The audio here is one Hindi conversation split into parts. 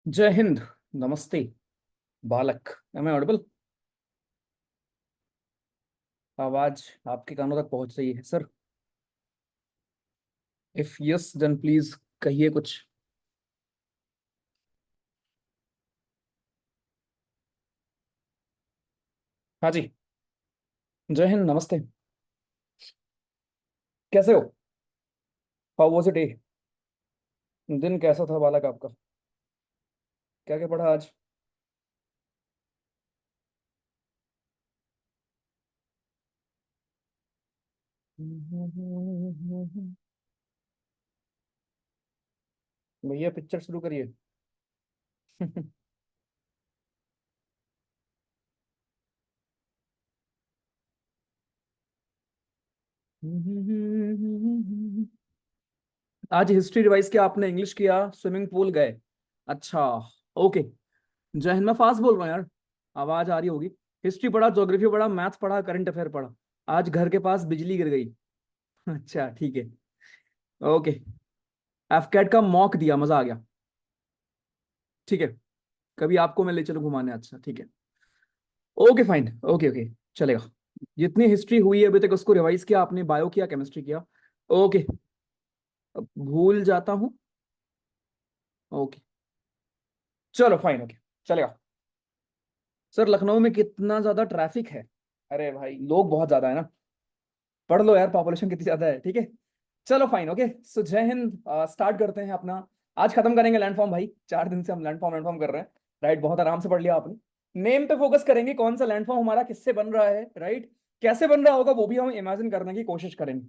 जय हिंद। नमस्ते। बालक, एम आई ऑडिबल? आवाज आपके कानों तक पहुंच रही है sir? If yes then please कहिए कुछ। हाँ जी। जय हिंद, नमस्ते। कैसे हो? How was it day? दिन कैसा था बालक आपका? क्या क्या पढ़ा आज? भैया पिक्चर शुरू करिए। आज हिस्ट्री रिवाइज किया आपने, इंग्लिश किया, स्विमिंग पूल गए? अच्छा। ओके। जय हिंद। मैं फास्ट बोल रहा हूँ यार, आवाज आ रही होगी। हिस्ट्री पढ़ा, ज्योग्राफी पढ़ा, मैथ्स पढ़ा, करंट अफेयर पढ़ा। आज घर के पास बिजली गिर गई। अच्छा ठीक है। ओके। एफकेट का मॉक दिया, मजा आ गया। ठीक है। कभी आपको मैं ले चलूं घुमाने, अच्छा ठीक है। ओके फाइन, ओके ओके, चलेगा। जितनी हिस्ट्री हुई है अभी तक उसको रिवाइज किया आपने, बायो किया, केमिस्ट्री किया। ओके। अब भूल जाता हूँ। ओके। चलो फाइन, ओके, चलेगा। सर लखनऊ में कितना ज्यादा ट्रैफिक है? अरे भाई लोग बहुत ज्यादा है ना। पढ़ लो यार, पॉपुलेशन कितनी ज्यादा है, ठीक है। चलो फाइन, ओके। सो जय हिंद। स्टार्ट करते हैं अपना। आज खत्म करेंगे लैंडफॉर्म भाई, 4 दिन से हम लैंडफॉर्म कर रहे हैं। राइट, बहुत आराम से पढ़ लिया आपने। नेम पे फोकस करेंगे, कौन सा लैंडफॉर्म हमारा किससे बन रहा है, राइट। कैसे बन रहा होगा वो भी हम इमेजिन करने की कोशिश करेंगे।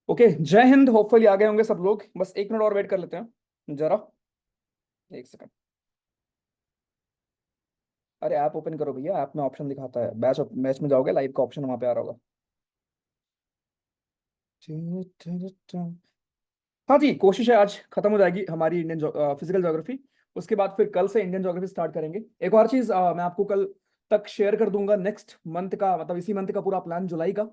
ओके, जय हिंद। होपफुली आ गए होंगे सब लोग, बस 1 मिनट और वेट कर लेते हैं जरा। 1 सेकंड। अरे ऐप ओपन करो भैया, ऐप में ऑप्शन दिखाता है, बैच मैच में जाओगे, लाइव का ऑप्शन वहां पे आ रहा होगा। हाँ जी, कोशिश है आज खत्म हो जाएगी हमारी इंडियन फिजिकल ज्योग्राफी। उसके बाद फिर कल से इंडियन ज्योग्राफी स्टार्ट करेंगे। एक और चीज मैं आपको कल तक शेयर कर दूंगा, नेक्स्ट मंथ का, मतलब इसी मंथ का पूरा प्लान जुलाई का।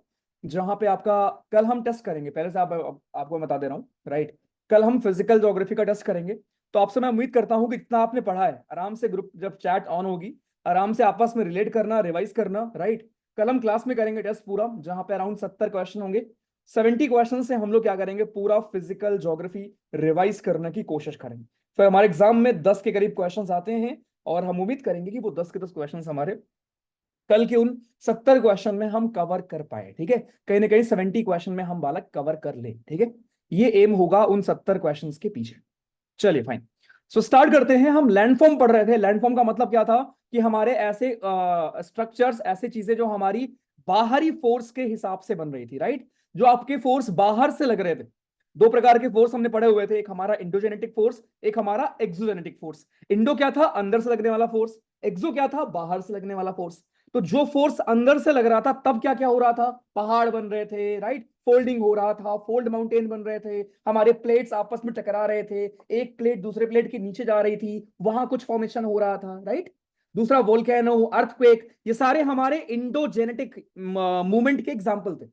जहां पे आपका, कल हम टेस्ट करेंगे, पहले से आपको बता दे रहा हूँ, राइट। कल हम फिजिकल ज्योग्राफी का टेस्ट करेंगे। तो आपसे मैं उम्मीद करता हूँ कि जितना आपने पढ़ा है, आराम से ग्रुप जब चैट ऑन होगी, आराम से आपस में रिलेट करना, रिवाइज करना, राइट। कल हम क्लास में करेंगे टेस्ट पूरा, जहां पे अराउंड 70 क्वेश्चन होंगे। 70 क्वेश्चन से हम लोग क्या करेंगे, पूरा फिजिकल ज्योग्राफी रिवाइज करने की कोशिश करेंगे। फिर हमारे एग्जाम में 10 के करीब क्वेश्चंस आते हैं, और हम उम्मीद करेंगे कि वो 10 के 10 क्वेश्चंस हमारे कल के उन 70 क्वेश्चन में हम कवर कर पाए, ठीक है। कहीं ना कहीं 70 क्वेश्चन में हम बालक कवर कर ले, ठीक है। ये एम होगा उन 70 क्वेश्चन के पीछे। चलिए फाइन। सो स्टार्ट करते हैं। हम लैंडफॉर्म पढ़ रहे थे, लैंडफॉर्म का मतलब क्या था, कि हमारे ऐसे स्ट्रक्चर्स, ऐसे चीजें जो हमारी बाहरी फोर्स के हिसाब से बन रही थी, राइट। जो आपके फोर्स बाहर से लग रहे थे। दो प्रकार के फोर्स हमने पढ़े हुए थे, एक हमारा इंडोजेनेटिक फोर्स, एक हमारा एक्सोजेनेटिक फोर्स। इंडो क्या था, अंदर से लगने वाला फोर्स। एक्सो क्या था, बाहर से लगने वाला फोर्स। तो जो फोर्स अंदर से लग रहा था, तब क्या क्या हो रहा था, पहाड़ बन रहे थे, राइट। फोल्डिंग हो रहा था, फोल्ड माउंटेन बन रहे थे, हमारे प्लेट्स आपस में टकरा रहे थे, एक प्लेट दूसरे प्लेट के नीचे जा रही थी, वहां कुछ फॉर्मेशन हो रहा था, राइट। दूसरा वोल्केनो, अर्थक्वेक, ये सारे हमारे इंडोजेनेटिक मूवमेंट के एग्जाम्पल थे।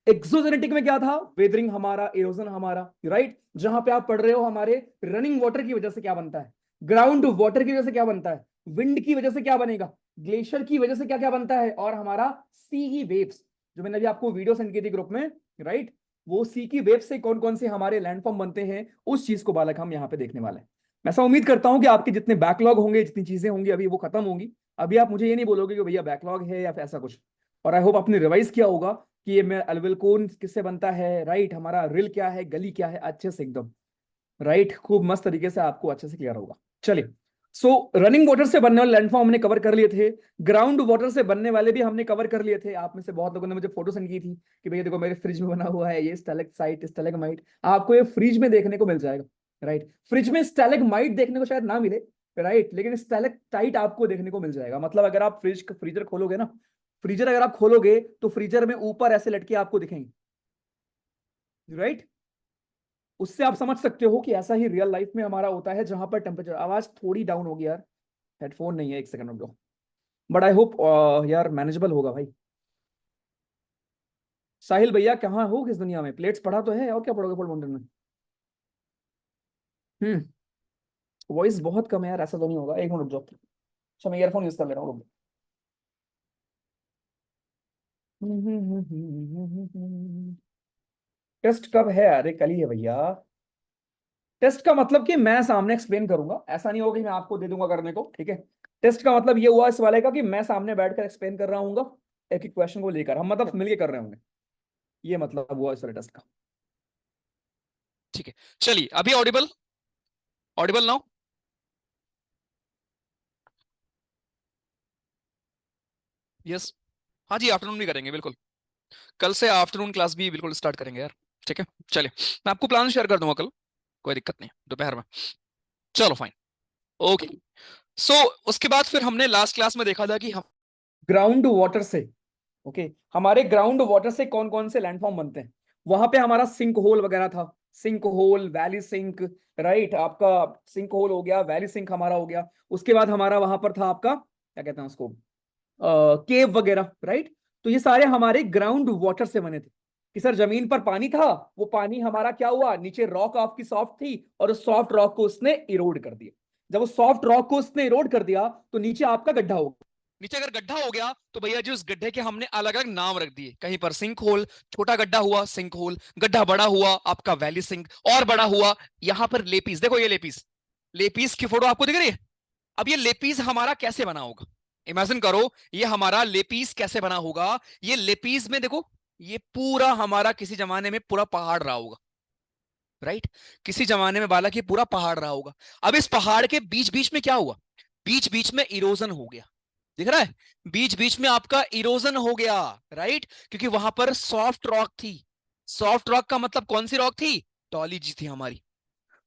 एक्सोजेनेटिक में क्या था, वेदरिंग हमारा, इरोजन हमारा, राइट। जहां पे आप पढ़ रहे हो हमारे रनिंग वाटर की वजह से क्या बनता है, ग्राउंड वाटर की वजह से क्या बनता है, विंड की वजह से क्या बनेगा, ग्लेशियर की वजह से क्या क्या बनता है, और हमारा सी वेव्स, जो मैंने अभी आपको वीडियो सेंड की थी ग्रुप में, राइट। वो सी की वेव से कौन कौन से हमारे लैंडफॉर्म बनते हैं, उस चीज को बालक हम यहाँ पे देखने वाले हैं। मैं ऐसा उम्मीद करता हूं कि आपके जितने बैकलॉग होंगे, जितनी चीजें होंगी अभी, वो खत्म होंगी। अभी आप मुझे ये नहीं बोलोगे कि भैया बैकलॉग है या फिर ऐसा कुछ। और आई होप आपने रिवाइज किया होगा कि ये मैं अलविल कौन किससे बनता है, राइट। हमारा रिल क्या है, गली क्या है, अच्छे से एकदम, राइट। खूब मस्त तरीके से आपको अच्छे से क्लियर होगा। चलिए। सो रनिंग वाटर से बनने वाले लैंडफॉर्म हमने कवर कर लिए थे। ग्राउंड वाटर से बनने वाले भी हमने कवर कर लिए थे। आप में से बहुत लोगों ने मुझे फोटो सेंड की थी कि भैया देखो मेरे फ्रिज में बना हुआ है ये स्टैलेक्साइट, स्टैलेगमाइट। आपको ये फ्रिज में देखने को मिल जाएगा, राइट। फ्रिज में स्टैलेगमाइट देखने को शायद ना मिले, राइट, लेकिन स्टैलेक्टाइट आपको देखने को मिल जाएगा। मतलब अगर आप फ्रीजर खोलोगे ना, फ्रीजर अगर आप खोलोगे तो फ्रीजर में ऊपर ऐसे लटके आपको दिखेंगे, राइट। उससे आप समझ सकते हो कि ऐसा ही रियल लाइफ में हमारा होता है, जहां पर टेम्परेचर, आवाज थोड़ी डाउन होगी यार, हेडफोन नहीं है, 1 सेकंड रुक जाओ। बट आई होप यार मैनेजेबल होगा भाई। साहिल भैया कहाँ हो, किस दुनिया में, प्लेट्स पढ़ा तो है, और क्या पढ़ोगे फुल माउंटेन में? हम्म। वॉइस बहुत कम है यार, ऐसा तो नहीं होगा, एक मिनट रुक जाओ। अच्छा मैं ईयरफोन यूज कर ले रहा हूँ। टेस्ट कब है? अरे कल ही है भैया। टेस्ट का मतलब कि मैं सामने एक्सप्लेन करूंगा, ऐसा नहीं होगा कि मैं आपको दे दूंगा करने को, ठीक है। टेस्ट का मतलब ये हुआ इस वाले का कि मैं सामने बैठकर एक्सप्लेन कर रहा हूँ एक एक क्वेश्चन को लेकर, हम मतलब मिलके कर रहे होंगे। ये मतलब हुआ इस वाले टेस्ट का। ठीक है, चलिए अभी ऑडिबल, ऑडिबल नाउ। यस, हाँ जी, आफ्टरनून भी करेंगे बिल्कुल। कल से आफ्टरनून क्लास भी बिल्कुल स्टार्ट करेंगे यार। ठीक है, चलिए मैं आपको प्लान शेयर कर दूंगा कल, कोई दिक्कत नहीं, दोपहर में। चलो फाइन, ओके। सो उसके बाद फिर हमने लास्ट क्लास में देखा था कि हम ग्राउंड वाटर से, ओके, हमारे ग्राउंड वाटर से कौन कौन से लैंडफॉर्म बनते हैं। वहां पे हमारा सिंक होल वगैरह था, sink hole, valley sink, right. आपका सिंक होल हो गया, वैली सिंक हमारा हो गया। उसके बाद हमारा वहां पर था आपका क्या कहते हैं उसको, केव वगैरह, राइट। तो ये सारे हमारे ग्राउंड वाटर से बने थे कि सर जमीन पर पानी था, वो पानी हमारा क्या हुआ, नीचे रॉक आपकी सॉफ्ट थी और उस सॉफ्ट रॉक को उसने इरोड कर दिया। जब उस सॉफ्ट रॉक को उसने इरोड कर दिया तो नीचे आपका गड्ढा हो गया। नीचे अगर गड्ढा हो गया तो भैया जी उस गड्ढे के हमने अलग अलग नाम रख दिए, कहीं पर सिंक होल, छोटा गड्ढा हुआ सिंक होल, गड्ढा बड़ा हुआ आपका वैली सिंक, और बड़ा हुआ यहां पर लेपीस। देखो ये लेपीस, लेपीस की फोटो आपको दिख रही है। अब ये लेपीस हमारा कैसे बना होगा, इमेजिन करो ये हमारा लेपीस कैसे बना होगा। ये लेपीस में देखो, ये पूरा हमारा किसी जमाने में पूरा पहाड़ रहा होगा, राइट। किसी जमाने में बाला की पूरा पहाड़ रहा होगा। अब इस पहाड़ के बीच बीच में क्या हुआ, बीच बीच में इरोजन हो गया, दिख रहा है, बीच बीच में आपका इरोजन हो गया, राइट। क्योंकि वहां पर सॉफ्ट रॉक थी। सॉफ्ट रॉक का मतलब कौन सी रॉक थी, डॉली जी थी हमारी।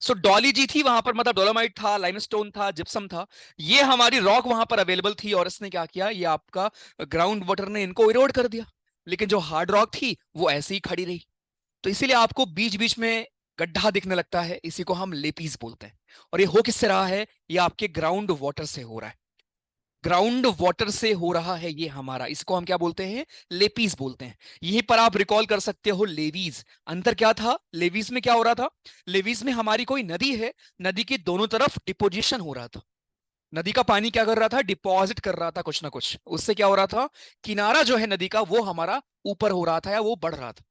सो डॉली जी थी वहां पर, मतलब डोलोमाइट था, लाइमस्टोन था, जिप्सम था, ये हमारी रॉक वहां पर अवेलेबल थी। और इसने क्या किया, ये आपका ग्राउंड वाटर ने इनको इरोड कर दिया। लेकिन जो हार्ड रॉक थी वो ऐसे ही खड़ी रही। तो इसीलिए आपको बीच बीच में गड्ढा दिखने लगता है, इसी को हम लेपीज बोलते हैं। और ये हो किससे रहा है, ये आपके ग्राउंड वाटर से हो रहा है। ग्राउंड वाटर से हो रहा है ये हमारा, इसको हम क्या बोलते हैं, लेपीज बोलते हैं। यहीं पर आप रिकॉल कर सकते हो लेवीज। अंतर क्या था, लेवीज में क्या हो रहा था, लेवीज में हमारी कोई नदी है, नदी की दोनों तरफ डिपोजिशन हो रहा था। नदी का पानी क्या कर रहा था, डिपॉजिट कर रहा था कुछ ना कुछ, उससे क्या हो रहा था, किनारा जो है नदी का वो हमारा ऊपर हो रहा था या वो बढ़ रहा था,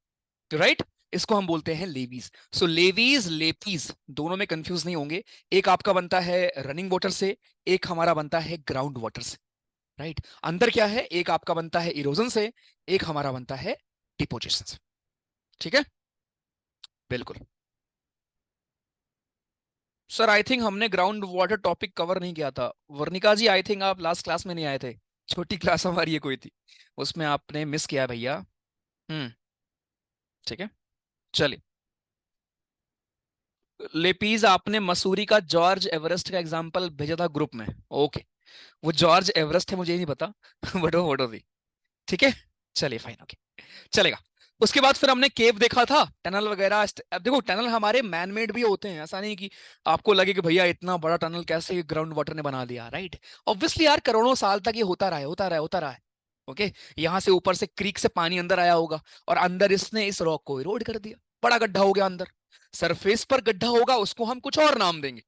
तो राइट। इसको हम बोलते हैं लेवीज। सो लेवीज लेपीज दोनों में कंफ्यूज नहीं होंगे। एक आपका बनता है रनिंग वाटर से, एक हमारा बनता है ग्राउंड वाटर से, राइट। अंदर क्या है, एक आपका बनता है इरोजन से, एक हमारा बनता है डिपोजिशन से। ठीक है, बिल्कुल। सर आई थिंक हमने ग्राउंड वाटर टॉपिक कवर नहीं किया था, वर्णिका जी, आई थिंक आप लास्ट क्लास में नहीं आए थे। छोटी क्लास हमारी ये कोई थी, उसमें आपने मिस किया भैया। हम्म, ठीक है, चलिए। लेपीज आपने मसूरी का जॉर्ज एवरेस्ट का एग्जांपल भेजा था ग्रुप में, ओके। वो जॉर्ज एवरेस्ट है मुझे ये नहीं पता बट वो फोटो थी, ठीक है। चलिए फाइन, ओके, चलेगा। उसके बाद फिर हमने केव देखा था, टनल वगैरह। अब देखो टनल हमारे मैनमेड भी होते हैं, ऐसा नहीं कि आपको लगे कि भैया इतना बड़ा टनल कैसे ग्राउंड वाटर ने बना दिया, राइट। ऑब्वियसली यार करोड़ों साल तक ये होता रहा है, होता रहा है, होता रहा है। ओके, यहाँ से ऊपर से क्रीक से पानी अंदर आया होगा और अंदर इसने इस रॉक को इरोड कर दिया, बड़ा गड्ढा हो गया अंदर। सरफेस पर गड्ढा होगा उसको हम कुछ और नाम देंगे,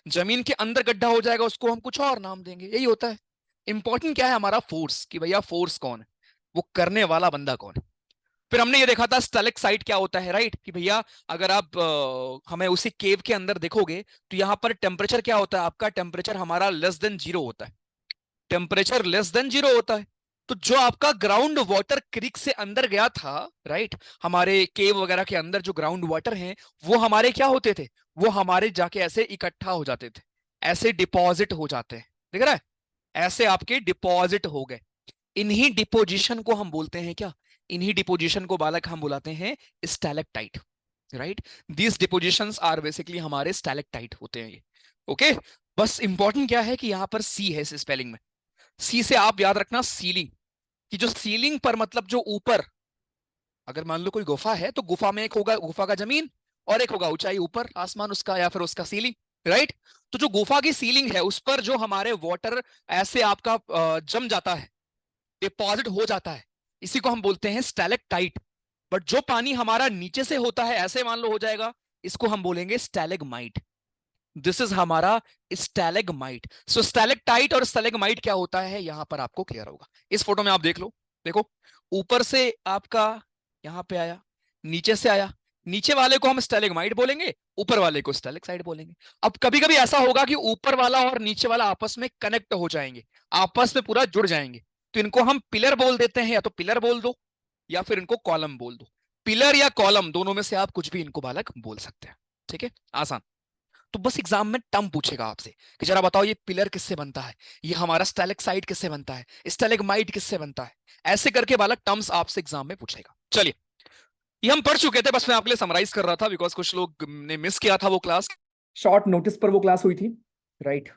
जमीन के अंदर गड्ढा हो जाएगा उसको हम कुछ और नाम देंगे, यही होता है। इंपॉर्टेंट क्या है हमारा, फोर्स, कि भैया फोर्स कौन है, वो करने वाला बंदा कौन है। फिर हमने ये देखा था स्टैलेक्साइट क्या होता है, राइट, कि भैया अगर आप हमें उसी केव के अंदर देखोगे तो यहाँ पर टेम्परेचर क्या होता है, आपका टेम्परेचर हमारा लेस देन जीरो होता है। टेम्परेचर लेस देन जीरो होता है। तो जो आपका ग्राउंड वाटर क्रिक से अंदर गया था, राइट, हमारे केव वगैरह के अंदर जो ग्राउंड वाटर हैं वो हमारे क्या होते थे, वो हमारे जाके ऐसे इकट्ठा हो जाते थे, ऐसे डिपॉजिट हो जाते हैं, दिख रहा है, ऐसे आपके डिपॉजिट हो गए। इन्हीं डिपोजिशन को हम बोलते हैं क्या, इन्हीं डिपोजिशन को बालक हम बुलाते हैं stalactite, right. These depositions are basically हमारे स्टैलेक्टाइट होते हैं ये, ओके। बस इंपॉर्टेंट क्या है कि यहां पर सी है इस स्पेलिंग में, सी से आप याद रखना सीलिंग, कि जो सीलिंग पर मतलब जो ऊपर, अगर मान लो कोई गुफा है तो गुफा में एक होगा गुफा का जमीन और एक होगा ऊंचाई ऊपर आसमान उसका या फिर उसका सीलिंग, राइट। तो जो गुफा की सीलिंग है उस पर जो हमारे वाटर ऐसे आपका जम जाता है, डिपॉजिट हो जाता है, इसी को हम बोलते हैं स्टैलेक्टाइट। बट जो पानी हमारा नीचे से होता है ऐसे मान लो हो जाएगा, इसको हम बोलेंगे स्टैलेगमाइट। दिस इज हमारा स्टैलेगमाइट। सो स्टैलेक्टाइट और स्टैलेगमाइट क्या होता है यहां पर आपको क्लियर होगा। इस फोटो में आप देख लो, देखो ऊपर से आपका यहां पे आया, नीचे से आया, नीचे वाले को हम स्टैलेगमाइट बोलेंगे, ऊपर वाले को स्टैलेक्साइट बोलेंगे। अब कभी कभी ऐसा होगा कि ऊपर वाला और नीचे वाला आपस में कनेक्ट हो जाएंगे, आपस में पूरा जुड़ जाएंगे, तो इनको हम पिलर बोल देते हैं, या तो पिलर बोल दो या फिर इनको कॉलम बोल दो। पिलर या कॉलम दोनों में से आप कुछ भी इनको बालक बोल सकते हैं। ठीक है, आसान। तो बस एग्जाम में टर्म पूछेगा आपसे कि जरा बताओ ये पिलर किससे बनता है, ये हमारा स्टैलेक्साइट किससे बनता है, स्टैलेगमाइट किससे बनता है, ऐसे करके वाला टर्म्स आपसे एग्जाम में पूछेगा। चलिए, ये हम पढ़ चुके थे, बस मैं आपके लिए समराइज कर रहा था बिकॉज कुछ लोग ने मिस किया था वो क्लास। शॉर्ट नोटिस पर वो क्लास हुई थी, राइट,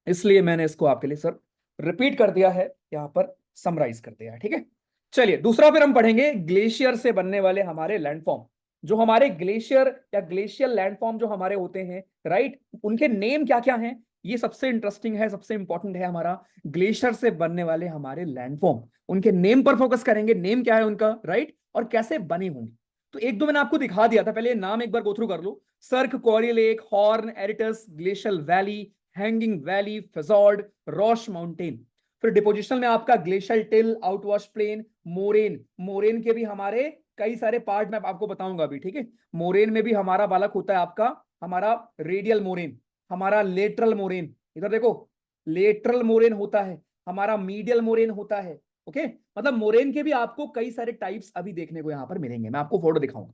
इसलिए मैंने इसको आपके लिए सर रिपीट कर दिया है, यहाँ पर समराइज कर दिया है। ठीक है, चलिए दूसरा फिर हम पढ़ेंगे ग्लेशियर से बनने वाले हमारे लैंडफॉर्म। जो हमारे ग्लेशियर या ग्लेशियल लैंडफॉर्म जो हमारे होते हैं, राइट, उनके नेम क्या क्या हैं, ये सबसे इंटरेस्टिंग है, सबसे इंपॉर्टेंट है। हमारा ग्लेशियर से बनने वाले हमारे लैंडफॉर्म, उनके नेम पर फोकस करेंगे, नेम क्या है उनका, राइट, और कैसे बनी होंगी। तो एक दो मैंने आपको दिखा दिया था, पहले नाम एक बार गो थ्रू कर लो। Cirque, corrie lake, horn, aretes, glacial valley, hanging valley, fjord, roche mountain. फिर डिपोजिशनल में आपका glacial till, outwash plain, moraine. Moraine के भी हमारे कई सारे पार्ट मैं आपको बताऊंगा अभी। ठीक है, मोरेन में भी हमारा बालक होता है आपका, हमारा रेडियल मोरेन, हमारा लेटरल मोरेन, इधर देखो, लेटरल मोरेन होता है, हमारा मीडियल मोरेन होता है। ओके, मतलब मोरेन के भी आपको कई सारे टाइप्स अभी देखने को यहां पर मिलेंगे, मैं आपको फोटो दिखाऊंगा।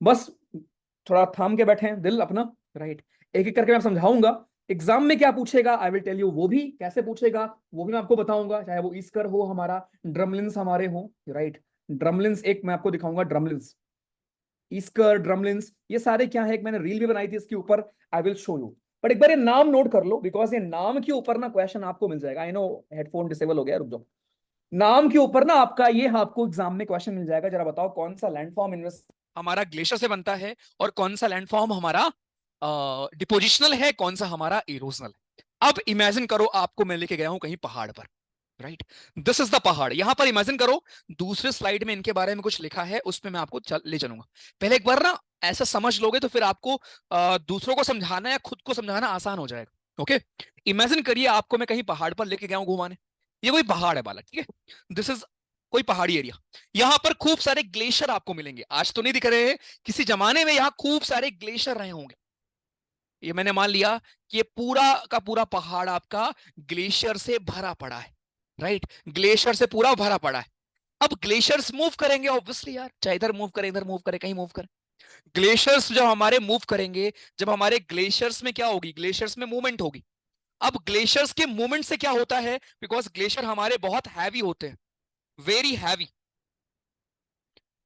बस थोड़ा थाम के बैठे हैं दिल अपना, राइट, एक एक करके मैं समझाऊंगा। एग्जाम में क्या पूछेगा आई विल टेल यू, वो भी कैसे पूछेगा वो भी मैं आपको बताऊंगा, चाहे वो ईस्कर हो, हमारा ड्रमलिन्स हमारे हो, राइट। ड्रमलिन्स एक मैं आपको दिखाऊंगा, ड्रमलिन्स, ईस्कर, ड्रमलिन्स, ये सारे क्या है, एक मैंने रील भी बनाई थी इसके ऊपर, I will show you. But एक बार ये नाम नोट कर लो, बिकॉज ये नाम के ऊपर ना क्वेश्चन आपको मिल जाएगा। आई नो हेडफोन डिसेबल हो गया, रुक जाओ। नाम के ऊपर ना आपका ये आपको एग्जाम में क्वेश्चन मिल जाएगा, जरा बताओ कौन सा लैंडफॉर्म इन्वेस्ट हमारा ग्लेशियर से बनता है, और कौन सा लैंडफॉर्म हमारा डिपोजिशनल है, कौन सा हमारा इरोजनल है। अब इमेजिन करो आपको मैं लेके गया हूं कहीं पहाड़ पर, राइट, दिस इज द पहाड़। यहां पर इमेजिन करो, दूसरे स्लाइड में इनके बारे में कुछ लिखा है, उसमें मैं आपको ले चलूंगा। पहले एक बार ना ऐसा समझ लोगे तो फिर आपको दूसरों को समझाना या खुद को समझाना आसान हो जाएगा। ओके, इमेजिन करिए आपको मैं कहीं पहाड़ पर लेके गया हूं घुमाने, ये कोई पहाड़ है बालक, ठीक है, दिस इज कोई पहाड़ी एरिया। यहां पर खूब सारे ग्लेशियर आपको मिलेंगे, आज तो नहीं दिख रहे हैं, किसी जमाने में यहां खूब सारे ग्लेशियर रहे होंगे। ये मैंने मान लिया कि ये पूरा का पूरा पहाड़ आपका ग्लेशियर से भरा पड़ा है, राइट, ग्लेशियर से पूरा भरा पड़ा है। अब ग्लेशियर्स मूव करेंगे ऑब्वियसली यार, चाहे इधर मूव करे, इधर मूव करे, कहीं मूव करे। ग्लेशियर्स जब हमारे मूव करेंगे, जब हमारे ग्लेशियर्स में क्या होगी, ग्लेशियर्स में मूवमेंट होगी। अब ग्लेशियर्स के मूवमेंट से क्या होता है, बिकॉज ग्लेशियर हमारे बहुत हैवी होते हैं, वेरी हैवी।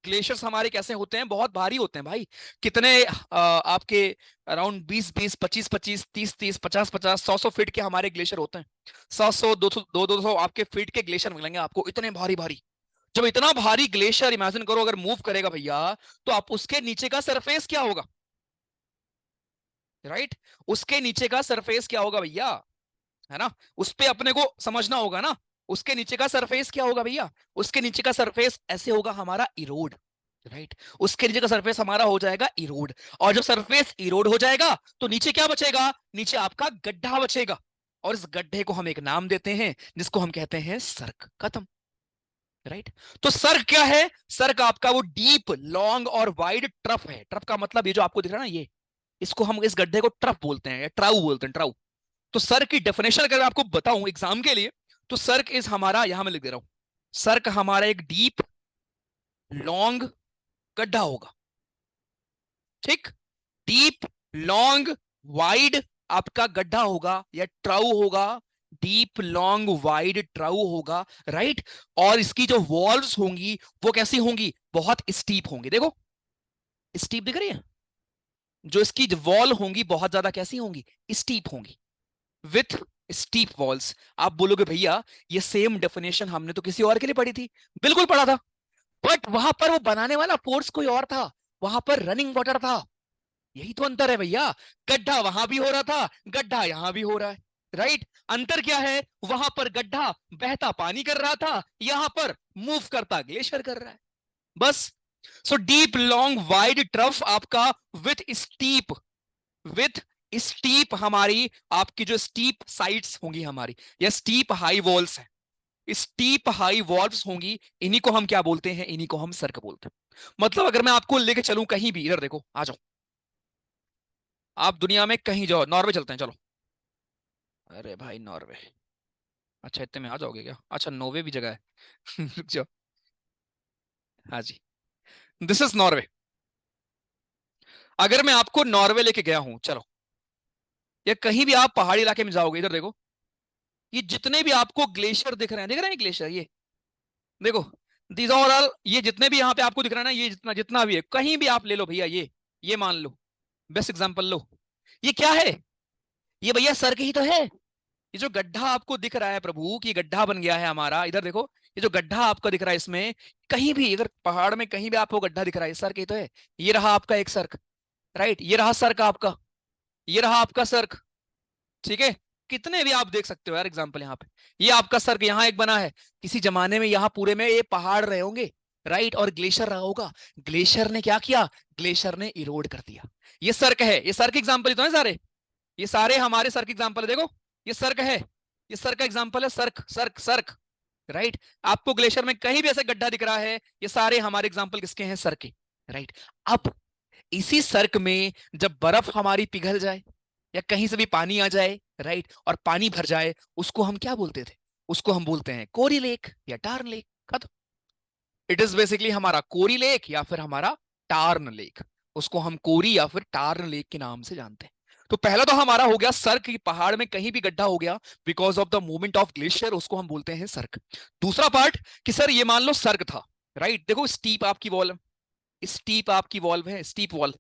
ग्लेशियर्स हमारे कैसे होते हैं, बहुत भारी होते हैं भाई। कितने आपके अराउंड 20-20, 25-25, 30-30, 50-50, 100-100 फीट के हमारे ग्लेशियर होते हैं। 100-100, 200, 200 आपके फीट के ग्लेशियर मिलेंगे आपको, इतने भारी भारी। जब इतना भारी ग्लेशियर इमेजिन करो अगर मूव करेगा भैया, तो आप उसके नीचे का सरफेस क्या होगा, राइट, उसके नीचे का सरफेस क्या होगा भैया, है ना, उस पे अपने को समझना होगा ना। उसके नीचे का सरफेस क्या होगा भैया, उसके नीचे का सरफेस ऐसे होगा हमारा इरोड, राइट, उसके नीचे का सरफेस हमारा हो जाएगा इरोड। और जब सरफेस इरोड हो जाएगा तो नीचे क्या बचेगा, नीचे आपका गड्ढा बचेगा, और इस गड्ढे को हम एक नाम देते हैं जिसको हम कहते हैं सर्क। खत्म, राइट। तो सर्क क्या है, सर्क आपका वो डीप, लॉन्ग और वाइड ट्रफ है। ट्रफ का मतलब ये जो आपको दिख रहा है ना, ये, इसको हम इस गड्ढे को ट्रफ बोलते हैं या ट्राउ बोलते हैं, ट्राउ। तो सर्क की डेफिनेशन अगर मैं आपको बताऊं एग्जाम के लिए, तो सर्क इज हमारा, यहां मैं लिख दे रहा हूं, सर्क हमारा एक डीप, लॉन्ग गड्ढा होगा, ठीक, डीप, लॉन्ग, वाइड आपका गड्ढा होगा या ट्राउ होगा, डीप, लॉन्ग, वाइड ट्राउ होगा, राइट। और इसकी जो वॉल्स होंगी वो कैसी होंगी, बहुत स्टीप होंगी, देखो स्टीप दिख रही है, जो इसकी वॉल होंगी बहुत ज्यादा कैसी होंगी, स्टीप होंगी, विथ स्टीप वॉल्स। आप बोलोगे भैया ये सेम डेफिनेशन हमने तो किसी और के लिए पढ़ी थी, बिल्कुल पढ़ा था, बट वहां पर वो बनाने वाला फोर्स कोई और था, वहां पर रनिंग वाटर था। यही तो अंतर है भैया, गड्ढा वहां भी हो रहा था, गड्ढा यहां भी हो रहा है, राइट। अंतर क्या है, वहां पर गड्ढा बहता पानी कर रहा था, यहां पर मूव करता ग्लेशियर कर रहा है, बस। So deep, long, wide trough आपका विथ स्टीप, विथ स्टीप हमारी आपकी जो स्टीप साइड्स होंगी हमारी, या स्टीप हाई वॉल्स है, स्टीप हाई वॉल्स होंगी, इन्हीं को हम क्या बोलते हैं, इन्हीं को हम सर्क बोलते हैं। मतलब अगर मैं आपको लेके चलूं कहीं भी, इधर देखो आ जाओ, आप दुनिया में कहीं जाओ, नॉर्वे चलते हैं चलो। अरे भाई नॉर्वे, अच्छा इतने में आ जाओगे क्या? अच्छा नॉर्वे भी जगह है रुक जाओ। हाँ जी, दिस इज नॉर्वे। अगर मैं आपको नॉर्वे लेके गया हूं चलो, या कहीं भी आप पहाड़ी इलाके में जाओगे, इधर देखो, ये जितने भी आपको ग्लेशियर दिख रहे हैं ग्लेशियर, ये देखो, दीज आर ऑल, ये जितने भी यहाँ पे आपको दिख रहा है ना, ये जितना जितना भी है, कहीं भी आप ले लो भैया, ये मान लो, बेस्ट एग्जांपल लो, ये क्या है, ये भैया सर के ही तो है। ये जो गड्ढा आपको दिख रहा है प्रभु, कि गड्ढा बन गया है हमारा, इधर देखो, ये जो गड्ढा आपका दिख रहा है इसमें, कहीं भी इधर पहाड़ में कहीं भी आपको गड्ढा दिख रहा है, सर के ही तो है। ये रहा आपका एक सर्क, राइट, ये रहा सर्क आपका, ये रहा आपका सर्क, ठीक है। कितने भी आप देख सकते हो यार एग्जाम्पल यहाँ पे, ये आपका सर्क यहाँ एक बना है, किसी जमाने में यहाँ पूरे में ये पहाड़ रहे होंगे, राइट, और ग्लेशियर रहा होगा, ग्लेशियर ने क्या किया, ग्लेशियर ने इरोड कर दिया। ये सर्क है, ये सर्क एग्जाम्पल तो है सारे, ये सारे हमारे सर्क एग्जाम्पल है, देखो ये सर्क है, ये सर्क का एग्जाम्पल है, सर्क सर्क सर्क, राइट। आपको ग्लेशियर में कहीं भी ऐसा गड्ढा दिख रहा है, ये सारे हमारे एग्जाम्पल किसके हैं, सर्क के, राइट। अब इसी सर्क में जब बर्फ हमारी पिघल जाए, या कहीं से भी पानी आ जाए, राइट, और पानी भर जाए, उसको हम क्या बोलते थे, उसको हम बोलते हैं कोरी लेक या टार्न लेक, खत्म। इट इज बेसिकली हमारा कोरी लेक या फिर हमारा टार्न लेक, उसको हम कोरी या फिर टार्न लेक के नाम से जानते हैं। तो पहला तो हमारा हो गया सर्क, की पहाड़ में कहीं भी गड्ढा हो गया because of the movement of glacier, उसको हम बोलते हैं सर्क। दूसरा पार्ट, कि सर ये मान लो सर्क था, राइट, देखो स्टीप आपकी वॉल, स्टीप आपकी वॉल्व है, स्टीप वॉल,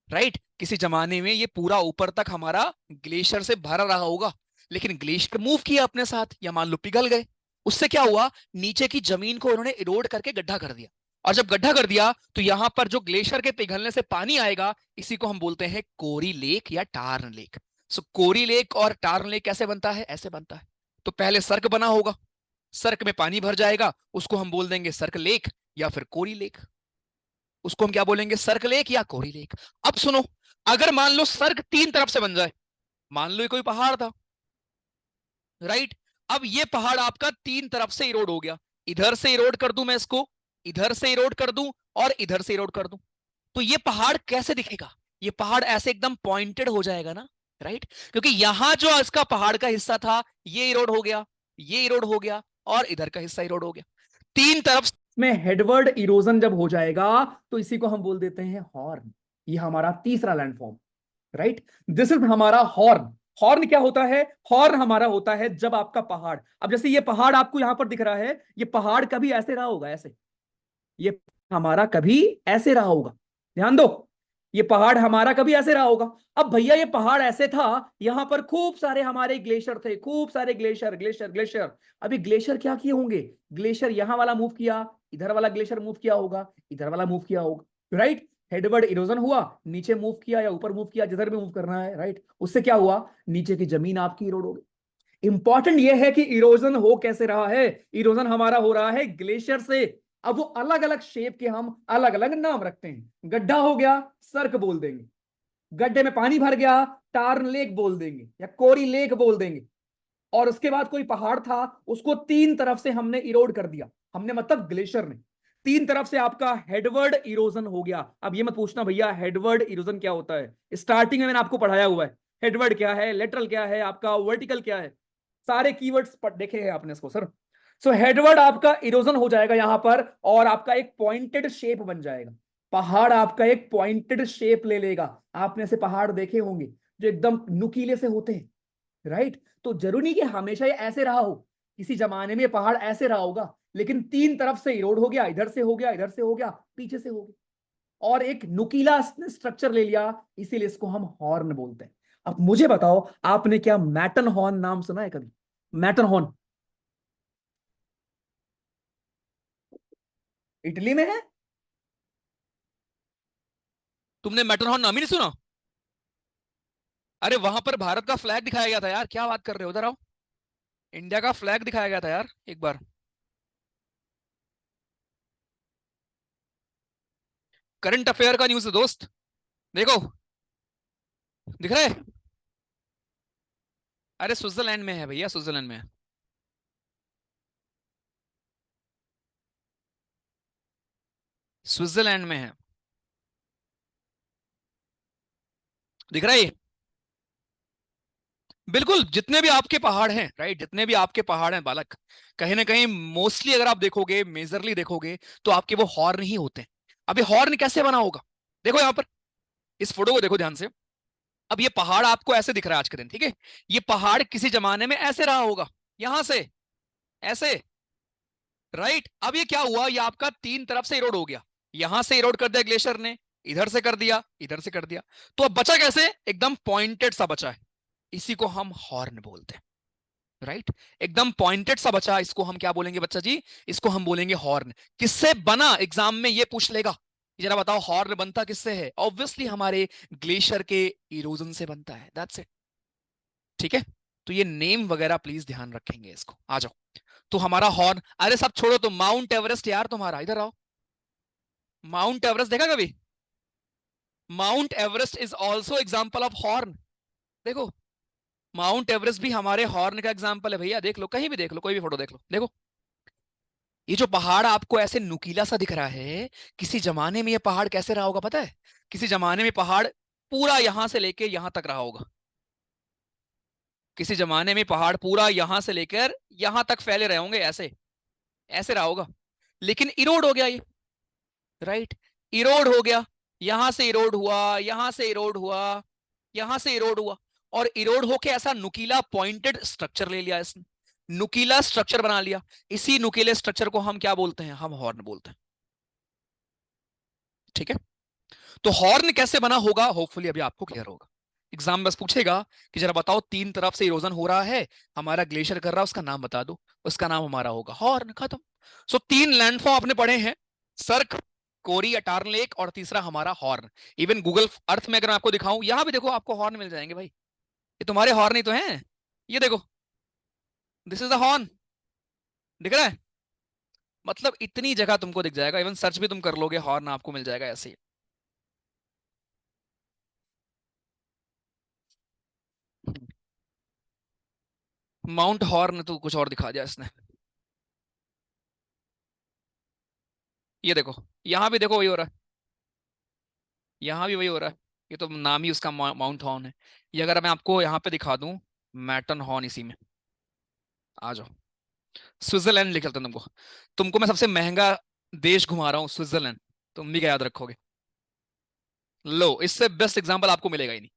राइट। किसी जमाने में ये पूरा ऊपर तक हमारा ग्लेशियर से भरा रहा होगा, लेकिन ग्लेशियर मूव किया अपने साथ, या मान लो पिघल गए, उससे क्या हुआ, नीचे की जमीन को उन्होंने इरोड करके गड्ढा कर दिया, और जब गड्ढा कर दिया तो यहां पर जो ग्लेशियर के पिघलने से पानी आएगा, इसी को हम बोलते हैं कोरी लेक या टार्न लेक। सो कोरी लेक और टार्न लेक कैसे बनता है, ऐसे बनता है। तो पहले सर्क बना होगा, सर्क में पानी भर जाएगा, उसको हम बोल देंगे सर्क लेक या फिर कोरी लेक, उसको हम क्या बोलेंगे, सर्क लेक या कोरी लेक। अब सुनो, अगर मान लो सर्क तीन तरफ से बन जाए, मान लो ये कोई पहाड़ था, राइट, अब ये पहाड़ आपका तीन तरफ से इरोड हो गया, इधर से इरोड कर दूं मैं इसको, इधर से इरोड कर दूं, और इधर से इरोड कर दूं, तो ये पहाड़ कैसे दिखेगा, ये पहाड़ ऐसे एकदम पॉइंटेड हो जाएगा ना, राइट, क्योंकि यहां जो इसका पहाड़ का हिस्सा था ये इरोड हो गया, ये इरोड हो गया, और इधर का हिस्सा इरोड हो गया, तीन तरफ। में हेडवर्ड इरोजन जब हो जाएगा तो इसी को हम बोल देते हैं हॉर्न। ये हमारा तीसरा लैंडफॉर्म, राइट। दिस इज हमारा हॉर्न। हॉर्न क्या होता है, हॉर्न हमारा होता है जब आपका पहाड़, अब जैसे ये पहाड़ आपको यहां पर दिख रहा है, ये पहाड़ कभी ऐसे रहा होगा, ऐसे, ये हमारा कभी ऐसे रहा होगा, ध्यान दो, ये पहाड़ हमारा कभी ऐसे रहा होगा। अब भैया ये पहाड़ ऐसे था, यहां पर खूब सारे हमारे ग्लेशियर थे, खूब सारे ग्लेशियर ग्लेशियर ग्लेशियर। अभी ग्लेशियर क्या किए होंगे, ग्लेशियर यहां वाला मूव किया, इधर वाला ग्लेशियर मूव किया होगा, इधर वाला मूव किया होगा, राइट। हेडवर्ड इरोजन हुआ, नीचे मूव किया या ऊपर मूव किया, जिधर भी मूव करना है, राइट, उससे क्या हुआ, नीचे की जमीन आपकी इरोड हो गई। इंपॉर्टेंट यह है कि इरोजन हो कैसे रहा है, इरोजन हमारा हो रहा है ग्लेशियर से। अब वो अलग अलग शेप के हम अलग अलग नाम रखते हैं, गड्ढा हो गया सर्क बोल देंगे, गड्ढे में पानी भर गया टार्न लेक बोल देंगे या कोरी लेक बोल देंगे। और उसके बाद कोई पहाड़ था, उसको तीन तरफ से हमने इरोड कर दिया, हमने मतलब ग्लेशियर ने, तीन तरफ से आपका हेडवर्ड इरोजन हो गया। अब ये मत पूछना भैया हेडवर्ड इरोजन क्या होता है, स्टार्टिंग में मैंने आपको पढ़ाया हुआ है, हेडवर्ड क्या है, लेटरल क्या है, आपका वर्टिकल क्या है, सारे कीवर्ड्स देखे हैं आपने इसको सर। सो हेडवर्ड आपका इरोजन हो जाएगा यहां पर, और आपका एक पॉइंटेड शेप बन जाएगा, पहाड़ आपका एक पॉइंटेड शेप ले लेगा। आपने ऐसे पहाड़ देखे होंगे जो एकदम नुकीले से होते हैं, राइट। तो जरूरी नहीं कि हमेशा ये ऐसे रहा हो, किसी जमाने में ये पहाड़ ऐसे रहा होगा, लेकिन तीन तरफ से इरोड हो गया, इधर से हो गया, इधर से हो गया, पीछे से हो गया, और एक नुकीला स्ट्रक्चर ले लिया, इसीलिए इसको हम हॉर्न बोलते हैं। अब मुझे बताओ, आपने क्या मैटन हॉर्न नाम सुना है कभी, मैटन हॉर्न, इटली में है। तुमने मैटरहॉर्न नाम ही नहीं सुना? अरे वहां पर भारत का फ्लैग दिखाया गया था यार, क्या बात कर रहे हो, उधर आओ, इंडिया का फ्लैग दिखाया गया था यार एक बार, करंट अफेयर का न्यूज़ है दोस्त, देखो। दिख रहा है? अरे स्विट्जरलैंड में है भैया, स्विट्जरलैंड में है। स्विट्जरलैंड में है, दिख रहा है ये? बिल्कुल, जितने भी आपके पहाड़ हैं, राइट, जितने भी आपके पहाड़ हैं बालक, कहीं ना कहीं मोस्टली अगर आप देखोगे, मेजरली देखोगे, तो आपके वो हॉर्न ही होते हैं। अब ये हॉर्न कैसे बना होगा? देखो यहां पर, इस फोटो को देखो ध्यान से। अब ये पहाड़ आपको ऐसे दिख रहा है आज के दिन, ठीक है? ये पहाड़ किसी जमाने में ऐसे रहा होगा, यहां से ऐसे, राइट। अब ये क्या हुआ, ये आपका तीन तरफ से इरोड हो गया। यहां से इरोड कर दिया ग्लेशियर ने, इधर से कर दिया, इधर से कर दिया। तो अब बचा कैसे? एकदम पॉइंटेड सा बचा है, इसी को हम हॉर्न बोलते हैं, राइट। एकदम पॉइंटेड सा बचा, इसको हम क्या बोलेंगे बच्चा जी? इसको हम बोलेंगे हॉर्न। किससे बना, एग्जाम में ये पूछ लेगा। जरा बताओ हॉर्न बनता किससे है? ऑब्वियसली हमारे ग्लेशियर के इरोजन से बनता है, दैट्स इट। ठीक है, तो ये नेम वगैरह प्लीज ध्यान रखेंगे इसको। आ जाओ, तो हमारा हॉर्न, अरे सब छोड़ो, तो माउंट एवरेस्ट यार तुम्हारा, इधर आओ। माउंट एवरेस्ट देखा कभी? Mount Everest is also example of horn. देखो, माउंट एवरेस्ट भी हमारे हॉर्न का एग्जाम्पल है भैया, देख लो, कहीं भी देख लो, कोई भी फोटो देख लो, देखो। ये जो पहाड़ आपको ऐसे नुकीला सा दिख रहा है, किसी जमाने में ये पहाड़ कैसे रहा होगा पता है? किसी जमाने में पहाड़ पूरा यहां से लेके यहां तक रहा होगा। किसी जमाने में पहाड़ पूरा यहां से लेकर यहां तक फैले रहे होंगे, ऐसे ऐसे रहा होगा। लेकिन इरोड हो गया ये, राइट। इरोड हो गया, यहां से इरोड हुआ, यहां से इरोड हुआ, यहां से इरोड हुआ, और इरोड होके ऐसा नुकीला पॉइंटेड स्ट्रक्चर ले लिया इसने, नुकीला स्ट्रक्चर बना लिया। इसी नुकीले स्ट्रक्चर को हम क्या बोलते हैं? हम हॉर्न बोलते हैं, ठीक है। तो हॉर्न कैसे बना होगा, होपफुली अभी आपको क्लियर होगा। एग्जाम बस पूछेगा कि जरा बताओ, तीन तरफ से इरोजन हो रहा है, हमारा ग्लेशियर कर रहा है, उसका नाम बता दो। उसका नाम हमारा होगा हॉर्न, खत्म। सो तीन लैंडफॉर्म आपने पढ़े हैं, सर्क, कोरी, अटार्न लेक, और तीसरा हमारा हॉर्न। इवन गूगल अर्थ में अगर मैं आपको दिखाऊं, यहां भी देखो आपको हॉर्न मिल जाएंगे भाई। ये तुम्हारे हॉर्न ही तो हैं, ये देखो, दिस इज द हॉर्न, दिख रहा है? मतलब इतनी जगह तुमको दिख जाएगा, इवन सर्च भी तुम कर लोगे, हॉर्न आपको मिल जाएगा ऐसे ही। माउंट हॉर्न तो कुछ और दिखा दिया इसने। ये देखो, यहां भी देखो वही हो रहा है, यहां भी वही हो रहा है। ये तो नाम ही उसका माउंट हॉर्न है। ये अगर मैं आपको यहाँ पे दिखा दूं, मैटन हॉर्न, इसी में आ जाओ। स्विट्जरलैंड लिख लेता हूं तुमको, तुमको मैं सबसे महंगा देश घुमा रहा हूँ, स्विट्जरलैंड। तुम भी क्या याद रखोगे? लो, इससे बेस्ट एग्जांपल आपको मिलेगा ही नहीं,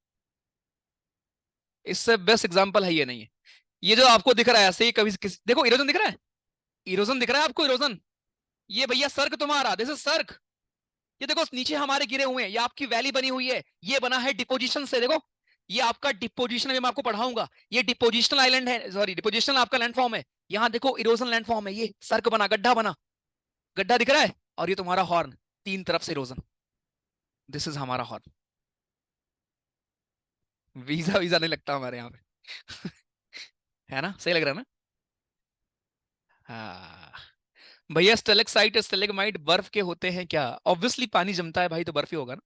इससे बेस्ट एग्जांपल है ये नहीं है। ये जो आपको दिख रहा है ऐसे ही, कभी देखो इरोजन दिख रहा है, इरोजन दिख रहा है आपको, इरोजन। ये भैया सर्क तुम्हारा, दिस इज सर्क। ये देखो नीचे हमारे गिरे हुए हैं, ये आपकी वैली बनी हुई है, ये बना है डिपोजिशन से, देखो। ये आपका डिपोजिशन है, मैं आपको पढ़ाऊंगा। ये डिपोजिशनल आइलैंड है, सॉरी, डिपोजिशनल आपका लैंडफॉर्म है। यहाँ देखो इरोजन लैंडफॉर्म है, ये सर्क बना, गड्ढा बना, गड्ढा दिख रहा है। और ये तुम्हारा हॉर्न, तीन तरफ से इरोजन, दिस इज हमारा हॉर्न। वीजा वीजा नहीं लगता हमारे यहाँ पे। है ना, सही लग रहा है ना? हाँ भैया, स्टेलेक्साइट स्टेलेगमाइट बर्फ के होते हैं क्या? ऑब्वियसली पानी जमता है भाई, तो बर्फ ही होगा ना,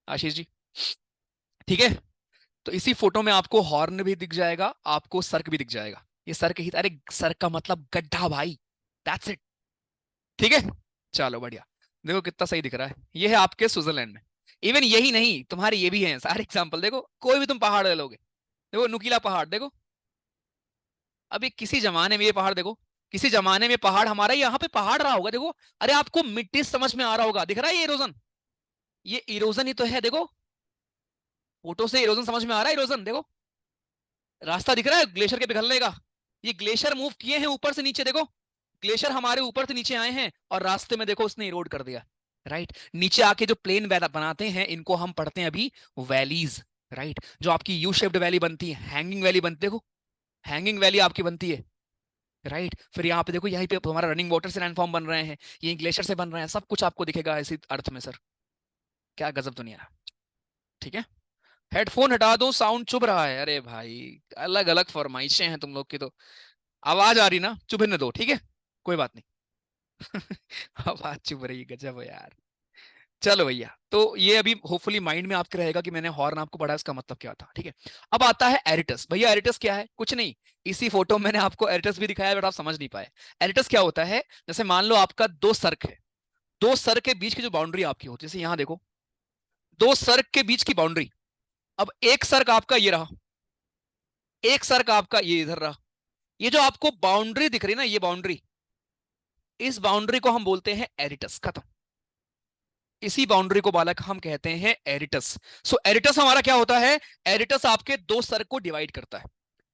आशीष जी। ठीक है, तो इसी फोटो में आपको हॉर्न भी दिख जाएगा, आपको सर्क भी दिख जाएगा। ये सर्क ही, अरे सर्क का मतलब गड्ढा भाई, दैट्स इट। ठीक है, चलो बढ़िया। देखो कितना सही दिख रहा है, ये है आपके स्विट्जरलैंड में। इवन यही नहीं, तुम्हारे ये भी हैं सारे एग्जांपल, देखो कोई भी तुम पहाड़ ले लोगे, देखो नुकीला पहाड़ देखो। अभी किसी जमाने में ये पहाड़ देखो, किसी जमाने में पहाड़ हमारा यहाँ पे पहाड़ रहा होगा, देखो। अरे आपको मिट्टी समझ में आ रहा होगा, दिख रहा है ये इरोजन, ये इरोजन ही तो है, देखो। फोटो से इरोजन समझ में आ रहा है, इरोजन देखो, रास्ता दिख रहा है ग्लेशियर के पिघलने का। ये ग्लेशियर मूव किए हैं ऊपर से नीचे, देखो। ग्लेशियर हमारे ऊपर से नीचे आए हैं, और रास्ते में देखो उसने इरोड कर दिया, राइट। नीचे आके जो प्लेन बनाते हैं, इनको हम पढ़ते हैं अभी वैलीज, राइट। जो आपकी यू शेप्ड वैली बनती है, हैंगिंग वैली बनती है, देखो हैंगिंग वैली आपकी बनती है, राइट। फिर यहाँ पे देखो, यहीं पे हमारा रनिंग वाटर से लैंडफॉर्म बन रहे हैं, ये ग्लेशियर से बन रहे हैं, सब कुछ आपको दिखेगा इसी अर्थ में, सर। क्या गजब दुनिया है। ठीक है, हेडफोन हटा दो, साउंड चुभ रहा है, अरे भाई अलग अलग फरमाइशें हैं तुम लोग की तो। आवाज आ रही ना, चुभने दो, ठीक है, कोई बात नहीं। आवाज चुभ रही है, गजब है यार। चलो भैया, तो ये अभी होपफुली माइंड में आपके रहेगा कि मैंने हॉर्न आपको पढ़ा, इसका मतलब क्या था, ठीक है। अब आता है एरिटस। भैया एरिटस क्या है? कुछ नहीं, इसी फोटो में मैंने आपको एरिटस भी दिखाया बट आप समझ नहीं पाए। एरिटस क्या होता है? जैसे मान लो आपका दो सर्क है, दो सर्क के बीच की जो बाउंड्री आपकी होती है, जैसे यहां देखो, दो सर्क के बीच की बाउंड्री। अब एक सर्क आपका ये रहा, एक सर्क आपका ये इधर रहा। ये जो आपको बाउंड्री दिख रही है ना, ये बाउंड्री, इस बाउंड्री को हम बोलते हैं एरिटस। खत्म। इसी बाउंड्री को बालक हम कहते हैं एरिटस। सो एरिटस हमारा क्या होता है? एरिटस आपके दो सर्क को डिवाइड करता है।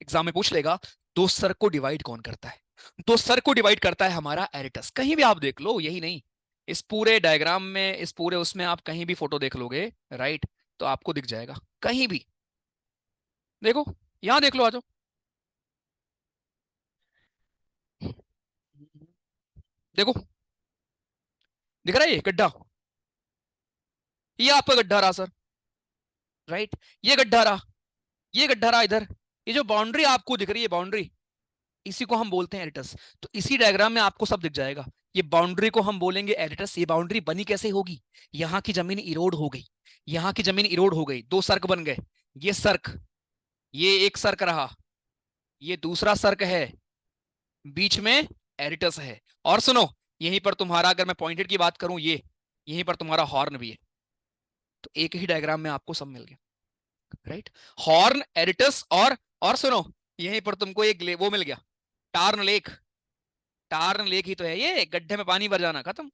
एग्जाम में पूछ लेगा, दो सर्क को डिवाइड कौन करता है? दो सर्क को डिवाइड करता है हमारा एरिटस। कहीं भी आप देख लो, यही नहीं, इस पूरे डायग्राम में, इस पूरे उसमें आप कहीं भी फोटो देख लोगे, राइट, तो आपको दिख जाएगा कहीं भी। देखो, यहां देख लो, आ जाओ। देखो, दिख रहा है ये गड्ढा? ये आपका गड्ढा रहा सर, राइट। ये गड्ढा रहा, ये गड्ढा रहा इधर। ये जो बाउंड्री आपको दिख रही है, बाउंड्री, इसी को हम बोलते हैं एरिटस। तो इसी डायग्राम में आपको सब दिख जाएगा। ये बाउंड्री को हम बोलेंगे एरिटस। ये बाउंड्री बनी कैसे होगी? यहां की जमीन इरोड हो गई, यहां की जमीन इरोड हो गई, दो सर्क बन गए। ये सर्क, ये एक सर्क रहा, ये दूसरा सर्क है, बीच में एरिटस है। और सुनो, यहीं पर तुम्हारा, अगर मैं पॉइंटेड की बात करूं, ये यहीं पर तुम्हारा हॉर्न भी है। तो एक ही डायग्राम में आपको सब मिल गया, राइट। हॉर्न, एरिटस, और सुनो, यहीं पर तुमको एक वो मिल गया, टार्न लेक। टार्न लेक ही तो है ये, गड्ढे में पानी भर जाना, खत्म।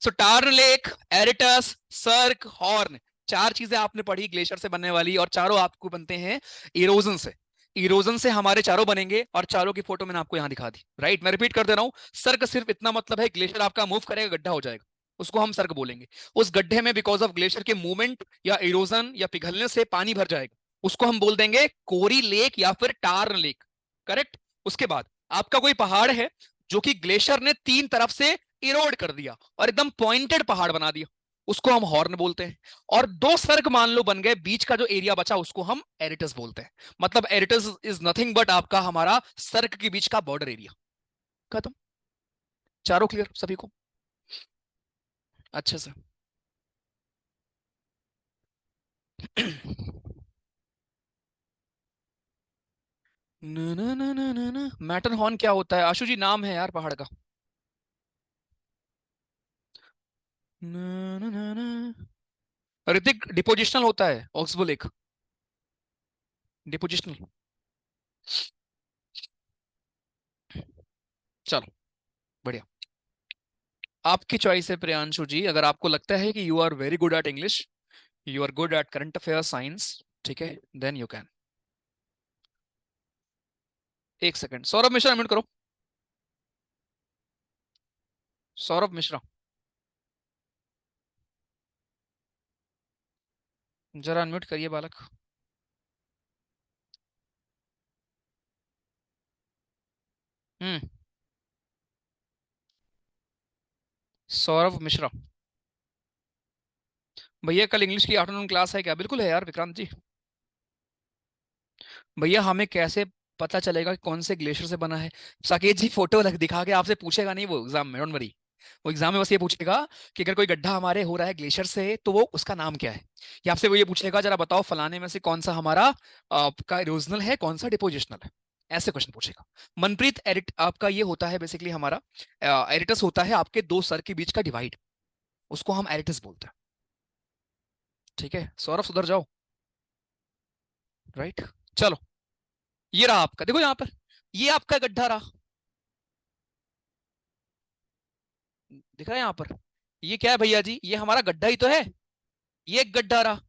सो टार्न लेक, एरिटस, सर्क, हॉर्न, चार चीजें आपने पढ़ी ग्लेशियर से बनने वाली, और चारों आपको बनते हैं इरोजन से। इरोजन से हमारे चारों बनेंगे, और चारों की फोटो मैंने आपको यहां दिखा दी, राइट। मैं रिपीट कर दे रहा हूं, सर्क सिर्फ इतना मतलब है, ग्लेशियर आपका मूव करेगा, गड्ढा हो जाएगा, उसको हम सर्क बोलेंगे। उस गड्ढे में बिकॉज ऑफ ग्लेशियर के मूवमेंट या इरोजन या पिघलने से पानी भर जाएगा, उसको हम बोल देंगे कोरी लेक या फिर टार्न लेक, करेक्ट। उसके बाद आपका कोई पहाड़ है जो कि ग्लेशियर ने तीन तरफ से इरोड कर दिया और एकदम पॉइंटेड पहाड़ बना दिया, उसको हम हॉर्न बोलते हैं। और दो सर्ग मान लो बन गए, बीच का जो एरिया बचा उसको हम एरिटस बोलते हैं। मतलब एरिटस इज नथिंग बट आपका हमारा सर्ग के बीच का बॉर्डर एरिया। खत्म। चारों क्लियर सभी को? अच्छे से। मैटन हॉर्न क्या होता है? आशु जी, नाम है यार पहाड़ का। ऋतिक, डिपोजिशनल होता है ऑक्सबो लेक, डिपोजिशनल। चलो, बढ़िया। आपकी चॉइस है प्रियांशु जी, अगर आपको लगता है कि you are very good at English, you are good at current affair science, ठीक है, देन यू कैन। एक सेकंड, सौरभ मिश्रा अनम्यूट करो। सौरभ मिश्रा, जरा अनम्यूट करिए बालक। हम्म। सौरभ मिश्रा। भैया कल इंग्लिश की आफ्टरनून क्लास है क्या? बिल्कुल है यार विक्रांत जी। भैया हमें कैसे पता चलेगा कि कौन से ग्लेशियर से बना है? साकेत जी फोटो दिखा के आपसे पूछेगा नहीं वो एग्जाम में, डोंट वरी। वो एग्जाम में बस ये पूछेगा कि अगर कोई गड्ढा हमारे हो रहा है ग्लेशियर से तो वो उसका नाम क्या है। या आपसे वो ये पूछेगा, जरा बताओ फलाने में से कौन सा हमारा आपका इरोजनल है, कौन सा डिपोजिशनल है। ऐसे क्वेश्चन पूछेगा। मनप्रीत, एरिट आपका ये होता है बेसिकली हमारा, एरिटस होता है आपके दो सर के बीच का डिवाइड, उसको हम एरिटस बोलते हैं। ठीक है सौरभ, सुधर जाओ, राइट। चलो, ये रहा आपका, देखो यहाँ पर, ये आपका गड्ढा रहा, दिख रहा है यहाँ पर। ये क्या है भैया जी? ये हमारा गड्ढा ही तो है। ये एक गड्ढा रहा,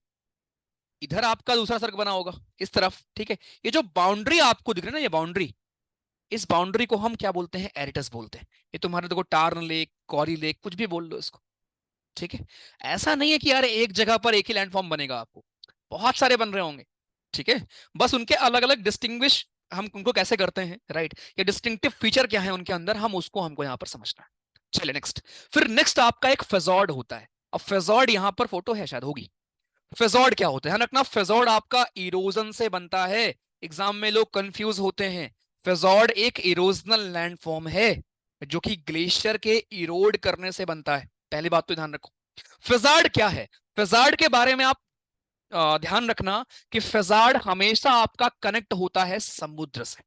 इधर आपका दूसरा सर्क बना होगा इस तरफ, ठीक है। ये जो बाउंड्री आपको दिख रही है ना, ये बाउंड्री, इस बाउंड्री को हम क्या बोलते हैं? एरिटस बोलते हैं। ये तुम्हारे देखो, टार्न लेक, कॉरी लेक, कुछ भी बोल लो इसको, ठीक है। ऐसा नहीं है कि यार एक जगह पर एक ही लैंडफॉर्म बनेगा, आपको बहुत सारे बन रहे होंगे, ठीक है। बस उनके अलग अलग डिस्टिंग्विश हम उनको कैसे करते हैं, राइट, ये डिस्टिंक्टिव फीचर क्या है उनके अंदर, हम उसको हमको यहाँ पर समझना है। चलिए नेक्स्ट। फिर नेक्स्ट आपका एक फेजॉर्ड होता है। अब फेजॉर्ड यहाँ पर फोटो है शायद, होगी। फेजॉर्ड क्या होता है? ध्यान रखना, फेजॉर्ड आपका इरोजन से बनता है। एग्जाम में लोग कंफ्यूज होते हैं। फेजॉर्ड एक इरोजनल लैंडफॉर्म है जो कि ग्लेशियर के इरोड करने से बनता है, पहली बात तो ध्यान रखो। फिजार्ड क्या है? फिजार्ड के बारे में आप ध्यान रखना कि फिजार्ड हमेशा आपका कनेक्ट होता है समुद्र से,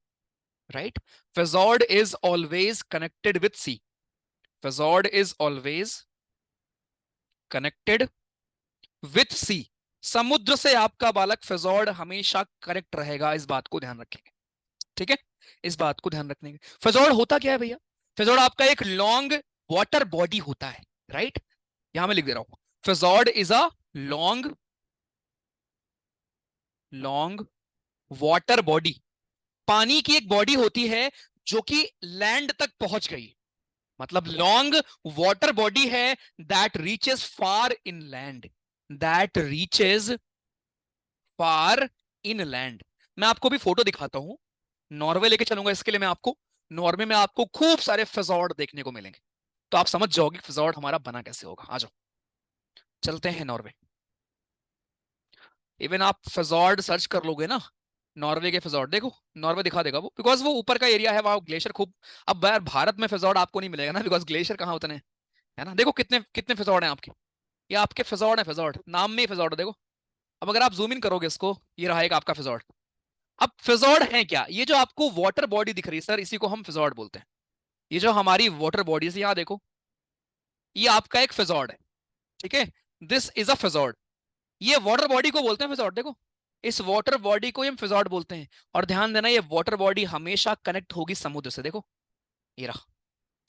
right? Fjord is always connected with sea. Fjord is always connected with sea. समुद्र से आपका बालक फिजॉर्ड हमेशा कनेक्ट रहेगा, इस बात को ध्यान रखेंगे, ठीक है? इस बात को ध्यान रखने के फिजॉर्ड होता क्या है भैया? फिजॉर्ड आपका एक लॉन्ग वाटर बॉडी होता है, राइट? यहां मैं लिख दे रहा हूं, fjord is a long long water body. पानी की एक बॉडी होती है जो कि लैंड तक पहुंच गई, मतलब लॉन्ग वाटर बॉडी है that reaches far in land, that reaches far in land. मैं आपको भी फोटो दिखाता हूं, नॉर्वे लेके चलूंगा इसके लिए मैं आपको। नॉर्वे में आपको खूब सारे फिजॉर्ड देखने को मिलेंगे, तो आप समझ जाओगे फिजॉर्ड हमारा बना कैसे होगा। आ जाओ, चलते हैं नॉर्वे। इवन आप फिजॉर्ड सर्च कर लोगे ना, नॉर्वे के फिजॉर्ड देखो, नॉर्वे दिखा देगा वो, बिकॉज वो ऊपर का एरिया है, वहां ग्लेशियर खूब। अब यार भारत में फिजॉर्ड आपको नहीं मिलेगा ना, बिकॉज ग्लेशियर कहाँ उतने हैं, है ना? देखो कितने कितने फिजॉर्ड हैं आपके, ये आपके फिजॉर्ड है, फिजॉर्ड नाम में ही फिजॉर्ड है, देखो। अब अगर आप जूम इन करोगे इसको, ये रहेगा आपका फिजॉर्ड। अब फिजॉर्ड है क्या? ये जो आपको वाटर बॉडी दिख रही है सर, इसी को हम फिजॉर्ड बोलते हैं। ये जो हमारी वाटर बॉडी है, यहाँ देखो, ये आपका एक फिजॉर्ड है, ठीक है? This is a fjord. ये वाटर बॉडी को बोलते हैं फिजॉर्ड, देखो, इस वाटर बॉडी को हम फिजॉर्ड बोलते हैं। और ध्यान देना, ये वाटर बॉडी हमेशा कनेक्ट होगी समुद्र से, देखो ये रहा,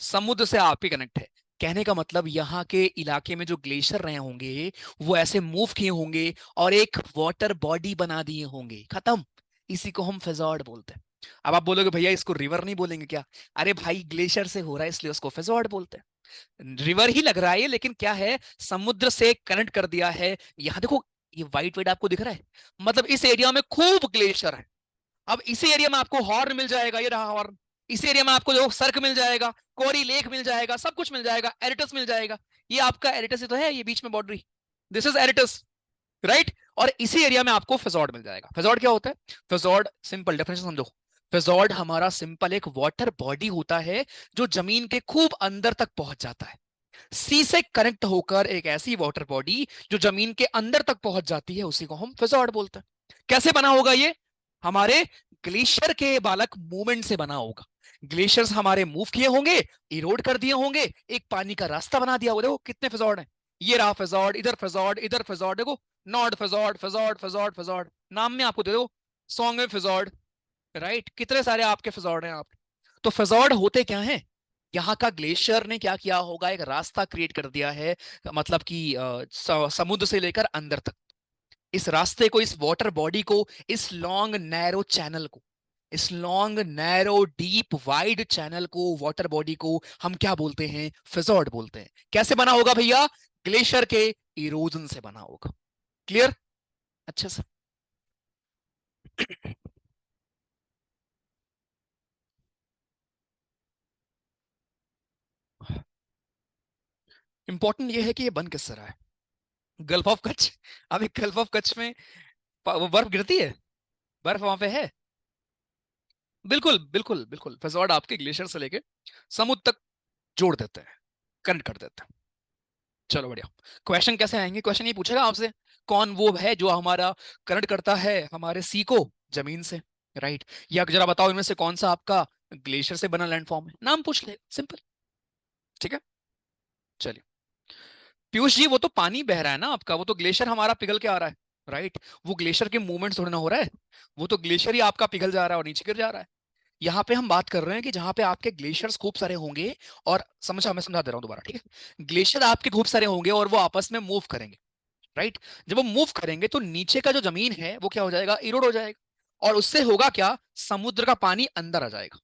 समुद्र से आप ही कनेक्ट है। कहने का मतलब यहाँ के इलाके में जो ग्लेशियर रहे होंगे, वो ऐसे मूव किए होंगे और एक वाटर बॉडी बना दिए होंगे, खत्म। इसी को हम फिजॉर्ड बोलते हैं। अब आप बोलोगे भैया इसको रिवर नहीं बोलेंगे क्या? अरे भाई ग्लेशियर से हो रहा है इसलिए उसको फिजॉर्ड बोलते हैं। रिवर ही लग रहा है ये, लेकिन क्या है, समुद्र से कनेक्ट कर दिया है। यहाँ देखो, ये व्हाइट व्हाइट आपको दिख रहा है, मतलब इस एरिया में खूब ग्लेशियर है। अब इसी एरिया में आपको हॉर्न मिल जाएगा, ये रहा हॉर्न। इस एरिया में आपको जो सर्क मिल जाएगा, कोरी लेक मिल जाएगा, सब कुछ मिल जाएगा, एरिटस मिल जाएगा। ये आपका एरिटस ही तो है, ये बीच में बाउंड्री, दिस इज एरिटस, राइट? और इसी एरिया में आपको फिजॉर्ड मिल जाएगा। फिजॉर्ड क्या होता है? फिजॉर्ड सिंपल डेफिनेशन समझो। फिजॉर्ड हमारा सिंपल एक वाटर बॉडी होता है जो जमीन के खूब अंदर तक पहुंच जाता है, सी से कनेक्ट होकर एक ऐसी वाटर बॉडी जो जमीन के अंदर तक पहुंच जाती है, उसी को हम फिजॉर्ड बोलते हैं। कैसे बना होगा ये? हमारे ग्लेशियर के बालक मूवमेंट से बना होगा। ग्लेशियर्स हमारे मूव किए होंगे, इरोड कर दिए होंगे, एक पानी का रास्ता बना दिया होगा। देखो कितने फिजॉर्ड हैं, ये रहा फिजॉर्ड, इधर फिजॉर्ड, इधर फिजॉर्ड, देखो नॉर्ड फिजॉर्ड, फिजॉर्ड फिजॉर्ड फिजॉर्ड, नाम में आपको दे दो, सॉन्ग में फिजॉर्ड, राइट? कितने सारे आपके फिजॉर्ड हैं आप। तो फिजॉर्ड होते क्या हैं? यहाँ का ग्लेशियर ने क्या किया होगा, एक रास्ता क्रिएट कर दिया है, मतलब कि समुद्र से लेकर अंदर तक। इस रास्ते को, इस वाटर बॉडी को, इस लॉन्ग नैरो चैनल को, इस long narrow deep wide channel को, वाटर बॉडी को हम क्या बोलते हैं? फिजॉर्ड बोलते हैं। कैसे बना होगा भैया? ग्लेशियर के इरोजन से बना होगा। क्लियर? अच्छा सर। इंपॉर्टेंट ये है कि ये बन किससे रहा है? Gulf of Kutch. अभी गल्फ ऑफ कच्छ में वो बर्फ गिरती है, बर्फ वहां पे है। बिल्कुल बिल्कुल बिल्कुल, फिजॉर्ड आपके ग्लेशियर से लेके समुद्र तक जोड़ देते हैं, कनेक्ट कर देते हैं। चलो बढ़िया। क्वेश्चन कैसे आएंगे? क्वेश्चन ये पूछेगा आपसे, कौन वो है जो हमारा कनेक्ट करता है हमारे सी को जमीन से, राइट? या जरा बताओ इनमें से कौन सा आपका ग्लेशियर से बना लैंडफॉर्म है, नाम पूछ ले, सिंपल। ठीक है, चलिए। पीयूष जी, वो तो पानी बह रहा है ना आपका, वो तो ग्लेशियर हमारा पिघल के आ रहा है, राइट? वो ग्लेशियर के मूवमेंट थोड़ी ना हो रहा है, वो तो ग्लेशियर ही आपका पिघल जा रहा है और नीचे गिर जा रहा है। यहाँ पे हम बात कर रहे हैं कि जहां पे आपके ग्लेशियर्स खूब सारे होंगे, और समझा, मैं समझा दे रहा हूँ दोबारा, ठीक है? ग्लेशियर आपके खूब सारे होंगे और वो आपस में मूव करेंगे, राइट? जब वो मूव करेंगे तो नीचे का जो जमीन है वो क्या हो जाएगा? इरोड हो जाएगा। और उससे होगा क्या? समुद्र का पानी अंदर आ जाएगा,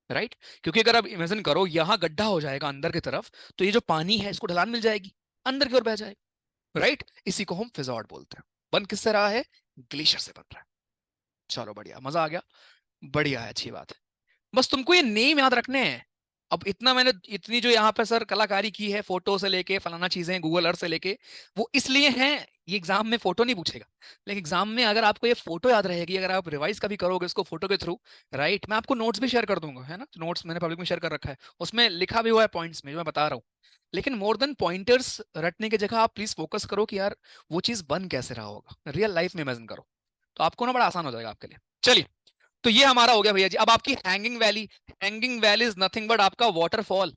राइट? क्योंकि अगर आप इमेजिन करो, यहां गड्ढा हो जाएगा अंदर की तरफ, तो ये जो पानी है इसको ढलान मिल जाएगी, अंदर की ओर बह जाएगा, राइट? इसी को हम फिजॉर्ड बोलते हैं। बन किससे रहा है? ग्लेशियर से बन रहा है। चलो बढ़िया, मजा आ गया, बढ़िया है, अच्छी बात है। बस तुमको ये नेम याद रखने हैं। अब इतना मैंने, इतनी जो यहाँ पे सर कलाकारी की है, फोटो से लेके फलाना चीजें, गूगल अर्थ से लेके, वो इसलिए हैं ये एग्जाम में फोटो नहीं पूछेगा, लेकिन एग्जाम में अगर आपको ये फोटो याद रहेगी, अगर आप रिवाइज कभी करोगे इसको फोटो के थ्रू, राइट, मैं आपको नोट्स भी शेयर कर दूंगा, है ना, नोट्स मैंने पब्लिक में शेयर कर रखा है, उसमें लिखा भी हुआ है पॉइंट्स में जो मैं बता रहा हूँ। लेकिन मोर देन पॉइंटर्स रटने की जगह आप प्लीज फोकस करो कि यार वो चीज बन कैसे रहा होगा, रियल लाइफ में इमेजिन करो, तो आपको ना बड़ा आसान हो जाएगा आपके लिए। चलिए, तो ये हमारा हो गया भैया जी। अब आपकी hanging valley, hanging valley is nothing but आपका वाटरफॉल।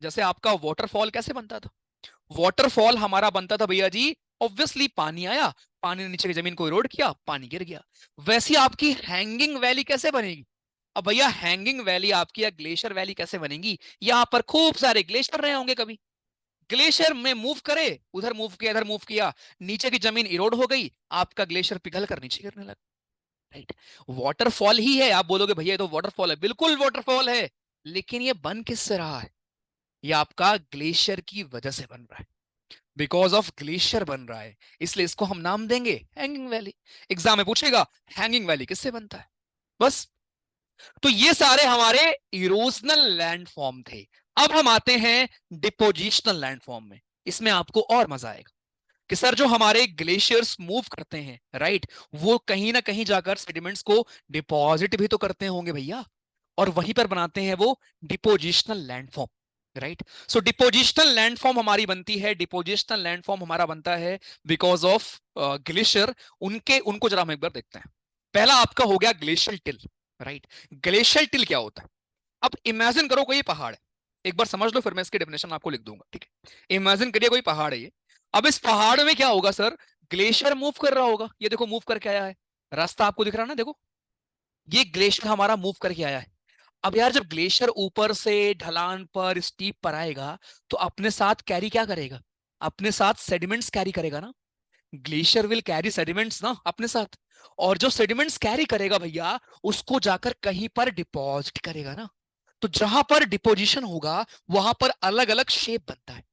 जैसे आपका वाटरफॉल कैसे बनता था, वाटरफॉल हमारा बनता था भैया जी, ऑब्वियसली पानी आया, पानी ने नीचे की जमीन को इरोड किया, पानी गिर गया। वैसी आपकी हैंगिंग वैली कैसे बनेगी? अब भैया हैंगिंग वैली आपकी या ग्लेशियर वैली कैसे बनेगी? यहां पर खूब सारे ग्लेशियर रहे होंगे, कभी ग्लेशियर में मूव करे, उधर मूव किया, इधर मूव किया, नीचे की जमीन इरोड हो गई, आपका ग्लेशियर पिघल कर नीचे गिरने लगा, राइट। वाटरफॉल ही है, आप बोलोगे भैया ये तो वाटरफॉल है, बिल्कुल वाटरफॉल है, लेकिन ये बन किससे रहा है? ये आपका ग्लेशियर की वजह से बन रहा है, बिकॉज ऑफ ग्लेशियर बन रहा है, इसलिए इसको हम नाम देंगे हैंगिंग वैली। एग्जाम में पूछेगा हैंगिंग वैली किससे बनता है, बस। तो ये सारे हमारे इरोजनल लैंडफॉर्म थे। अब हम आते हैं डिपोजिशनल लैंडफॉर्म में। इसमें आपको और मजा आएगा कि सर जो हमारे ग्लेशियर्स मूव करते हैं, राइट, वो कहीं ना कहीं जाकर सेडिमेंट्स को डिपॉजिट भी तो करते होंगे भैया, और वहीं पर बनाते हैं वो डिपोजिशनल लैंडफॉर्म, राइट। सो डिपोजिशनल लैंडफॉर्म हमारी बनती है, डिपोजिशनल लैंडफॉर्म हमारा बनता है बिकॉज ऑफ ग्लेशियर। उनके उनको जरा हम एक बार देखते हैं। पहला आपका हो गया glacial till, right. Glacial till क्या होता है? अब इमेजिन करो कोई पहाड़ है, एक बार समझ लो फिर मैं इसकी डेफिनेशन आपको लिख दूंगा, ठीक है। इमेजिन करिए कोई पहाड़ है ये। अब इस पहाड़ में क्या होगा सर? ग्लेशियर मूव कर रहा होगा, ये देखो मूव करके आया है, रास्ता आपको दिख रहा है ना, देखो ये ग्लेशियर हमारा मूव करके आया है। अब यार जब ग्लेशियर ऊपर से ढलान पर, स्टीप पर आएगा, तो अपने साथ कैरी क्या करेगा? अपने साथ सेडिमेंट्स कैरी करेगा ना। ग्लेशियर विल कैरी सेडिमेंट्स ना अपने साथ, और जो सेडिमेंट्स कैरी करेगा भैया, उसको जाकर कहीं पर डिपॉजिट करेगा ना। तो जहां पर डिपोजिशन होगा वहां पर अलग अलग शेप बनता है,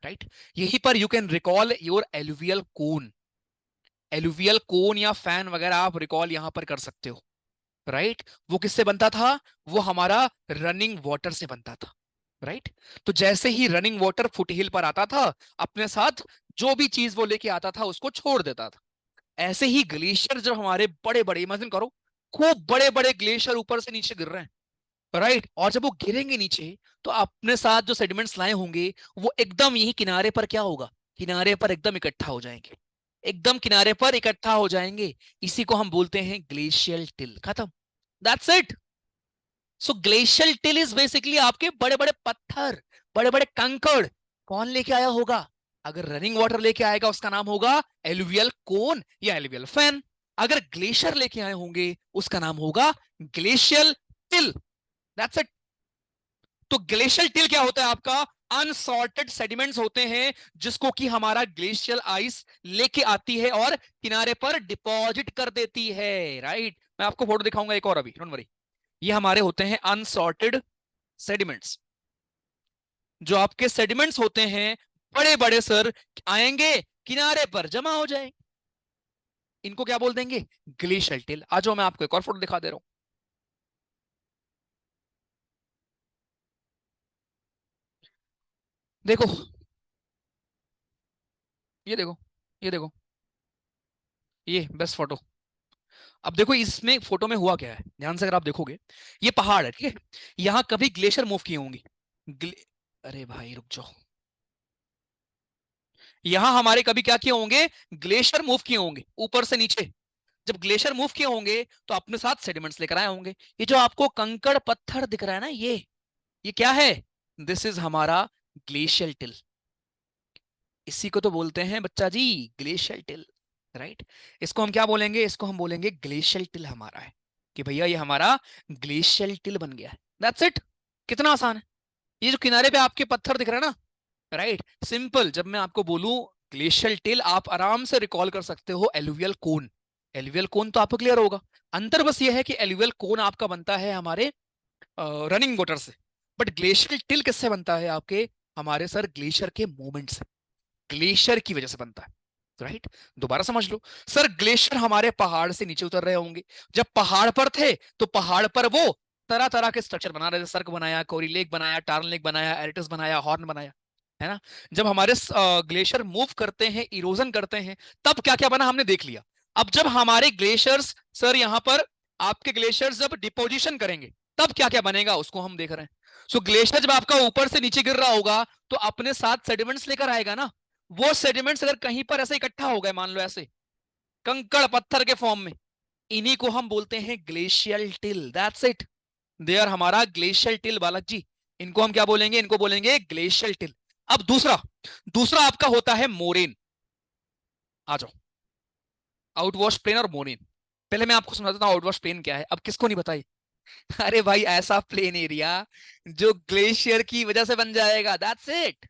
राइट। यहीं पर you can recall your alluvial cone, alluvial cone या फैन वगैरह आप रिकॉल यहां पर कर सकते हो, राइट। वो किससे बनता था? वो हमारा रनिंग वाटर से बनता था, राइट। तो जैसे ही रनिंग वाटर फुटहिल पर आता था, अपने साथ जो भी चीज वो लेके आता था उसको छोड़ देता था। ऐसे ही ग्लेशियर जब हमारे बड़े बड़े, इमेजिन करो खूब बड़े बड़े ग्लेशियर ऊपर से नीचे गिर रहे हैं, राइट, और जब वो गिरेंगे नीचे, तो अपने साथ जो सेडिमेंट्स लाए होंगे वो एकदम यही किनारे पर क्या होगा? किनारे पर एकदम इकट्ठा हो जाएंगे, एकदम किनारे पर इकट्ठा हो जाएंगे। इसी को हम बोलते हैं ग्लेशियल टिल। खत्म, that's it. So glacial till is basically आपके बड़े बड़े पत्थर, बड़े बड़े कंकड़ कौन लेके आया होगा? अगर रनिंग वाटर लेके आएगा उसका नाम होगा एलुवियल कोन या एलुवियल फैन। अगर ग्लेशियर लेके आए होंगे उसका नाम होगा ग्लेशियल टिल, दैट्स इट। तो ग्लेशियल टिल क्या होता है आपका? अनसॉर्टेड सेडिमेंट्स होते हैं जिसको कि हमारा ग्लेशियल आइस लेके आती है और किनारे पर डिपॉजिट कर देती है, राइट। मैं आपको फोटो दिखाऊंगा एक और अभी, डोंट वरी। ये हमारे होते हैं अनसॉर्टेड सेडिमेंट्स। जो आपके सेडिमेंट्स होते हैं बड़े बड़े सर, आएंगे किनारे पर जमा हो जाएंगे, इनको क्या बोल देंगे? Glacial till. आ जाओ मैं आपको एक और फोटो दिखा दे रहा हूं, देखो, ये देखो, ये देखो, ये बेस्ट फोटो। अब देखो इसमें फोटो में हुआ क्या है, ध्यान से अगर आप देखोगे, ये पहाड़ है, ठीक है। यहां कभी ग्लेशियर मूव किए होंगे, ग्ले... अरे भाई रुक जाओ, यहां हमारे कभी क्या किए होंगे? ग्लेशियर मूव किए होंगे ऊपर से नीचे। जब ग्लेशियर मूव किए होंगे तो अपने साथ सेडिमेंट्स लेकर आए होंगे। ये जो आपको कंकड़ पत्थर दिख रहा है ना, ये क्या है? दिस इज हमारा ग्लेशियल टिल। इसी को तो बोलते हैं बच्चा जी ग्लेशियल टिल, राइट। इसको हम क्या बोलेंगे? इसको हम बोलेंगे ग्लेशियल टिल हमारा है, कि भैया ये हमारा ग्लेशियल टिल बन गया है, दैट्स इट। कितना आसान है। ये जो किनारे पे आपके पत्थर दिख रहे हैं ना, राइट, सिंपल। जब मैं आपको बोलूं ग्लेशियल टिल, आप आराम से रिकॉल कर सकते हो एलुवियल कोन। एलुवियल कोन तो आपको क्लियर होगा। अंतर बस ये है कि एलुवियल कोन आपका बनता है हमारे रनिंग वाटर से, बट ग्लेशियल टिल किससे बनता है आपके? हमारे सर ग्लेशियर के मूवमेंट से, ग्लेशियर की वजह से बनता है, राइट। दोबारा समझ लो, सर ग्लेशियर हमारे पहाड़ से नीचे उतर रहे होंगे, जब पहाड़ पर थे तो पहाड़ पर वो तरह तरह के स्ट्रक्चर बना रहे थे, सर्क बनाया, कोरी लेक बनाया, टार्न लेक बनाया, एरिटस बनाया, हॉर्न बनाया, है ना। जब हमारे ग्लेशियर मूव करते हैं, इरोजन करते हैं, तब क्या क्या बना हमने देख लिया। अब जब हमारे ग्लेशियर्स सर यहां पर आपके ग्लेशियर्स जब डिपोजिशन करेंगे तब क्या क्या बनेगा उसको हम देख रहे हैं। सो ग्लेशियर जब आपका ऊपर से नीचे गिर रहा होगा तो अपने साथ सेडिमेंट्स लेकर आएगा ना। वो सेडिमेंट्स अगर कहीं पर ऐसे इकट्ठा हो गए, मान लो ऐसे कंकड़ पत्थर के फॉर्म में, इन्हीं को हम बोलते हैं glacial till. That's it, they are हमारा ग्लेशियल टिल बालक जी। इनको हम क्या बोलेंगे, इनको बोलेंगे ग्लेशियल टिल। अब दूसरा दूसरा आपका होता है मोरेन। आ जाओ, आउटवॉश प्लेन और मोरेन। पहले मैं आपको समझाता हूं आउटवॉश प्लेन क्या है, अब किसको नहीं बताई। अरे भाई ऐसा प्लेन एरिया जो ग्लेशियर की वजह से बन जाएगा, दैट्स इट।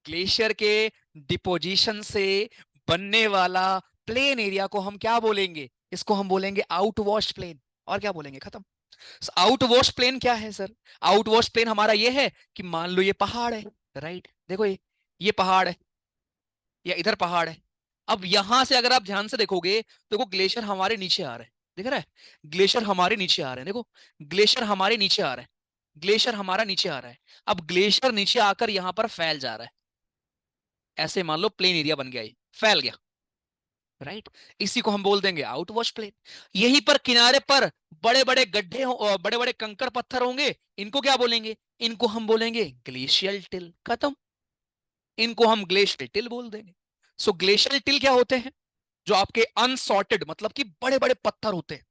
ग्लेशियर के डिपोजिशन से बनने वाला प्लेन एरिया को हम क्या बोलेंगे, इसको हम बोलेंगे आउटवॉश प्लेन। और क्या बोलेंगे, खत्म। आउटवॉश प्लेन क्या है सर? आउटवॉश प्लेन हमारा ये है कि मान लो ये पहाड़ है, राइट, देखो ये पहाड़ है या इधर पहाड़ है। अब यहां से अगर आप ध्यान से देखोगे तो देखो ग्लेशियर हमारे नीचे आ रहे हैं, दिख रहा है? ग्लेशियर हमारे नीचे आ रहे हैं, देखो ग्लेशियर हमारे नीचे आ रहे हैं, ग्लेशियर हमारा नीचे आ रहा है। अब ग्लेशियर नीचे आकर यहां पर फैल जा रहा है, ऐसे मान लो प्लेन एरिया बन गया, ये फैल गया, राइट। इसी को हम बोल देंगे आउटवॉश प्लेन। यहीं पर किनारे पर बड़े बड़े गड्ढे हो, बड़े बड़े कंकड़ पत्थर होंगे, इनको क्या बोलेंगे, इनको हम बोलेंगे ग्लेशियल टिल, खत्म। इनको हम ग्लेशियल टिल बोल देंगे। सो ग्लेशियल टिल क्या होते हैं, जो आपके अनसॉर्टेड मतलब कि बड़े बड़े पत्थर होते हैं,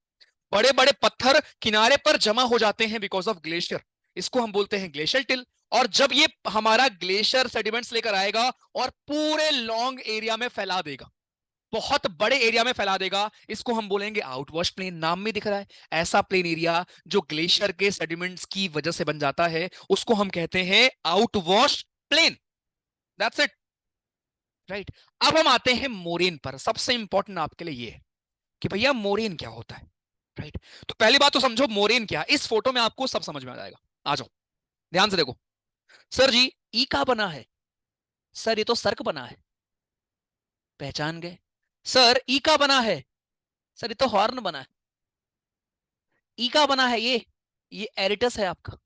बड़े बड़े पत्थर किनारे पर जमा हो जाते हैं बिकॉज ऑफ ग्लेशियर, इसको हम बोलते हैं ग्लेशियल टिल। और जब ये हमारा ग्लेशियर सेडिमेंट्स लेकर आएगा और पूरे लॉन्ग एरिया में फैला देगा, बहुत बड़े एरिया में फैला देगा, इसको हम बोलेंगे आउटवॉश प्लेन। नाम में दिख रहा है, ऐसा प्लेन एरिया जो ग्लेशियर के सेडिमेंट्स की वजह से बन जाता है उसको हम कहते हैं outwash plain. That's it, right. अब हम आते हैं मोरेन पर। सबसे इंपॉर्टेंट आपके लिए ये है कि भैया मोरेन क्या होता है, राइट। तो पहली बात तो समझो मोरेन क्या है, इस फोटो में आपको सब समझ में आ जाएगा। आ जाओ ध्यान से देखो। सर जी ई का बना है, सर ये तो सर्क बना है, पहचान गए। सर ई का बना है, सर ये तो हॉर्न बना है। ई का बना है ये एरिटस है आपका।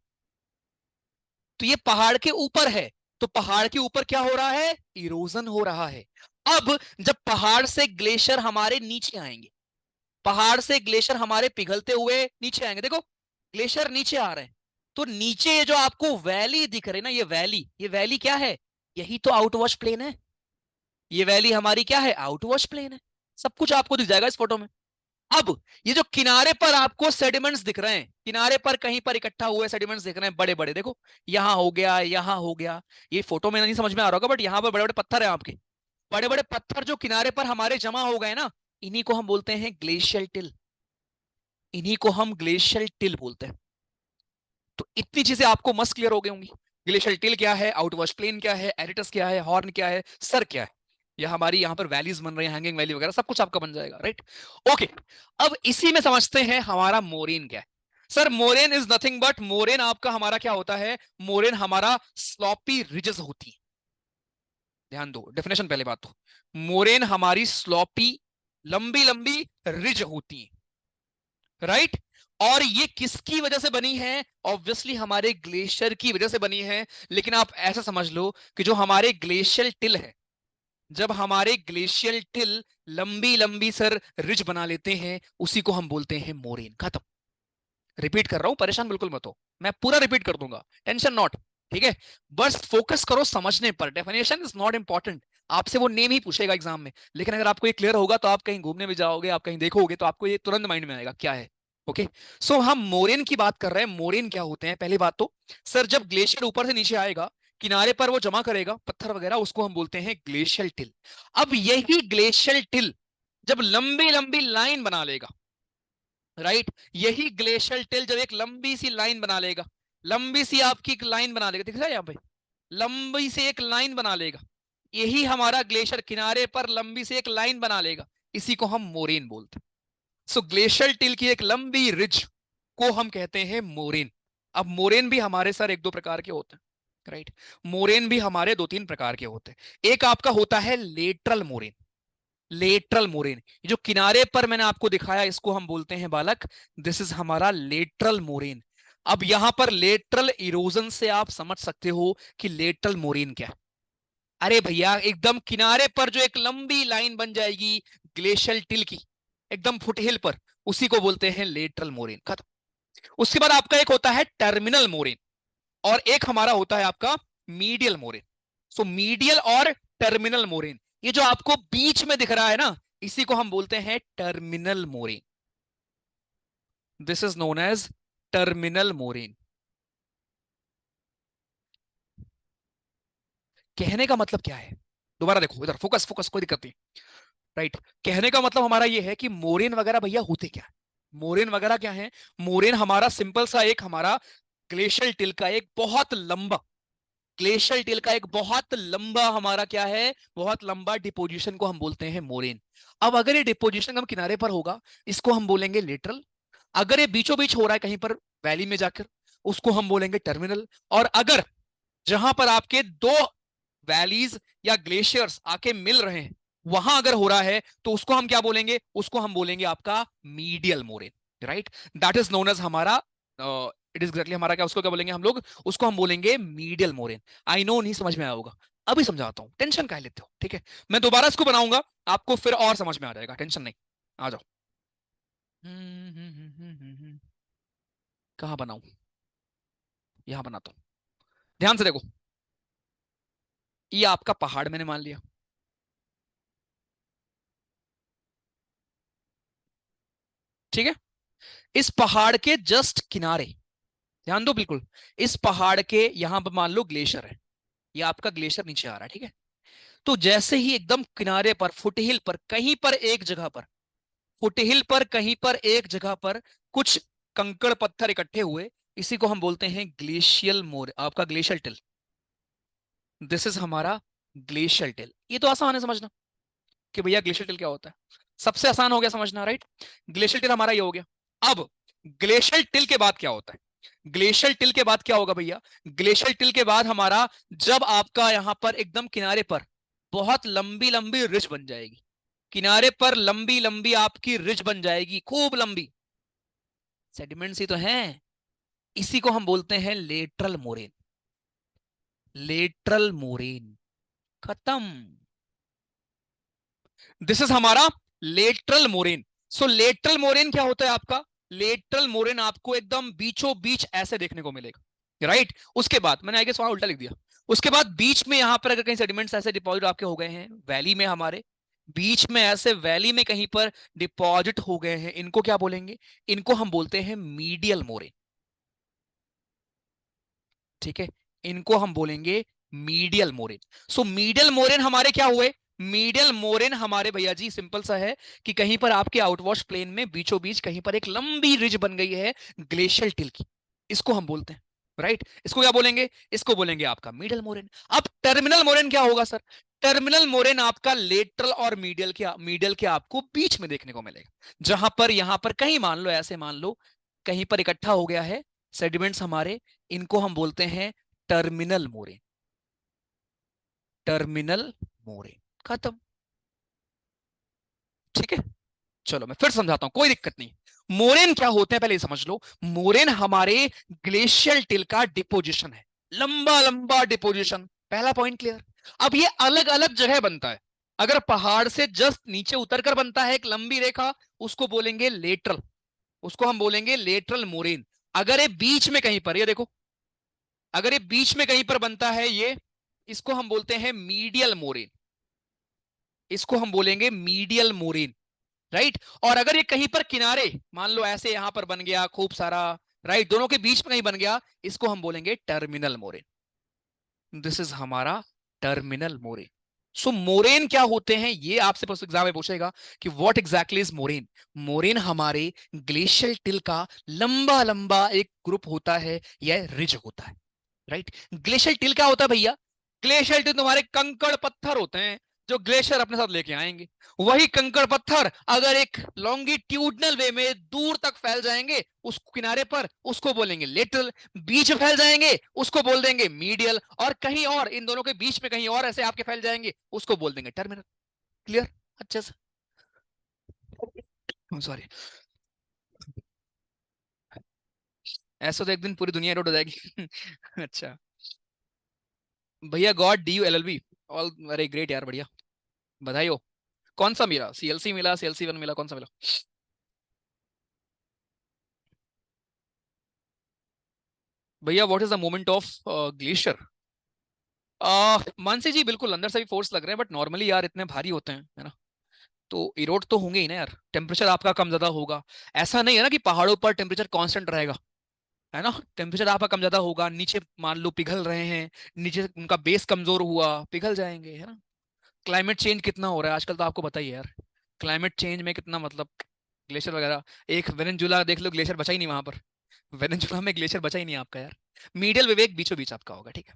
तो ये पहाड़ के ऊपर है, तो पहाड़ के ऊपर क्या हो रहा है, इरोजन हो रहा है। अब जब पहाड़ से ग्लेशियर हमारे नीचे आएंगे, पहाड़ से ग्लेशियर हमारे पिघलते हुए नीचे आएंगे, देखो ग्लेशियर नीचे आ रहे हैं, तो नीचे ये जो आपको वैली दिख रही है ना, ये वैली क्या है, यही तो आउटवॉश प्लेन है। ये वैली हमारी क्या है, आउटवॉश प्लेन है। सब कुछ आपको दिख जाएगा इस फोटो में। अब ये जो किनारे पर आपको सेडिमेंट्स दिख रहे हैं, किनारे पर कहीं पर इकट्ठा हुए सेडिमेंट्स दिख रहे हैं बड़े बड़े, देखो यहां हो गया, यहां हो गया। ये फोटो में नहीं समझ में आ रहा होगा बट यहां पर बड़े बड़े पत्थर हैं आपके, बड़े बड़े पत्थर जो किनारे पर हमारे जमा हो गए ना, इन्हीं को हम बोलते हैं ग्लेशियल टिल। इन्हीं को हम ग्लेशियल टिल बोलते हैं। तो इतनी चीजें आपको मस्त क्लियर हो गई होंगी। ग्लेशियल टिल क्या है, आउटवॉश प्लेन क्या है, एरिटस क्या है, हॉर्न क्या है, सर क्या है, या हमारी यहाँ पर वैलीज बन रही हैं, हैंगिंग वैली वगैरह सब कुछ आपका बन जाएगा, राइट। ओके, अब इसी में समझते हैं हमारा मोरेन क्या है। Sir moraine is nothing but, moraine आपका हमारा क्या होता है, मोरेन हमारा स्लॉपी रिजेस होती है। ध्यान दो डेफिनेशन, पहले बात तो मोरेन हमारी स्लॉपी लंबी लंबी रिज होती है, राइट। और ये किसकी वजह से बनी है, ऑब्वियसली हमारे ग्लेशियर की वजह से बनी है। लेकिन आप ऐसा समझ लो कि जो हमारे ग्लेशियल टिल है, जब हमारे ग्लेशियल टिल लंबी लंबी सर रिज बना लेते हैं, उसी को हम बोलते हैं मोरेन, खत्म। रिपीट कर रहा हूं, परेशान बिल्कुल मत हो, मैं पूरा रिपीट कर दूंगा, टेंशन नॉट, ठीक है। बस फोकस करो समझने पर, डेफिनेशन इज नॉट इंपॉर्टेंट। आपसे वो नेम ही पूछेगा एग्जाम में, लेकिन अगर आपको ये क्लियर होगा तो आप कहीं घूमने भी जाओगे, आप कहीं देखोगे तो आपको ये तुरंत माइंड में आएगा क्या है। ओके, सो हम मोरेन की बात कर रहे हैं। मोरेन क्या होते हैं, पहली बात तो सर जब ग्लेशियर ऊपर से नीचे आएगा, किनारे पर वो जमा करेगा पत्थर वगैरह, उसको हम बोलते हैं ग्लेशियल टिल। अब यही ग्लेशियल टिल जब लंबी लंबी लाइन बना लेगा, राइट, यही ग्लेशियल टिल जब एक लंबी सी लाइन बना लेगा, लंबी सी आपकी एक लाइन बना लेगा, दिख रहा है यहाँ पे, लंबी से एक लाइन बना लेगा, यही हमारा ग्लेशियर किनारे पर लंबी से एक लाइन बना लेगा, इसी को हम मोरेन बोलते हैं। सो ग्लेशियल टिल की एक लंबी रिज को हम कहते हैं मोरेन। अब मोरेन भी हमारे सर एक दो प्रकार के होते हैं, राइट। मोरेन भी हमारे दो तीन प्रकार के होते हैं। एक आपका होता है लेटरल मोरेन। लेटरल मोरेन, जो किनारे पर मैंने आपको दिखाया, इसको हम बोलते हैं बालक, दिस इज हमारा लेटरल मोरेन। अब यहां पर लेटरल इरोजन से आप समझ सकते हो कि लेटरल मोरेन क्या है। अरे भैया एकदम किनारे पर जो एक लंबी लाइन बन जाएगी ग्लेशियल टिल की, एकदम फुटहिल पर, उसी को बोलते हैं लेटरल मोरेन। खत्म। उसके बाद आपका एक होता है टर्मिनल मोरेन, और एक हमारा होता है आपका मीडियल मोरेन। सो मीडियल और टर्मिनल मोरेन, ये जो आपको बीच में दिख रहा है ना, इसी को हम बोलते हैं terminal moraine. This is known as terminal moraine. कहने का मतलब क्या है, दोबारा देखो इधर, फोकस फोकस, कोई दिक्कत नहीं। राइट। कहने का मतलब हमारा ये है कि मोरेन वगैरह भैया होते क्या है। मोरेन वगैरह क्या है? मोरेन हमारा सिंपल सा एक हमारा ग्लेशियल टिल का एक बहुत लंबा, ग्लेशियल टिल का एक बहुत लंबा हमारा क्या है, बहुत लंबा डिपोजिशन को हम बोलते हैं मोरेन। अब अगर ये डिपोजिशन हम किनारे पर होगा, इसको हम बोलेंगे लेटरल। अगर ये बीचों बीच हो रहा है कहीं पर वैली में जाकर, उसको हम बोलेंगे टर्मिनल। और अगर जहां पर आपके दो वैलीज या ग्लेशियर्स आके मिल रहे हैं, वहां अगर हो रहा है, तो उसको हम क्या बोलेंगे? उसको हम बोलेंगे आपका medial moraine. Right. That is known as हमारा, इट इज एग्जैक्टली हमारा क्या, उसको क्या बोलेंगे हम लोग? उसको हम बोलेंगे मीडियल मोरेन। आई नो नहीं समझ में आया होगा, अभी समझाता हूं, टेंशन काहे लेते हो, ठीक है। मैं दोबारा इसको बनाऊंगा, आपको फिर और समझ में आ जाएगा, टेंशन नहीं। आ जाओ। कहां बनाऊं? यहां बनाता हूं। ध्यान से देखो, ये आपका पहाड़ मैंने मान लिया, ठीक है। इस पहाड़ के जस्ट किनारे, ध्यान दो बिल्कुल, इस पहाड़ के यहां पर मान लो ग्लेशियर है, ये आपका ग्लेशियर नीचे आ रहा है, ठीक है। तो जैसे ही एकदम किनारे पर, फुटहिल पर, कहीं पर एक जगह पर, फुटहिल पर कहीं पर एक जगह पर कुछ कंकड़ पत्थर इकट्ठे हुए, इसी को हम बोलते हैं ग्लेशियल मोर, आपका ग्लेशियल टिल। दिस इज हमारा ग्लेशियल टिल। ये तो आसान है समझना कि भैया ग्लेशियल टिल क्या होता है, सबसे आसान हो गया समझना, राइट। ग्लेशियल टिल हमारा ये हो गया। अब ग्लेशियल टिल के बाद क्या होता है? ग्लेशियल टिल के बाद क्या होगा भैया? ग्लेशियल टिल के बाद हमारा, जब आपका यहां पर एकदम किनारे पर बहुत लंबी लंबी रिज बन जाएगी, किनारे पर लंबी लंबी आपकी रिज बन जाएगी, खूब लंबी, सेडिमेंट्स ही तो हैं, इसी को हम बोलते हैं लेटरल मोरेन। Lateral moraine. खत्म। दिस इज हमारा lateral moraine. So lateral moraine क्या होता है आपका? लेटरल मोरेन आपको एकदम बीचों बीच ऐसे देखने को मिलेगा, राइट। उसके बाद मैंने आई गेस वहां उल्टा लिख दिया। उसके बाद बीच में यहां पर अगर कहीं सेडिमेंट्स ऐसे डिपॉजिट आपके हो गए हैं वैली में, हमारे बीच में ऐसे वैली में कहीं पर डिपॉजिट हो गए हैं, इनको क्या बोलेंगे? इनको हम बोलते हैं मीडियल मोरेन, ठीक है। इनको हम बोलेंगे मीडियल मोरेन। सो मीडियल मोरेन हमारे क्या हुए? मीडियल मोरेन हमारे भैया जी सिंपल सा है कि कहीं पर आपके आउटवॉश प्लेन में बीचों बीच कहीं पर एक लंबी रिज बन गई है ग्लेशियल टिल की, इसको हम बोलते हैं, राइट। इसको क्या बोलेंगे? इसको बोलेंगे आपका मीडियल मोरेन। अब टर्मिनल मोरेन क्या होगा सर? टर्मिनल मोरेन आपका लेटरल और मीडियल के आपको बीच में देखने को मिलेगा, जहां पर यहां पर कहीं मान लो, ऐसे मान लो कहीं पर इकट्ठा हो गया है सेडिमेंट्स हमारे, इनको हम बोलते हैं टर्मिनल मोरेन। Terminal moraine. खत्म। ठीक है। चलो मैं फिर समझाता हूं, कोई दिक्कत नहीं। मोरेन क्या होते हैं पहले समझ लो। मोरेन हमारे ग्लेशियल टिल का डिपोजिशन है, लंबा लंबा डिपोजिशन। पहला पॉइंट क्लियर। अब ये अलग अलग जगह बनता है। अगर पहाड़ से जस्ट नीचे उतरकर बनता है एक लंबी रेखा, उसको बोलेंगे लेटरल, उसको हम बोलेंगे लेटरल मोरेन। अगर ये बीच में कहीं पर, ये देखो, अगर ये बीच में कहीं पर बनता है ये, इसको हम बोलते हैं मीडियल मोरेन, इसको हम बोलेंगे मीडियल मोरेन, राइट। और अगर ये कहीं पर किनारे मान लो ऐसे यहां पर बन गया खूब सारा, राइट, दोनों के बीच में कहीं बन गया, इसको हम बोलेंगे टर्मिनल मोरेन। दिस इज हमारा टर्मिनल मोरेन। सो मोरेन क्या होते हैं ये आपसे एग्जाम में पूछेगा कि what exactly is moraine. Moraine हमारे ग्लेशियल टिल का लंबा लंबा एक ग्रुप होता है, यह रिज होता है, राइट। ग्लेशियल टिल क्या होता है भैया? ग्लेशियल टिल तुम्हारे कंकड़ पत्थर होते हैं जो ग्लेशियर अपने साथ लेके आएंगे। वही कंकड़ पत्थर अगर एक लॉन्गिट्यूडनल वे में दूर तक फैल जाएंगे उस किनारे पर, उसको बोलेंगे लेटरल। बीच में फैल जाएंगे उसको बोल देंगे मीडियल, और कहीं और इन दोनों के बीच में कहीं और ऐसे आपके फैल जाएंगे उसको बोल देंगे टर्मिनल। क्लियर? अच्छे से। सॉरी। ऐसा तो एक दिन पूरी दुनिया रोड हो जाएगी। अच्छा भैया, god D U L L B, all very great यार, बढ़िया, बधाई हो। कौन सा मिला, सीएलसी मिला, सीएलसी वन मिला, कौन सा मिला? भैया what is the moment of glacier? Mansi ji बिल्कुल, अंदर से भी फोर्स लग रहे हैं, बट नॉर्मली यार इतने भारी होते हैं, है ना, तो इरोड तो होंगे ही ना यार। टेम्परेचर आपका कम ज्यादा होगा, ऐसा नहीं है ना कि पहाड़ों पर टेम्परेचर कांस्टेंट रहेगा, है ना। टेम्परेचर आपका कम ज्यादा होगा, नीचे मान लो पिघल रहे हैं, नीचे उनका बेस कमजोर हुआ, पिघल जाएंगे, है ना। क्लाइमेट चेंज कितना हो रहा है आजकल, तो आपको पता ही है यार, क्लाइमेट चेंज में कितना मतलब, ग्लेशियर वगैरह। एक वेनेजुला देख लो, ग्लेशियर बचा ही नहीं वहां पर, वेनेजुला में ग्लेशियर बचा ही नहीं आपका यार। मीडियल विवेक बीचों बीच आपका होगा, ठीक है।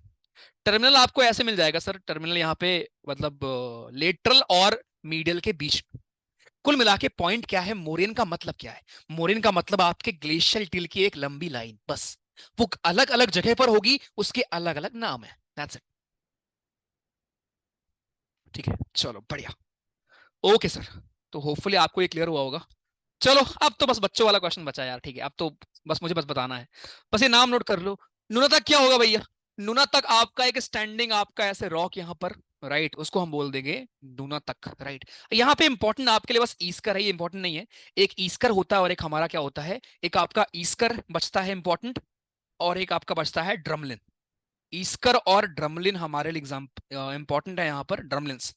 टर्मिनल आपको ऐसे मिल जाएगा सर, टर्मिनल यहाँ पे मतलब लेटरल और मीडियल के बीच। कुल मिला के पॉइंट क्या है, मोरेन का मतलब क्या है? मोरेन का मतलब आपके ग्लेशियल टिल की एक लंबी लाइन, बस। वो अलग अलग जगह पर होगी, उसके अलग अलग नाम है, दैट्स इट। ठीक है, चलो बढ़िया। ओके सर, तो होपफुली आपको ये क्लियर हुआ होगा। चलो अब तो बस बच्चों वाला क्वेश्चन बचा है यार, ठीक है, अब तो बस मुझे बस बताना है। बस ये नाम नोट कर लो, नुनातक क्या होगा भैया? नुनातक आपका एक स्टैंडिंग आपका ऐसे रॉक यहाँ पर, राइट, उसको हम बोल देंगे नुनातक, राइट। यहाँ पे इंपॉर्टेंट आपके लिए बस ईस्कर है, ये इंपॉर्टेंट नहीं है। एक ईस्कर होता है और एक हमारा क्या होता है, एक आपका ईस्कर बचता है इंपॉर्टेंट, और एक आपका बचता है ड्रमलिन। ईस्कर और ड्रमलिन हमारे लिए एग्जाम इंपॉर्टेंट है यहाँ पर, ड्रमलिन्स,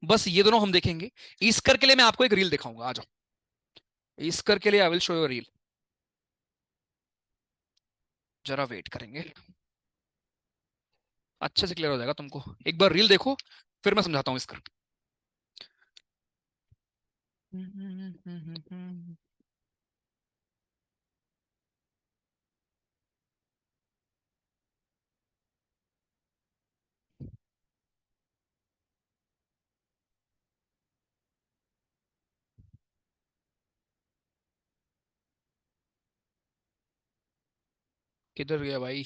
बस ये दोनों हम देखेंगे। ईस्कर के लिए मैं आपको एक रील दिखाऊंगा, आ जाओ। ईस्कर के लिए I will show you reel, जरा वेट करेंगे, अच्छे से क्लियर हो जाएगा तुमको, एक बार रील देखो, फिर मैं समझाता हूँ इसका। किधर गया भाई,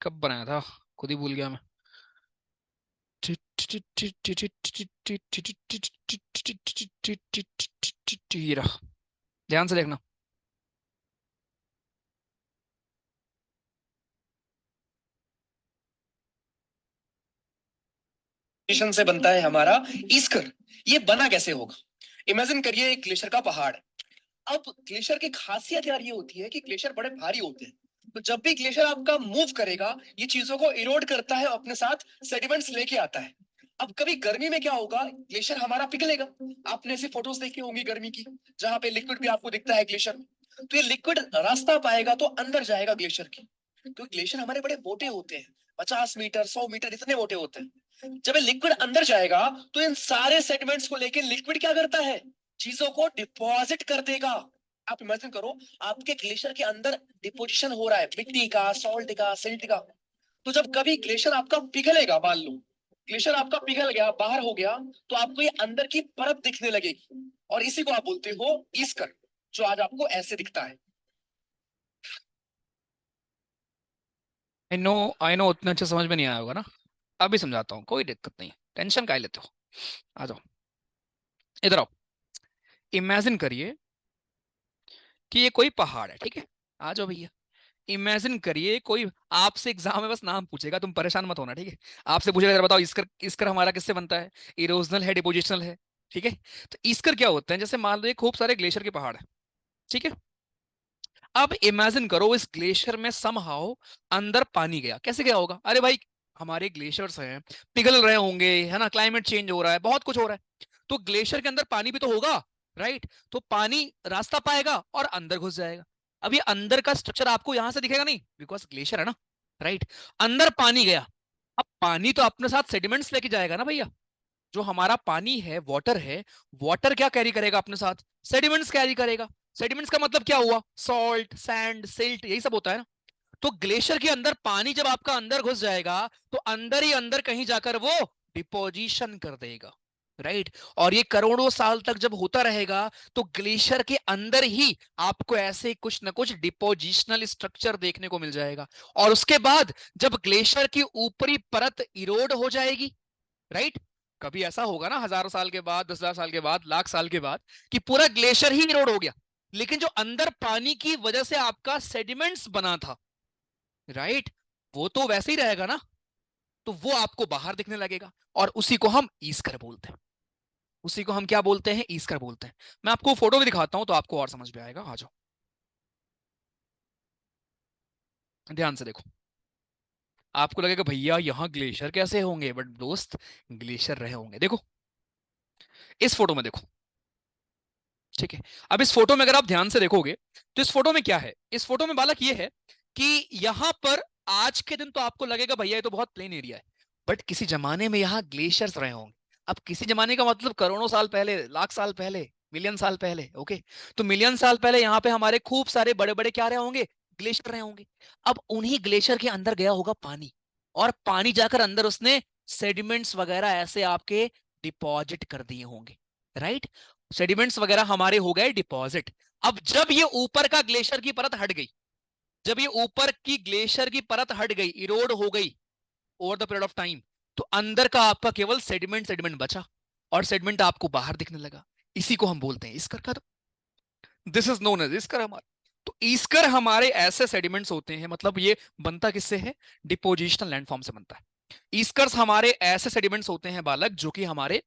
कब बनाया था, खुद ही भूल गया मैं। ये रहा, ध्यान से देखना। से बनता है हमारा ईस्कर। ये बना कैसे होगा? इमेजिन करिए एक ग्लेशियर का पहाड़। अब ग्लेशियर की खासियत यार ये होती है कि ग्लेशियर बड़े भारी होते हैं, तो जब भी ग्लेशियर आपका मूव करेगा, ये चीजों को इरोड करता है, अपने साथ सेडिमेंट्स लेके आता है। अब कभी गर्मी में क्या होगा, ग्लेशियर हमारा पिघलेगा। आपने ऐसी फोटोज देखी होंगी गर्मी की, जहां पे लिक्विड भी आपको दिखता है ग्लेशियर में। तो ये लिक्विड रास्ता पाएगा तो अंदर जाएगा ग्लेशियर की, क्योंकि ग्लेशियर हमारे बड़े मोटे होते हैं, 50 मीटर 100 मीटर इतने मोटे होते हैं। जब ये लिक्विड अंदर जाएगा तो इन सारे सेगमेंट्स को लेके लिक्विड क्या करता है, चीजों को डिपॉजिट कर देगा। आप इमेजिन करो, आपके ग्लेशियर के अंदर डिपोजिशन हो रहा है मिट्टी का, सॉल्ट का, सिल्ट का। तो जब कभी ग्लेशियर आपका पिघलेगा, मान लो ग्लेशियर आपका पिघल गया, बाहर हो गया, तो आपको ये अंदर की परत दिखने लगेगी, और इसी को आप बोलते हो ईस्कर, जो आज आपको ऐसे दिखता है। नो, आई नो, उतना अच्छा समझ में नहीं आया होगा ना, अभी समझाता हूँ, कोई दिक्कत नहीं, टेंशन काहे लेते हो। आ जाओ, इधर आओ। इमेजिन करिए कि ये कोई पहाड़ है, ठीक है, आ जाओ भैया। इमेजिन करिए कोई, आपसे एग्जाम में बस नाम पूछेगा, तुम परेशान मत होना, ठीक है। आपसे पूछेगा जरा बताओ इसकर, इसकर हमारा किससे बनता है, इरोजनल है, डिपोजिशनल है, ठीक है। तो इसकर क्या होता है, जैसे मान लो ये खूब सारे ग्लेशियर के पहाड़ है, ठीक है। अब इमेजिन करो इस ग्लेशियर में समहाउ अंदर पानी गया, कैसे गया होगा? अरे भाई, हमारे ग्लेशियर्स हैं, पिघल रहे होंगे, है ना, क्लाइमेट चेंज हो रहा है, बहुत कुछ हो रहा है, तो ग्लेशियर के अंदर पानी भी तो होगा, राइट। तो पानी रास्ता पाएगा और अंदर घुस जाएगा। अब ये अंदर का स्ट्रक्चर आपको यहां से दिखेगा नहीं, बिकॉज ग्लेशियर है ना, राइट। अंदर पानी गया, अब पानी तो अपने साथ सेडिमेंट्स लेके जाएगा ना भैया। जो हमारा पानी है, वाटर है, वाटर क्या कैरी करेगा अपने साथ, सेडिमेंट्स कैरी करेगा। सेडिमेंट्स का मतलब क्या हुआ, सॉल्ट, सैंड, सिल्ट, यही सब होता है ना। तो ग्लेशियर के अंदर पानी जब आपका अंदर घुस जाएगा, तो अंदर ही अंदर कहीं जाकर वो डिपोजिशन कर देगा, राइट। और ये करोड़ों साल तक जब होता रहेगा, तो ग्लेशियर के अंदर ही आपको ऐसे कुछ ना कुछ डिपोजिशनल स्ट्रक्चर देखने को मिल जाएगा। और उसके बाद जब ग्लेशियर की ऊपरी परत इरोड हो जाएगी, राइट, कभी ऐसा होगा ना, 1000 साल के बाद, 10,000 साल के बाद, लाख साल के बाद, कि पूरा ग्लेशियर ही इरोड हो गया, लेकिन जो अंदर पानी की वजह से आपका सेडिमेंट्स बना था, राइट, वो तो वैसे ही रहेगा ना, तो वो आपको बाहर दिखने लगेगा, और उसी को हम ईस्कर बोलते हैं। उसी को हम क्या बोलते हैं? ईस्कर बोलते हैं। मैं आपको फोटो भी दिखाता हूं तो आपको और समझ में आएगा। आ जाओ, ध्यान से देखो। आपको लगेगा भैया यहां ग्लेशियर कैसे होंगे, बट दोस्त ग्लेशियर रहे होंगे। देखो इस फोटो में देखो, ठीक है। अब इस फोटो में अगर आप ध्यान से देखोगे तो इस फोटो में क्या है? इस फोटो में बालक ये है कि यहां पर आज के दिन तो आपको लगेगा भैया ये तो बहुत प्लेन एरिया है, बट किसी जमाने में यहां ग्लेशियर्स रहे होंगे। अब किसी जमाने का मतलब करोड़ों साल पहले, लाख साल पहले, मिलियन साल पहले। ओके, तो मिलियन साल पहले यहाँ पे हमारे खूब सारे बड़े बड़े क्या रहे होंगे? ग्लेशियर रहे होंगे। अब उन्हीं ग्लेशियर के अंदर गया होगा पानी, और पानी जाकर अंदर उसने सेडिमेंट्स वगैरह ऐसे आपके डिपॉजिट कर दिए होंगे, राइट। सेडिमेंट्स वगैरह हमारे हो गए डिपॉजिट। अब जब ये ऊपर का ग्लेशियर की परत हट गई, जब ये ऊपर की ग्लेशियर की परत हट गई, इरोड हो गई over the period of time, तो अंदर का आपका केवल सेडिमेंट सेडिमेंट बचा, और सेडिमेंट आपको बाहर दिखने लगा। इसी को हम बोलते हैं ईस्कर का। दिस इज नोन एज ईस्कर हमारा। तो ईस्कर हमारे ऐसे सेडिमेंट्स होते हैं, मतलब ये बनता किससे है? डिपोजिशनल लैंडफॉर्म से बनता है। ईस्कर्स हमारे ऐसे सेडिमेंट्स होते हैं बालक, जो कि हमारे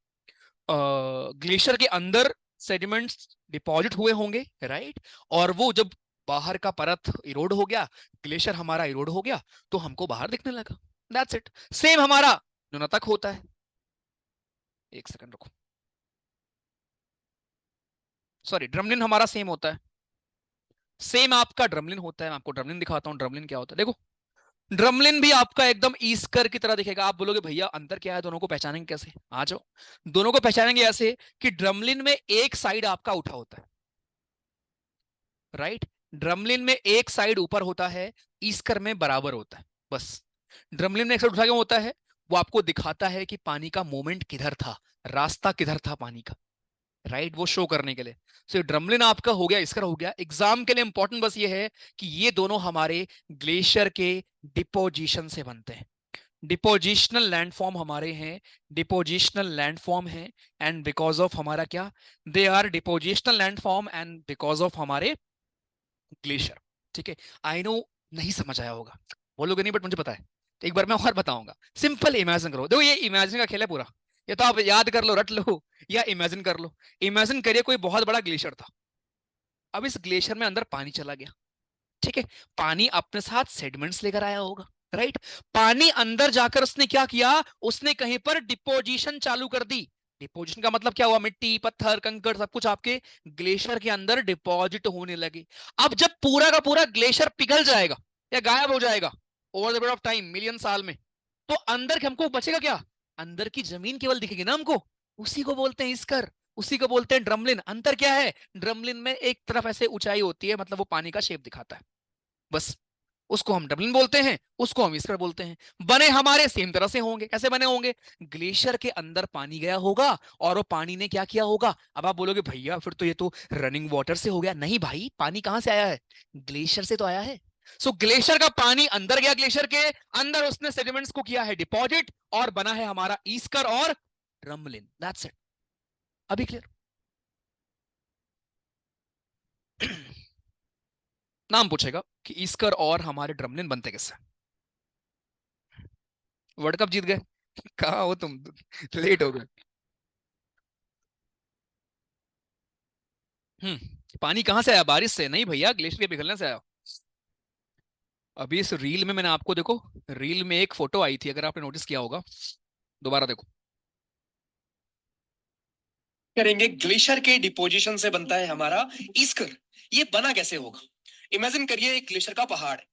ग्लेशियर के अंदर सेडिमेंट्स डिपॉजिट हुए होंगे, राइट। और वो जब बाहर का परत इरोड हो गया, ग्लेशियर हमारा इरोड हो गया, तो हमको बाहर दिखने लगा। That's it. सेम हमारा न्यूनतक होता है। एक सेकंड रुको, सॉरी, ड्रमलिन हमारा सेम होता है। सेम आपका ड्रमलिन होता है। मैं आपको ड्रमलिन दिखाता हूं, ड्रमलिन क्या होता है। देखो ड्रमलिन भी आपका एकदम ईस्कर की तरह दिखेगा। आप बोलोगे भैया अंतर क्या है, दोनों को पहचानेंगे कैसे? आ जाओ, दोनों को पहचानेंगे ऐसे कि ड्रमलिन में एक साइड आपका उठा होता है, राइट। ड्रमलिन में एक साइड ऊपर होता है, ईस्कर में बराबर होता है, बस। ड्रमलिन में एक साइड उठा क्यों होता है? वो आपको दिखाता है कि पानी का मूवमेंट किधर था, रास्ता किधर था पानी का, राइट, वो शो करने के लिए। सो ड्रमलिन आपका हो गया, ईस्कर हो गया। एग्जाम के लिए इंपॉर्टेंट बस ये है कि ये दोनों हमारे ग्लेशियर के डिपोजिशन से बनते हैं। डिपोजिशनल लैंडफॉर्म हमारे हैं, डिपोजिशनल लैंडफॉर्म है, एंड बिकॉज ऑफ हमारा क्या, they are depositional landform and because of हमारे ग्लेशियर। ठीक है, आई नो नहीं समझ आया होगा, बोलोगे नहीं, बट मुझे पता है। एक बार मैं और बताऊंगा। सिंपल इमेजिन करो, देखो ये इमेजिन का खेल है पूरा। ये तो आप याद कर लो, रट लो, या इमेजिन कर लो। इमेजिन करिए कोई बहुत बड़ा ग्लेशियर था। अब इस ग्लेशियर में अंदर पानी चला गया, ठीक है। पानी अपने साथ सेडिमेंट्स लेकर आया होगा, राइट। पानी अंदर जाकर उसने क्या किया? उसने कहीं पर डिपोजिशन चालू कर दी। डिपोजिशन का मतलब क्या हुआ? मिट्टी, पत्थर, कंकड़ सब कुछ आपके ग्लेशियर के अंदर डिपॉजिट होने लगे। अब जब पूरा का पूरा ग्लेशियर पिघल जाएगा या गायब हो जाएगा over the period of time, million साल में, तो अंदर हमको बचेगा क्या? अंदर की जमीन केवल दिखेगी ना हमको। उसी को बोलते हैं ईस्कर, उसी को बोलते हैं ड्रमलिन। अंतर क्या है? ड्रमलिन में एक तरफ ऐसे ऊंचाई होती है, मतलब वो पानी का शेप दिखाता है, बस। उसको हम डबलिन बोलते हैं, उसको हम ईस्कर बोलते हैं। बने हमारे सेम तरह से होंगे। कैसे बने होंगे? ग्लेशियर के अंदर पानी गया होगा, और वो पानी ने क्या किया होगा? अब आप बोलोगे भैया फिर तो ये तो रनिंग वाटर से हो गया। नहीं भाई, पानी कहां से आया है? ग्लेशियर से तो आया है। सो ग्लेशियर का पानी अंदर गया, ग्लेशियर के अंदर उसने सेडिमेंट्स को किया है डिपॉजिट, और बना है हमारा ईस्कर और ड्रमलिन। That's it. अभी क्लियर? नाम पूछेगा कि ईस्कर और हमारे ड्रमलिन बनते किससे। वर्ल्ड कप जीत गए। कहाँ हो तुम, लेट हो गए। पानी कहाँ से आया? बारिश से? नहीं भैया, ग्लेशियर के पिघलने से आया। अभी इस रील में मैंने आपको, देखो रील में एक फोटो आई थी, अगर आपने नोटिस किया होगा, दोबारा देखो। करेंगे ग्लेशियर के डिपोजिशन से बनता है हमारा ईस्कर। ये बना कैसे होगा? इमेजिन करिए एक ग्लेशियर का पहाड़ है।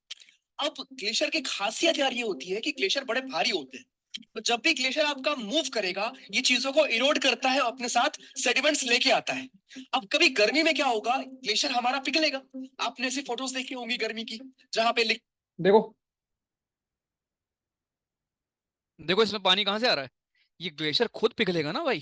अब ग्लेशियर की खासियत यार ये होती है कि ग्लेशियर बड़े भारी होते हैं। तो जब भी ग्लेशियर आपका मूव करेगा, ये चीजों को इरोड करता है, अपने साथ सेडिमेंट्स लेके आता है। अब कभी गर्मी में क्या होगा? ग्लेशियर हमारा पिघलेगा। आपने ऐसी फोटोज देखी होंगी गर्मी की, जहां पे देखो देखो इसमें पानी कहाँ से आ रहा है? ये ग्लेशियर खुद पिघलेगा ना भाई,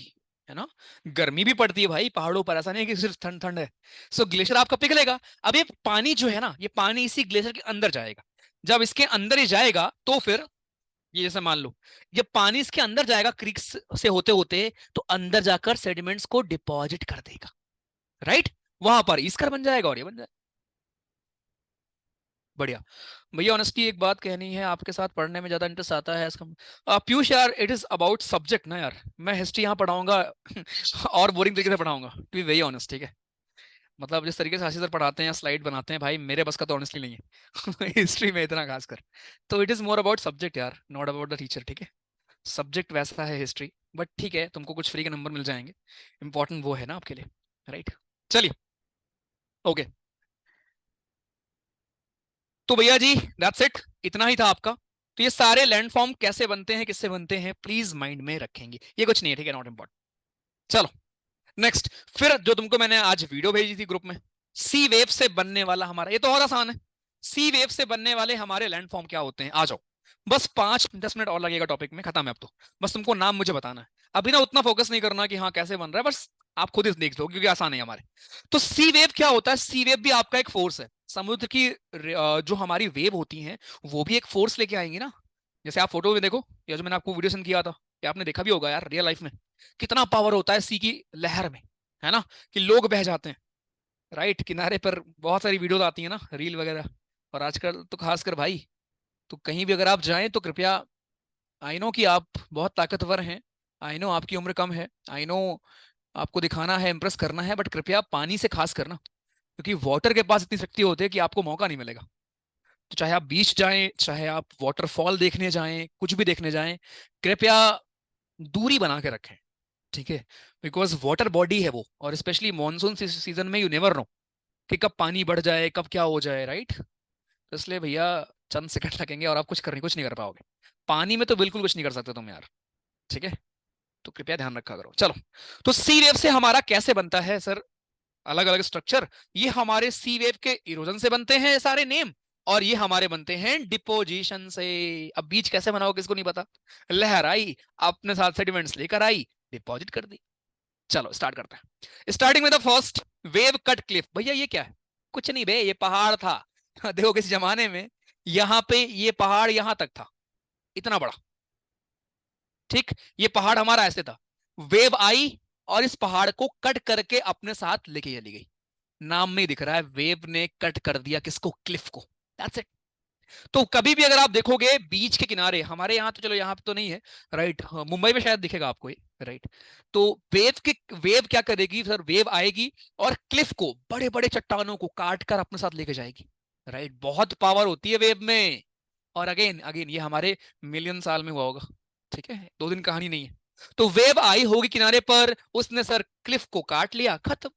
है ना। गर्मी भी पड़ती है भाई पहाड़ों पर, ऐसा नहीं है कि सिर्फ ठंड ठंड है। सो ग्लेशियर आपका पिघलेगा। अब ये पानी जो है ना, ये पानी इसी ग्लेशियर के अंदर जाएगा। जब इसके अंदर ही जाएगा तो फिर ये जैसे मान लो, जब पानी इसके अंदर जाएगा क्रीक्स से होते होते, तो अंदर जाकर सेडिमेंट्स को डिपॉजिट कर देगा, राइट। वहां पर ईस्कर बन जाएगा और ये बन जाएगा। बढ़िया। भैया ऑनेस्टली एक बात कहनी है, आपके साथ पढ़ने में ज्यादा इंटरेस्ट आता है इसका पीयूष यार, इट इज अबाउट सब्जेक्ट ना यार। मैं हिस्ट्री यहाँ पढ़ाऊंगा और बोरिंग तरीके से पढ़ाऊंगा, टू बी वेरी ऑनेस्ट, ठीक है। मतलब जिस तरीके से आशीष सर पढ़ाते हैं, स्लाइड बनाते हैं, भाई मेरे बस का तो ऑनेस्टली नहीं है हिस्ट्री में इतना खास कर। तो it is more about subject यार, नॉट अबाउट द टीचर, ठीक है। सब्जेक्ट वैसा है हिस्ट्री, बट ठीक है, तुमको कुछ फ्री के नंबर मिल जाएंगे, इंपॉर्टेंट वो है ना आपके लिए, राइट। चलिए ओके, तो भैया जी दैट्स इट, इतना ही था आपका। तो ये सारे लैंडफॉर्म कैसे बनते हैं, किससे बनते हैं, प्लीज माइंड में रखेंगे, ये कुछ नहीं है, ठीक है, नॉट इंपॉर्टेंट। चलो नेक्स्ट, फिर जो तुमको मैंने आज वीडियो भेजी थी ग्रुप में, सी वेव से बनने वाला हमारा, ये तो और आसान है। सी वेव से बनने वाले हमारे लैंडफॉर्म क्या होते हैं, आ जाओ। बस 5-10 मिनट और लगेगा, टॉपिक में खत्म है अब तो। बस तुमको नाम मुझे बताना है, अभी ना उतना फोकस नहीं करना कि हाँ कैसे बन रहा है, बस आप खुद ही देख लो क्योंकि आसान है हमारे। तो सी वेव क्या होता है, सी वेव भी आपका एक फोर्स है। समुद्र की जो हमारी वेव होती हैं वो भी एक फोर्स लेके आएंगी ना। जैसे आप फोटो में देखो, या जो मैंने आपको वीडियो सेंड किया था, या आपने देखा भी होगा यार रियल लाइफ में, कितना पावर होता है सी की लहर में, है ना, कि लोग बह जाते हैं, राइट। किनारे पर बहुत सारी वीडियोस आती है ना, रील वगैरह, और आजकल तो खासकर भाई, तो कहीं भी अगर आप जाएं तो कृपया, आई नो कि आप बहुत ताकतवर हैं, आई नो आपकी उम्र कम है, आई नो आपको दिखाना है, इंप्रेस करना है, बट कृपया पानी से खास करना, क्योंकि वाटर के पास इतनी शक्ति होती है कि आपको मौका नहीं मिलेगा। तो चाहे आप बीच जाएं, चाहे आप वाटरफॉल देखने जाएं, कुछ भी देखने जाएं, कृपया दूरी बना के रखें, ठीक है। बिकॉज वाटर बॉडी है वो, और स्पेशली मानसून सीजन में यू नेवर नो कि कब पानी बढ़ जाए, कब क्या हो जाए, राइट। तो इसलिए भैया चंद सेकंड लगेंगे और आप कुछ नहीं कर पाओगे। पानी में तो बिल्कुल कुछ नहीं कर सकते तुम यार, ठीक है। तो कृपया ध्यान रखा करो। चलो, तो सी वेव से हमारा कैसे बनता है सर, अलग अलग स्ट्रक्चर। ये हमारे सी वेव के इरोजन से बनते हैं सारे नेम, और ये हमारे बनते हैं डिपोजिशन से। अब बीच कैसे बनाओ किसको नहीं पता, लहर आई, अपने साथ सेडिमेंट्स लेकर आई, डिपॉजिट कर दी। चलो स्टार्ट करते हैं, स्टार्टिंग में the first wave cut Cliff. भैया ये क्या है, कुछ नहीं बे, ये पहाड़ था देखो किस जमाने में, यहां पे ये पहाड़ यहां तक था, इतना बड़ा, ठीक। ये पहाड़ हमारा ऐसे था, वेव आई और इस पहाड़ को कट करके अपने साथ लेके चली गई। नाम में ही दिख रहा है, वेव ने कट कर दिया किसको, क्लिफ को, दैट्स इट। तो कभी भी अगर आप देखोगे बीच के किनारे, हमारे यहाँ तो चलो यहाँ पे तो नहीं है, राइट, मुंबई में शायद दिखेगा आपको ये, राइट। तो वेव क्या करेगी सर, वेव आएगी और क्लिफ को, बड़े बड़े चट्टानों को काट कर अपने साथ लेके जाएगी, राइट। बहुत पावर होती है वेव में, और अगेन अगेन ये हमारे मिलियन साल में हुआ होगा, ठीक है, 2 दिन कहानी नहीं है। तो वेव आई होगी किनारे पर, उसने सर क्लिफ को काट लिया, खत्म।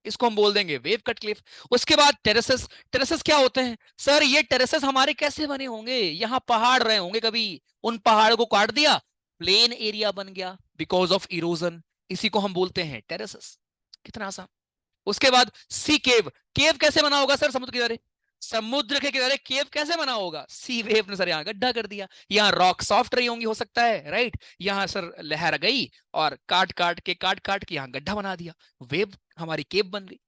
इसको हम बोल देंगे वेव कट क्लिफ। उसके बाद टेरेसेस, टेरेसेस क्या होते हैं सर, ये टेरेसेस हमारे कैसे बने होंगे, यहाँ पहाड़ रहे होंगे कभी, उन पहाड़ को काट दिया, प्लेन एरिया बन गया बिकॉज ऑफ इरोजन, इसी को हम बोलते हैं टेरेसेस। कितना आसान। उसके बाद सी केव, केव कैसे बना होगा सर, समुद्र किनारे, समुद्र के किनारे केव कैसे बना होगा, सी वेव ने सर यहाँ गड्ढा कर दिया, यहाँ रॉक सॉफ्ट रही होंगी हो सकता है, राइट। यहाँ सर लहर गई और काट काट के यहाँ गड्ढा बना दिया, वेव हमारी केव बन गई।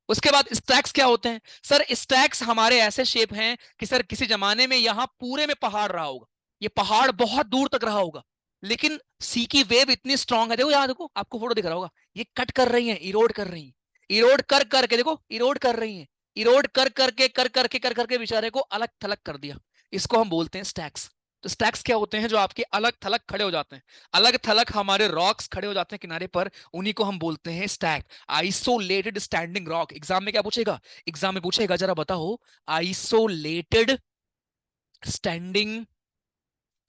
उसके बाद स्टैक्स क्या होते हैं सर, स्टैक्स हमारे ऐसे शेप हैं कि सर किसी जमाने में यहाँ पूरे में पहाड़ रहा होगा, ये पहाड़ बहुत दूर तक रहा होगा, लेकिन सी की वेव इतनी स्ट्रांग है, देखो यहाँ देखो, आपको फोटो दिख रहा होगा, ये कट कर रही है, इरोड कर रही है, इरोड कर करके देखो, इरोड कर रही है, इरोड कर करके बेचारे को अलग थलग कर दिया, इसको हम बोलते हैं स्टैक्स। तो स्टैक्स क्या होते हैं, जो आपके अलग थलग खड़े हो जाते हैं, अलग थलग हमारे रॉक्स खड़े हो जाते हैं किनारे पर, उन्हीं को हम बोलते हैं stack. Isolated standing rock, exam में क्या पूछेगा, एग्जाम में पूछेगा जरा बताओ, आइसोलेटेड स्टैंडिंग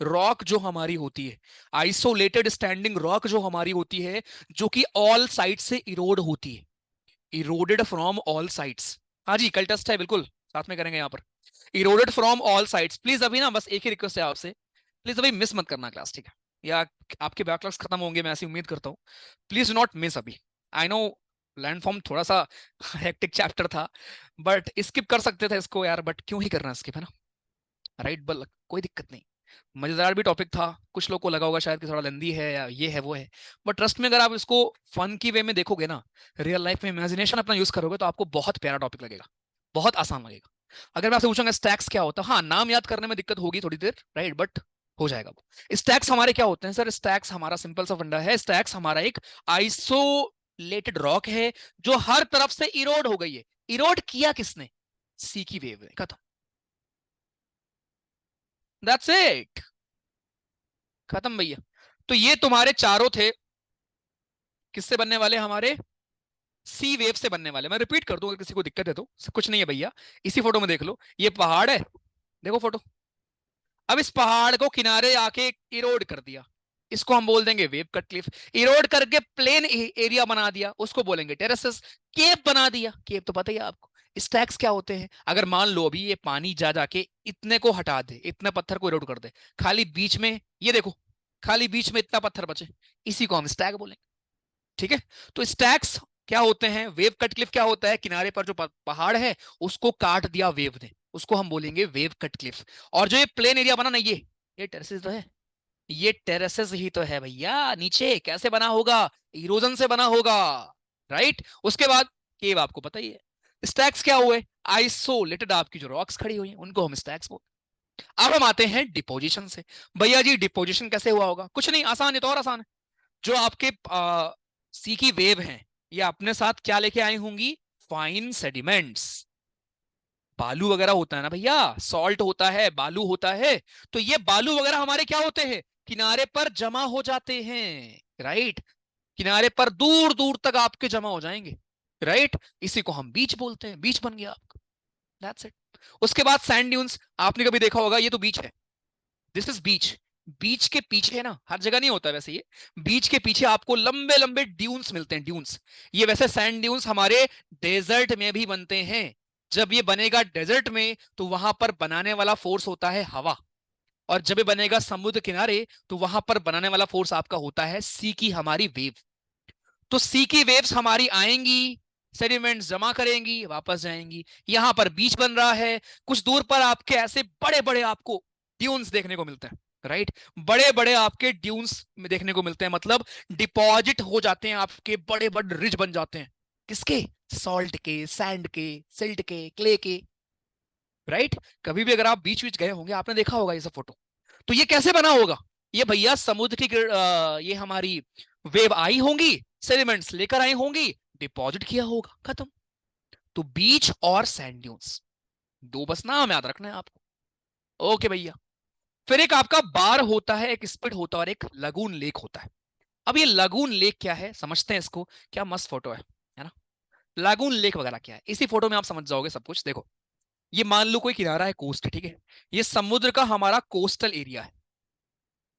रॉक जो हमारी होती है, आइसोलेटेड स्टैंडिंग रॉक जो हमारी होती है, जो कि ऑल साइड से इरोड होती है, इरोडेड फ्रॉम ऑल साइड्स। हाँ जी कल टेस्ट है, बिल्कुल साथ में करेंगे यहाँ पर, eroded from all sides. Please अभी ना बस एक ही रिक्वेस्ट है आपसे, प्लीज अभी मिस मत करना क्लास, ठीक है, या आपके बैकलॉग्स खत्म होंगे, मैं ऐसी उम्मीद करता हूँ, प्लीज नॉट मिस अभी। आई नो लैंडफॉर्म थोड़ा सा हेक्टिक चैप्टर था, बट स्किप कर सकते थे इसको यार, बट क्यों ही करना स्किप, है ना, राइट। बल कोई दिक्कत नहीं, मजेदार भी टॉपिक था, कुछ लोग को लगा होगा शायद कि थोड़ा लेंदी है या ये है वो है, बट ट्रस्ट में अगर आप इसको फन की वे में देखोगे ना, रियल लाइफ में इमेजिनेशन अपना यूज करोगे, तो आपको बहुत प्यारा टॉपिक लगेगा, बहुत आसान लगेगा। अगर मैं आपसे पूछूंगा स्टैक्स क्या होता है, हाँ नाम याद करने में दिक्कत होगी थोड़ी देर, राइट, बट हो जाएगा वो। स्टैक्स हमारे क्या होते हैं सर, स्टैक्स हमारा सिंपल सा फंडा है, स्टैक्स हमारा एक आइसो आइसोलेटेड रॉक है जो हर तरफ से इरोड हो गई है। इरोड किया किसने? सी की वेव ने। खत्म, दैट्स इट, खत्म भैया। तो ये तुम्हारे चारों थे, किससे बनने वाले? हमारे सी वेव से बनने वाले। मैं रिपीट कर दूं अगर किसी को दिक्कत है तो। कुछ नहीं है भैया, इसी फोटो में देख लो, ये पहाड़ है, देखो फोटो। अब इस पहाड़ को किनारे आके इरोड कर दिया, इसको हम बोल देंगे वेव कट क्लिफ। इरोड करके प्लेन एरिया बना दिया, उसको बोलेंगे टेरेसेस। केप बना दिया, केप तो पता ही है आपको। स्टैक्स क्या होते हैं? अगर मान लो अभी ये पानी जा जाके इतने को हटा दे, इतने पत्थर को इरोड कर दे, खाली बीच में ये देखो, खाली बीच में इतना पत्थर बचे, इसी को हम स्टैक बोलेंगे। ठीक है, तो स्टैक्स क्या होते हैं? वेव कट क्लिफ क्या होता है? किनारे पर जो पहाड़ है उसको काट दिया वेव ने, उसको हम बोलेंगे वेव कट क्लिफ। और जो ये प्लेन एरिया बना ना, ये टेरेसेस तो है, ये टेरेसेस ही तो है भैया। नीचे कैसे बना होगा? इरोजन से बना होगा, राइट। उसके बाद केव आपको पता ही है। स्टैक्स क्या हुए? आइसोलेटेड आपकी जो रॉक्स खड़ी हुई हैं उनको हम स्टैक्स बोलते हैं। अब हम आते हैं डिपोजिशन से। भैया जी डिपोजिशन कैसे हुआ होगा? कुछ नहीं, आसान है, तो और आसान है। जो आपके सी की वेव हैं, ये अपने साथ क्या लेके आई होंगी? Fine sediments. बालू वगैरह होता है ना भैया, सॉल्ट होता है, बालू होता है। तो ये बालू वगैरह हमारे क्या होते हैं? किनारे पर जमा हो जाते हैं, राइट। किनारे पर दूर दूर तक आपके जमा हो जाएंगे, राइट। इसी को हम बीच बोलते हैं, बीच बन गया आपका, दैट्स इट। उसके बाद सैंड ड्यून्स, आपने कभी देखा होगा, ये तो बीच है, दिस इज बीच। बीच के पीछे ना, हर जगह नहीं होता वैसे, ये बीच के पीछे आपको लंबे लंबे ड्यून्स मिलते हैं, ड्यून्स। ये वैसे सैंड ड्यून्स हमारे डेजर्ट में भी बनते हैं। जब ये बनेगा डेजर्ट में तो वहां पर बनाने वाला फोर्स होता है हवा, और जब ये बनेगा समुद्र किनारे तो वहां पर बनाने वाला फोर्स आपका होता है सी की हमारी वेव। तो सी की वेव्स हमारी आएंगी, सेडिमेंट्स जमा करेंगी, वापस जाएंगी। यहां पर बीच बन रहा है, कुछ दूर पर आपके ऐसे बड़े बड़े आपको ड्यून्स देखने को मिलते हैं, राइट। बड़े बड़े आपके ड्यून्स में देखने को मिलते हैं, मतलब डिपॉजिट हो जाते हैं आपके, बड़े बड़े रिज बन जाते हैं। किसके? सॉल्ट के, सैंड के, सिल्ट के, क्ले के, राइट। कभी भी अगर आप बीच बीच गए होंगे आपने देखा होगा ये सब फोटो। तो ये कैसे बना होगा? ये भैया समुद्र की ये हमारी वेव आई होंगी, सेडिमेंट्स लेकर आई होंगी, डिपॉजिट किया होगा, खत्म। तो बीच और सैंड ड्यून्स, दो बस नाम याद रखना है आपको। ओके भैया। फिर एक आपका बार होता है, एक स्पिड होता है, और एक लगून लेक होता है। अब ये लगून लेक क्या है समझते हैं इसको। क्या मस्त फोटो है ना। लगून लेक वगैरह क्या है, इसी फोटो में आप समझ जाओगे सब कुछ। देखो, ये मान लो कोई किनारा है, कोस्ट, ठीक है। ये समुद्र का हमारा कोस्टल एरिया है,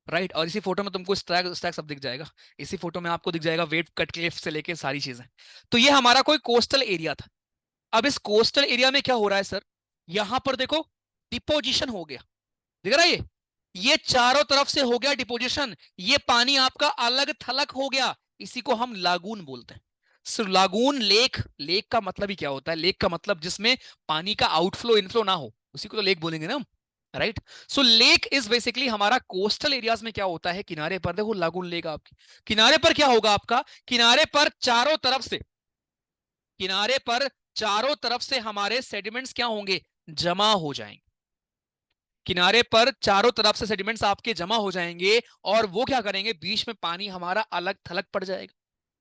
राइट। और इसी फोटो में तुमको स्टैक स्टैक सब दिख जाएगा, इसी फोटो में आपको दिख जाएगा वेव कट क्लिफ से लेके सारी चीजें। तो ये हमारा कोई कोस्टल एरिया था। अब इस कोस्टल एरिया में क्या हो रहा है सर? यहां पर देखो डिपोजिशन हो गया, दिख रहा है ये चारों तरफ से हो गया डिपोजिशन। ये पानी आपका अलग थलग हो गया, इसी को हम लागून बोलते हैं। सो लागून लेक, लेक का मतलब ही क्या होता है? लेक का मतलब जिसमें पानी का आउटफ्लो इनफ्लो ना हो, उसी को तो लेक बोलेंगे ना हम, right. So lake is basically हमारा कोस्टल एरियाज में क्या होता है, किनारे पर देखो लागून लेक आपकी, किनारे पर क्या होगा आपका? किनारे पर चारों तरफ से, किनारे पर चारों तरफ से हमारे सेडिमेंट्स क्या होंगे? जमा हो जाएंगे। किनारे पर चारों तरफ से सेडिमेंट्स आपके जमा हो जाएंगे, और वो क्या करेंगे? बीच में पानी हमारा अलग थलग पड़ जाएगा,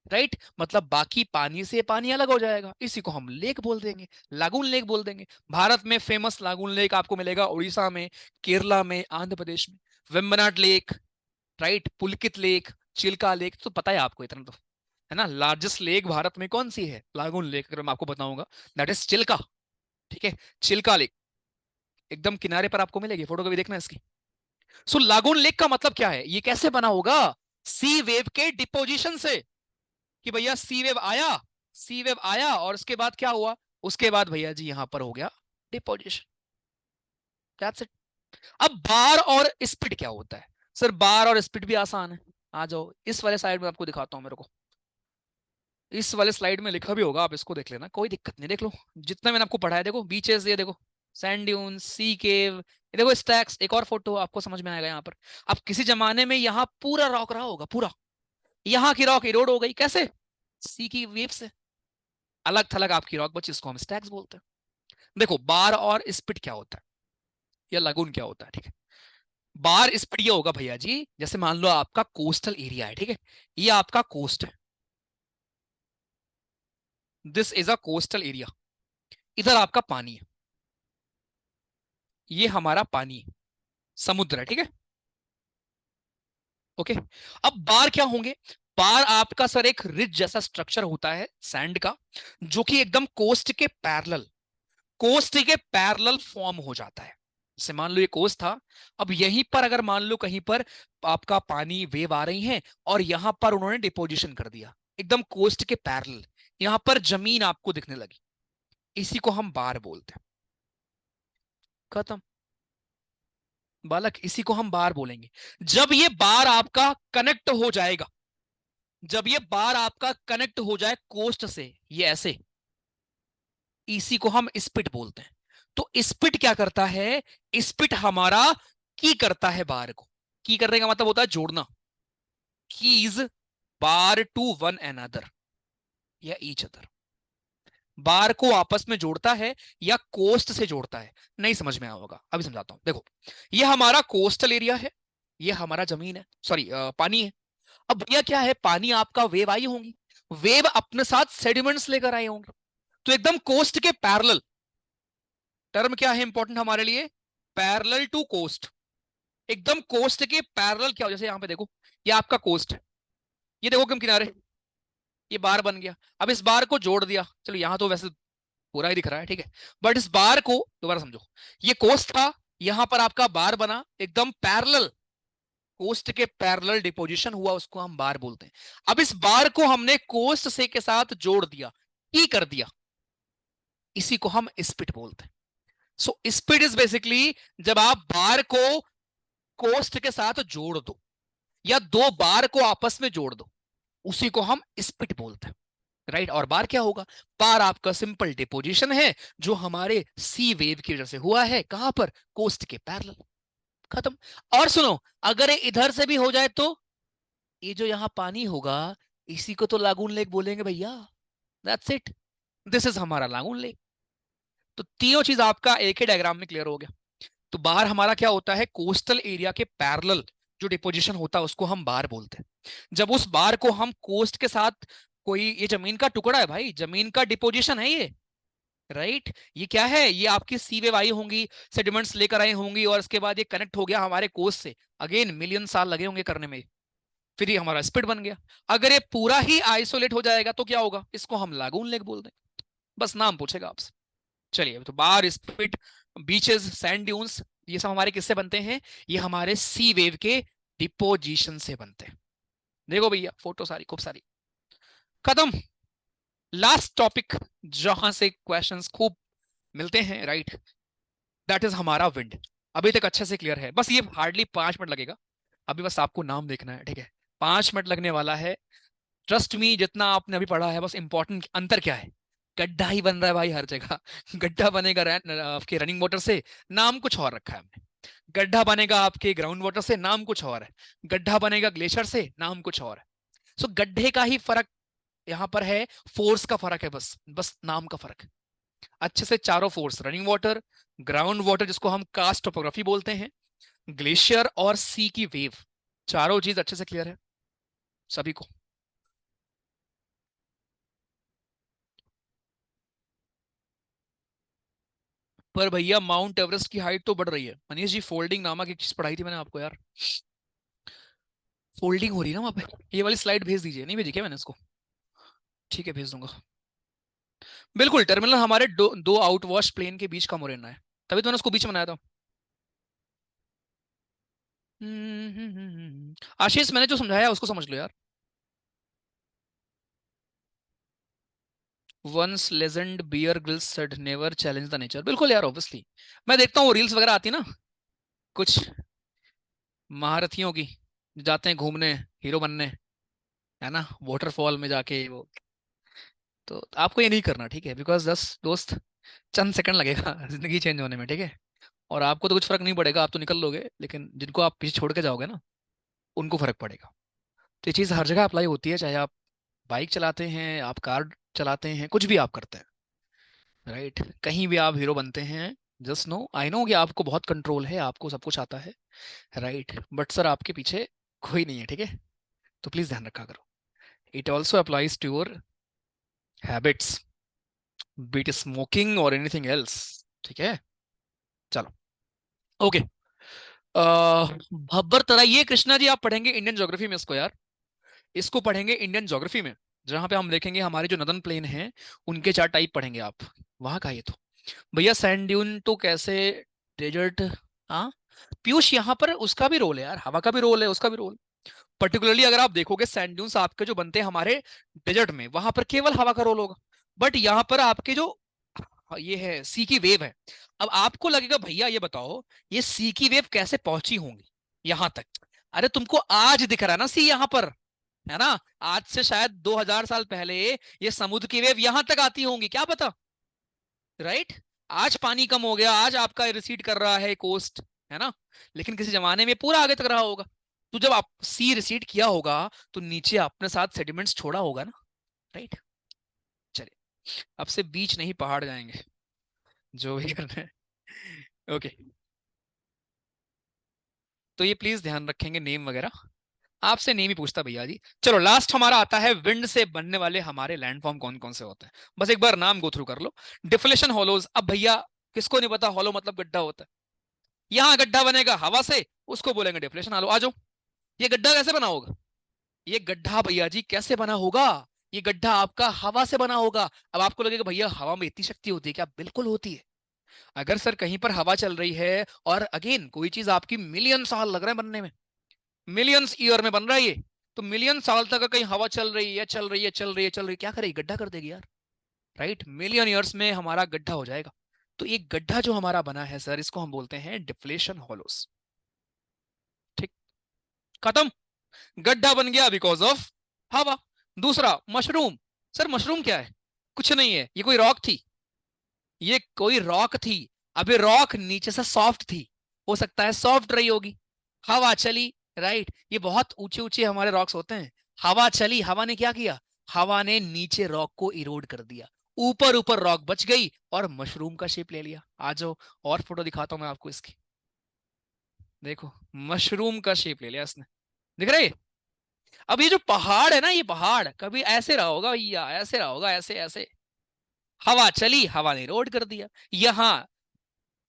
राइट। मतलब बाकी पानी से पानी अलग हो जाएगा, इसी को हम लेक बोल देंगे, लागून लेक बोल देंगे। भारत में फेमस लागून लेक आपको मिलेगा उड़ीसा में, केरला में, आंध्र प्रदेश में। वेम्बनाड लेक, राइट, पुलकित लेक, चिल्का लेक, तो पता है आपको इतना तो, है ना। लार्जेस्ट लेक भारत में कौन सी है? लागून लेक, अगर मैं आपको बताऊंगा, दैट इज चिल्का, ठीक है। चिल्का लेक एकदम किनारे पर आपको मिलेगी, फोटो कभी देखना इसकी। सो लागून लेक का मतलब क्या है? ये कैसे बना होगा? सी वेव के डिपोजिशन से, कि भैया सी वेव आया, सी वेव आया, और उसके बाद क्या हुआ? उसके बाद भैया जी यहां पर हो गया डिपोजिशन, दैट्स इट। अब बार और स्पीड क्या होता है? सर बार और स्पीड भी आसान है, आ जाओ इस वाले साइड में आपको दिखाता हूं। मेरे को इस वाले स्लाइड में लिखा भी होगा, आप इसको देख लेना, कोई दिक्कत नहीं, देख लो जितना मैंने आपको पढ़ाया। देखो बीचेस, ये देखो सैंड ड्यून, सी केव, ये देखो स्टैक्स। एक और फोटो आपको समझ में आएगा यहाँ पर। अब किसी जमाने में यहाँ पूरा रॉक रहा होगा, पूरा यहाँ की रॉक इरोड हो गई, कैसे? सी की वेव से अलग थलग आपकी रॉक बची, इसको हम स्टैक्स बोलते हैं। देखो बार और स्पिट क्या होता है, या लगून क्या होता है, ठीक है। बार स्पिट ये होगा भैया जी, जैसे मान लो आपका कोस्टल एरिया है, ठीक है, ये आपका कोस्ट है, this is a coastal area, इधर आपका पानी है, ये हमारा पानी है, समुद्र है, ठीक है। ओके, अब बार क्या होंगे? बार आपका सर एक रिज जैसा स्ट्रक्चर होता है सैंड का, जो कि एकदम कोस्ट के पैरेलल फॉर्म हो जाता है। जैसे मान लो ये कोस्ट था, अब यहीं पर अगर मान लो कहीं पर आपका पानी वेव आ रही है और यहां पर उन्होंने डिपोजिशन कर दिया एकदम कोस्ट के पैरेलल, यहां पर जमीन आपको दिखने लगी, इसी को हम बार बोलते हैं। खत्म बालक, इसी को हम बार बोलेंगे। जब ये बार आपका कनेक्ट हो जाएगा, जब ये बार आपका कनेक्ट हो जाए कोस्ट से, ये ऐसे, इसी को हम स्पिट बोलते हैं। तो स्पिट क्या करता है? स्पिट हमारा की करता है बार को, की करने का मतलब होता है जोड़ना, keys bar to one another या ईच अदर, बार को आपस में जोड़ता है या कोस्ट से जोड़ता है। नहीं समझ में आया होगा, अभी समझाता हूं। देखो, ये हमारा कोस्टल एरिया है, ये हमारा जमीन है, सॉरी पानी है। अब भैया क्या है, पानी आपका वेव आई होंगी, वेव अपने साथ सेडिमेंट्स लेकर आए होंगे, तो एकदम कोस्ट के पैरेलल, टर्म क्या है इंपॉर्टेंट हमारे लिए, पैरेलल टू कोस्ट, एकदम कोस्ट के पैरेलल। क्या हो, जैसे यहां पे देखो, ये आपका कोस्ट है, ये देखो कम किनारे, ये बार बन गया। अब इस बार को जोड़ दिया, चलो यहां तो वैसे पूरा ही दिख रहा है, ठीक है, बट इस बार को दोबारा समझो, ये कोस्ट था, यहां पर आपका बार बना एकदम पैरेलल, कोस्ट के पैरेलल डिपोजिशन हुआ, उसको हम बार बोलते हैं। अब इस बार को हमने कोस्ट से के साथ जोड़ दिया, की कर दिया, इसी को हम स्पिट बोलते हैं। सो स्पिट इज बेसिकली जब आप बार को कोस्ट के साथ जोड़ दो या दो बार को आपस में जोड़ दो, उसी को हम स्पिट बोलते हैं, राइट। और बार क्या होगा? बार आपका सिंपल डिपोजिशन है जो हमारे सी वेव की वजह से हुआ है, कहां पर? कोस्ट के पैरेलल। खत्म। और सुनो, अगर ये इधर से भी हो जाए तो ये जो यहां पानी होगा, इसी को तो लागून लेक बोलेंगे भैया, दैट्स इट, दिस इज हमारा लागून लेक। तो तीनों चीज आपका एक ही डायग्राम में क्लियर हो गया। तो बार हमारा क्या होता है? कोस्टल एरिया के पैरेलल जो डिपोजिशन होता है उसको हम बार बोलते हैं। जब उस बार को हम कोस्ट के साथ, कोई ये जमीन का टुकड़ा है भाई, जमीन का डिपोजिशन है ये, राइट। ये क्या है? ये आपकी सी वेव आई होंगी, सेडिमेंट्स लेकर आई होंगी और उसके बाद ये कनेक्ट हो गया हमारे कोस्ट से, अगेन मिलियन साल लगे होंगे करने में, फिर ये हमारा स्पिट बन गया। अगर ये पूरा ही आइसोलेट हो जाएगा तो क्या होगा? इसको हम लागून लेक बोल दें, बस नाम पूछेगा आपसे। चलिए, तो बार, स्पिट, बीचेस, सैंड ड्यून्स, ये सब हमारे किससे बनते हैं? ये हमारे सी वेव के डिपोजिशन से बनते हैं। देखो भैया फोटो सारी खूब सारी। खत्म। लास्ट टॉपिक जहां से क्वेश्चंस खूब मिलते हैं, राइट, दैट इज हमारा विंड। अभी तक अच्छे से क्लियर है, बस ये हार्डली 5 मिनट लगेगा, अभी बस आपको नाम देखना है, ठीक है। 5 मिनट लगने वाला है, ट्रस्ट मी, जितना आपने अभी पढ़ा है, बस इंपॉर्टेंट अंतर क्या है? गड्ढा ही बन रहा है भाई हर जगह। गड्ढा बनेगा आपके रनिंग वाटर से, नाम कुछ और रखा है हमने। गड्ढा बनेगा आपके ग्राउंड वाटर से, नाम कुछ और है। गड्ढा बनेगा ग्लेशियर से, नाम कुछ और है। सो गड्ढे का ही फर्क यहाँ पर है, फोर्स का फर्क है, बस बस नाम का फर्क है। अच्छे से चारों force, running water, ground water जिसको हम कास्ट टोपोग्राफी बोलते हैं, ग्लेशियर और सी की वेव, चारों चीज अच्छे से क्लियर है सभी को? पर भैया माउंट एवरेस्ट की हाइट तो बढ़ रही है। मनीष जी, फोल्डिंग नामक एक चीज पढ़ाई थी मैंने आपको यार, फोल्डिंग हो रही है ना वहां पे। ये वाली स्लाइड भेज दीजिए। नहीं भेजी क्या मैंने इसको? ठीक है, भेज दूंगा। बिल्कुल, टर्मिनल हमारे दो आउटवॉश प्लेन के बीच का मोरेना है, तभी तो मैंने उसको बीच में बनाया था। आशीष, मैंने जो समझाया उसको समझ लो यार। Once legend Bear Grylls said never challenge the nature. बिल्कुल यार, ऑब्वियसली। मैं देखता हूँ रील्स वगैरह आती ना कुछ महारथियों की, जाते हैं घूमने, हीरो बनने, है ना, वाटरफॉल में जाके वो। तो आपको ये नहीं करना, ठीक है, बिकॉज दस दोस्त, चंद सेकंड लगेगा जिंदगी चेंज होने में, ठीक है। और आपको तो कुछ फर्क नहीं पड़ेगा, आप तो निकल लोगे, लेकिन जिनको आप पीछे छोड़ के जाओगे ना, उनको फर्क पड़ेगा। तो ये चीज़ हर जगह अप्लाई होती है, चाहे आप बाइक चलाते हैं, आप कार चलाते हैं, कुछ भी आप करते हैं, राइट, कहीं भी आप हीरो बनते हैं। जस्ट नो, आई नो कि आपको बहुत कंट्रोल है, आपको सब कुछ आता है, राइट, बट सर आपके पीछे कोई नहीं है, ठीक है। तो प्लीज ध्यान रखा करो। It also applies to your habits, beat smoking और एनीथिंग एल्स। ठीक है, चलो ओके। भब्बर तरा, ये कृष्णा जी आप पढ़ेंगे इंडियन ज्योग्राफी में इसको यार, इसको पढ़ेंगे इंडियन ज्योग्राफी में, जहां पे हम देखेंगे हमारे जो नदन प्लेन है उनके 4 टाइप पढ़ेंगे आप। वहां का ये तो भैया सैंड ड्यून तो कैसे, डेजर्ट। हाँ पीयूष, यहाँ पर उसका भी रोल है यार, हवा का भी रोल है, उसका भी रोल। पर्टिकुलरली अगर आप देखोगे सैंड ड्यून्स आपके जो बनते हैं हमारे डेजर्ट में, वहां पर केवल हवा का रोल होगा। बट यहाँ पर आपके जो ये है सी की वेव है। अब आपको लगेगा भैया ये बताओ, ये सी की वेव कैसे पहुंची होंगी यहां तक। अरे तुमको आज दिख रहा है ना सी यहाँ पर, है ना। आज से शायद 2000 साल पहले ये समुद्र की वेव यहां तक आती होंगी, क्या पता, राइट। आज पानी कम हो गया, आज आपका रिसीड कर रहा है कोस्ट, है ना। लेकिन किसी जमाने में पूरा आगे तक रहा होगा। तो जब आप सी रिसीड किया होगा तो नीचे अपने साथ सेडिमेंट्स छोड़ा होगा ना, राइट। चलिए, अब से बीच नहीं पहाड़ जाएंगे, जो भी करना है। ओके, तो ये प्लीज ध्यान रखेंगे नेम वगैरह, आपसे नेम ही पूछता भैया जी। चलो लास्ट हमारा आता है विंड से बनने वाले हमारे लैंडफॉर्म कौन कौन से होते हैं, बस एक बार नाम गो थ्रू कर लो। डिफ्लेशन हॉलोज, अब भैया किसको नहीं पता हॉलो मतलब गड्ढा होता है। यहां गड्ढा बनेगा हवा से, उसको बोलेंगे डिफ्लेशन हॉलो। आ जाओ, ये गड्ढा कैसे बना होगा, ये गड्ढा भैया जी कैसे बना होगा, ये गड्ढा आपका हवा से बना होगा। अब आपको लगेगा भैया हवा में इतनी शक्ति होती है क्या, बिल्कुल होती है। अगर सर कहीं पर हवा चल रही है और अगेन कोई चीज आपकी मिलियन साल लग रहे हैं बनने में, मिलियंस ईयर में बन रहा है ये, तो मिलियन साल तक अगर कहीं हवा चल रही है चल रही है चल रही है चल रही है, क्या करेगी, गड्ढा कर देगी यार, राइट। मिलियन ईयर्स में हमारा गड्ढा हो जाएगा। तो ये गड्ढा जो हमारा बना है सर, इसको हम बोलते हैं डिफ्लेशन हॉलोस। ठीक, खत्म। गड्ढा बन गया बिकॉज ऑफ हवा। दूसरा मशरूम, सर मशरूम क्या है, कुछ नहीं है, ये कोई रॉक थी, ये कोई रॉक थी। अभी रॉक नीचे से सॉफ्ट थी, हो सकता है सॉफ्ट रही होगी, हवा चली, राइट। ये बहुत ऊंचे ऊंचे हमारे रॉक्स होते हैं, हवा चली, हवा ने क्या किया, हवा ने नीचे रॉक को इरोड कर दिया, ऊपर ऊपर रॉक बच गई और मशरूम का शेप ले लिया। आ जाओ और फोटो दिखाता हूं मैं आपको इसकी, देखो मशरूम का शेप ले लिया इसने, दिख रहा है। अब ये जो पहाड़ है ना, ये पहाड़ कभी ऐसे रहा होगा भैया, ऐसे रहा होगा, ऐसे ऐसे, हवा चली, हवा ने इरोड कर दिया। यहां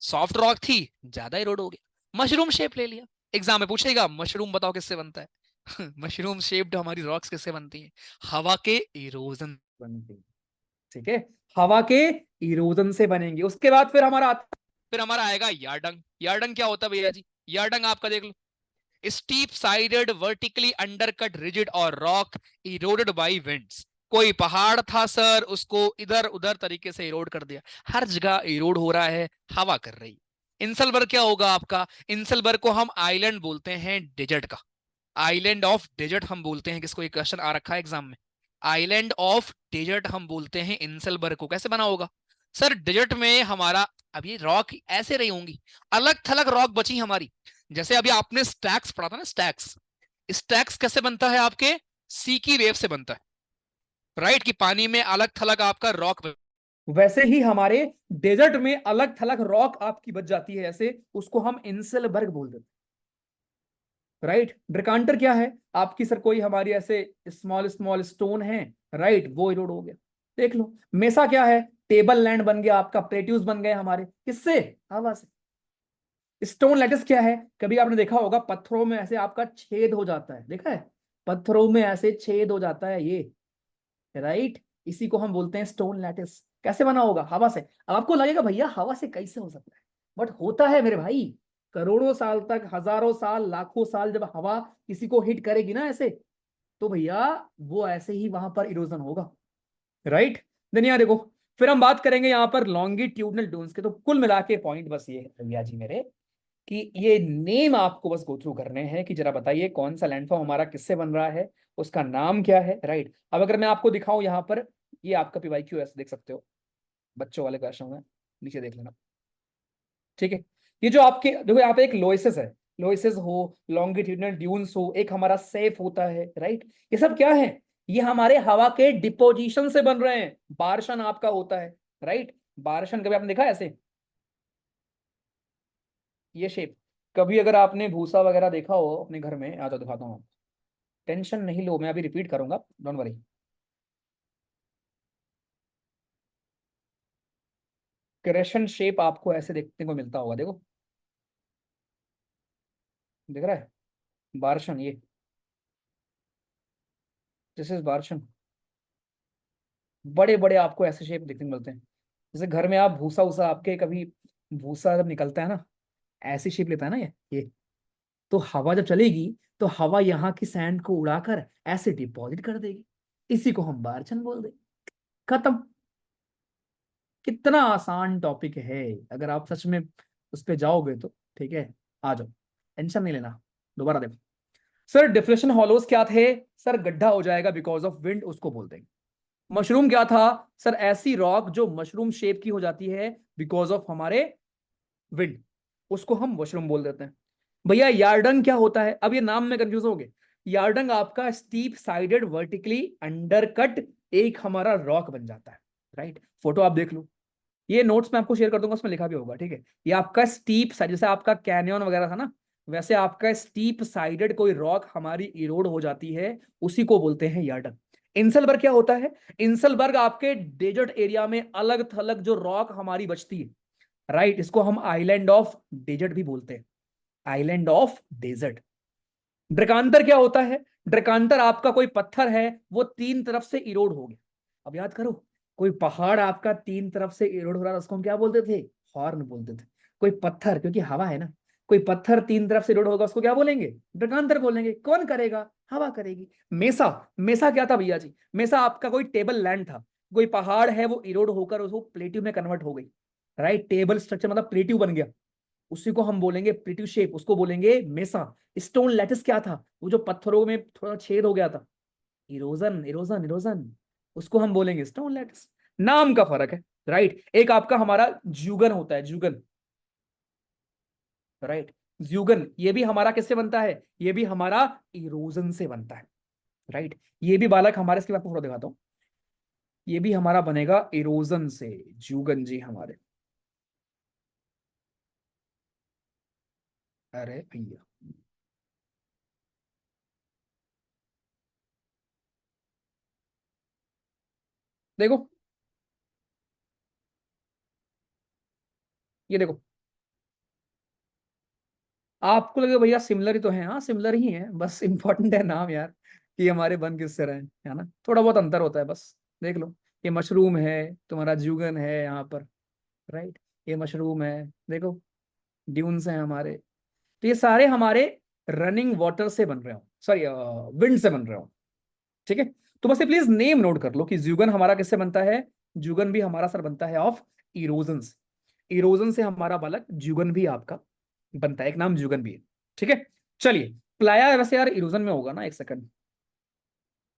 सॉफ्ट रॉक थी, ज्यादा इरोड हो गया, मशरूम शेप ले लिया। एग्जाम में पूछेगा मशरूम बताओ किससे बनता है मशरूम शेप्ड हमारी रॉक्स किससे बनती हैं, हवा के इरोजन बनती है, ठीक है, हवा के इरोजन से बनेंगे। उसके बाद फिर हमारा आएगा यार्डंग। यार्डंग क्या होता है भैया जी, यार्डंग आपका देख लो, steep sided vertically undercut rigid और रॉक इरोडेड बाय विंड्स। कोई पहाड़ था सर, उसको इधर उधर तरीके से इरोड कर दिया, हर जगह इरोड हो रहा है, हवा कर रही। इंसलबर्ग क्या होगा आपका, इंसलबर्ग को हम आइलैंड बोलते हैं डेजर्ट का, आइलैंड ऑफ डेजर्ट हम बोलते हैं किसको, एक क्वेश्चन आ रखा है एग्जाम में, आइलैंड ऑफ डेजर्ट हम बोलते हैं इंसलबर्ग को। कैसे बना होगा सर, डेजर्ट में हमारा अब ये रॉक ऐसे रही होंगी, अलग थलग रॉक बची हमारी। जैसे अभी आपने स्टैक्स पढ़ा था ना, स्टैक्स, स्टैक्स कैसे बनता है आपके, सी की वेव से बनता है, राइट, कि पानी में अलग थलग आपका रॉक। वैसे ही हमारे डेजर्ट में अलग थलग रॉक आपकी बच जाती है ऐसे, उसको हम इंसलबर्ग बोल देते हैं, राइट। ड्रकांटर क्या है आपकी, सर कोई हमारी ऐसे स्मॉल स्मॉल स्टोन है, राइट, वो इरोड हो गया। देख लो मेसा क्या है, टेबल लैंड बन गया आपका, प्लेट्यूज बन गए हमारे, किससे, हवा से। स्टोन लैटिस क्या है, कभी आपने देखा होगा पत्थरों में ऐसे आपका छेद हो जाता है, देखा है, पत्थरों में ऐसे छेद हो जाता है ये, राइट, इसी को हम बोलते हैं स्टोन लैटिस। कैसे बना होगा, हवा से। अब आपको लगेगा भैया हवा से कैसे हो सकता है, बट होता है मेरे भाई। करोड़ों साल तक, हजारों साल, लाखों साल जब हवा किसी को हिट करेगी ना ऐसे, तो भैया वो ऐसे ही वहां पर इरोजन होगा, राइट। देन यहाँ देखो, फिर हम बात करेंगे यहाँ पर लॉन्गिट्यूडनल ड्यून्स के। तो कुल मिला के पॉइंट बस ये है भैया जी मेरे, कि ये नेम आपको बस गो थ्रू करने हैं, कि जरा बताइए कौन सा लैंडफॉर्म हमारा किससे बन रहा है, उसका नाम क्या है, राइट। अब अगर मैं आपको दिखाऊं यहाँ पर, ये आपका पीवाईक्यू ऐसे देख सकते हो, बच्चों वाले क्वेश्चन में नीचे देख लेना, ठीक है। ये जो आपके देखो यहाँ पे एक लोइसिस है, लोइसिस हो, लॉन्गिट्यूडनल ड्यून्स हो, एक हमारा सेफ होता है, राइट। ये सब क्या है, ये हमारे हवा के डिपोजिशन से बन रहे हैं। बारशन आपका होता है, राइट, बारशन कभी आपने देखा है ऐसे, ये शेप। कभी अगर आपने भूसा वगैरह देखा हो अपने घर में, आ जाओ दिखाता हूँ, टेंशन नहीं लो, मैं अभी रिपीट करूंगा, डोंट वरी। क्रेशन शेप आपको ऐसे देखने को मिलता होगा, देखो दिख रहा है, बारशन, ये दिस इज बारशन। बड़े बड़े आपको ऐसे शेप देखने को मिलते हैं, जैसे घर में आप भूसा उसा आपके कभी भूसा जब निकलता है ना, ऐसी शेप लेता है ना ये। तो हवा जब चलेगी तो हवा यहाँ की सैंड को उड़ाकर ऐसे डिपॉजिट कर देगी, इसी को हम बारचन बोल देंगे। खत्म। कितना आसान टॉपिक है, अगर आप सच में उस पे जाओगे तो। ठीक है, आ जाओ, टेंशन नहीं लेना। दोबारा देखो सर, डिफ्लेशन हॉलोस क्या थे? सर गड्ढा हो जाएगा बिकॉज ऑफ विंड, उसको बोल देंगे। मशरूम क्या था? सर ऐसी रॉक जो मशरूम शेप की हो जाती है बिकॉज ऑफ हमारे विंड, उसको हम मशरूम बोल देते हैं। भैया यार्डंग क्या होता है? अब ये नाम में कंफ्यूज हो गए। यार्डंग आपका स्टीप साइडेड वर्टिकली अंडरकट एक हमारा रॉक बन जाता है, राइट। फोटो आप देख लो, ये नोट्स में आपको शेयर कर दूंगा, उसमें लिखा भी होगा, ठीक है। ये आपका स्टीप साइड, जैसे आपका कैनियन वगैरह था ना, वैसे आपका स्टीप साइडेड कोई रॉक हमारी इरोड हो जाती है, उसी को बोलते हैं यार्डंग। इंसलबर्ग क्या होता है? इंसलबर्ग आपके डेजर्ट एरिया में अलग थलग जो रॉक हमारी बचती है, राइट, इसको हम आइलैंड ऑफ डेजर्ट भी बोलते हैं, आइलैंड ऑफ डेजर्ट। ड्रकांतर क्या होता है? ड्रकांतर आपका कोई पत्थर है, वो तीन तरफ से इरोड हो गया। अब याद करो, कोई पहाड़ आपका तीन तरफ से इरोड हो रहा था, उसको हम क्या बोलते थे? हॉर्न बोलते थे। कोई पत्थर, क्योंकि हवा है ना, कोई पत्थर तीन तरफ से इरोड होगा, उसको क्या बोलेंगे? ड्रकांतर बोलेंगे। कौन करेगा? हवा करेगी। मेसा, मेसा क्या था भैया जी? मेसा आपका कोई टेबल लैंड था, कोई पहाड़ है वो इरोड होकर उसको प्लेट्यू में कन्वर्ट हो गई, राइट। टेबल स्ट्रक्चर मतलब प्लेट्यू बन गया, उसी को हम बोलेंगे प्लेट्यू शेप, उसको बोलेंगे मेसा। स्टोन लैटिस क्या था? वो जो पत्थरों में थोड़ा छेद हो गया था, इरोजन इरोजन इरोजन, उसको हम बोलेंगे स्टोन लैटिस। नाम का फर्क है, राइट। एक आपका हमारा ज्यूगन होता है, ज्यूगन, राइट। ज्यूगन ये भी हमारा किससे बनता है? ये भी हमारा इरोजन से बनता है, राइट। ये भी बालक हमारे, इसके आपको फोटो दिखाता हूं, ये भी हमारा बनेगा इरोजन से, ज्यूगन जी हमारे। अरे भैया देखो, ये देखो, आपको लगे भैया सिमिलर ही तो है, हाँ सिमिलर ही है, बस इंपॉर्टेंट है नाम यार, कि हमारे बन किससे रहे हैं, है ना। थोड़ा बहुत अंतर होता है बस, देख लो। ये मशरूम है, तुम्हारा ज्यूगन है यहाँ पर, राइट। ये मशरूम है, देखो ड्यून्स हैं हमारे। तो ये सारे हमारे रनिंग वाटर से बन रहे हो, सॉरी विंड से बन रहे हो, ठीक है। तो बस ये प्लीज नेम नोट कर लो कि ज्यूगन हमारा किससे बनता है? ज्यूगन भी हमारा सर बनता है ऑफ इरोजन से। इरोजन से हमारा बालक ज्यूगन भी आपका बनता है, एक नाम ज्यूगन भी है, ठीक है। चलिए, प्लाया वैसे यार इरोजन में होगा ना, एक सेकंड,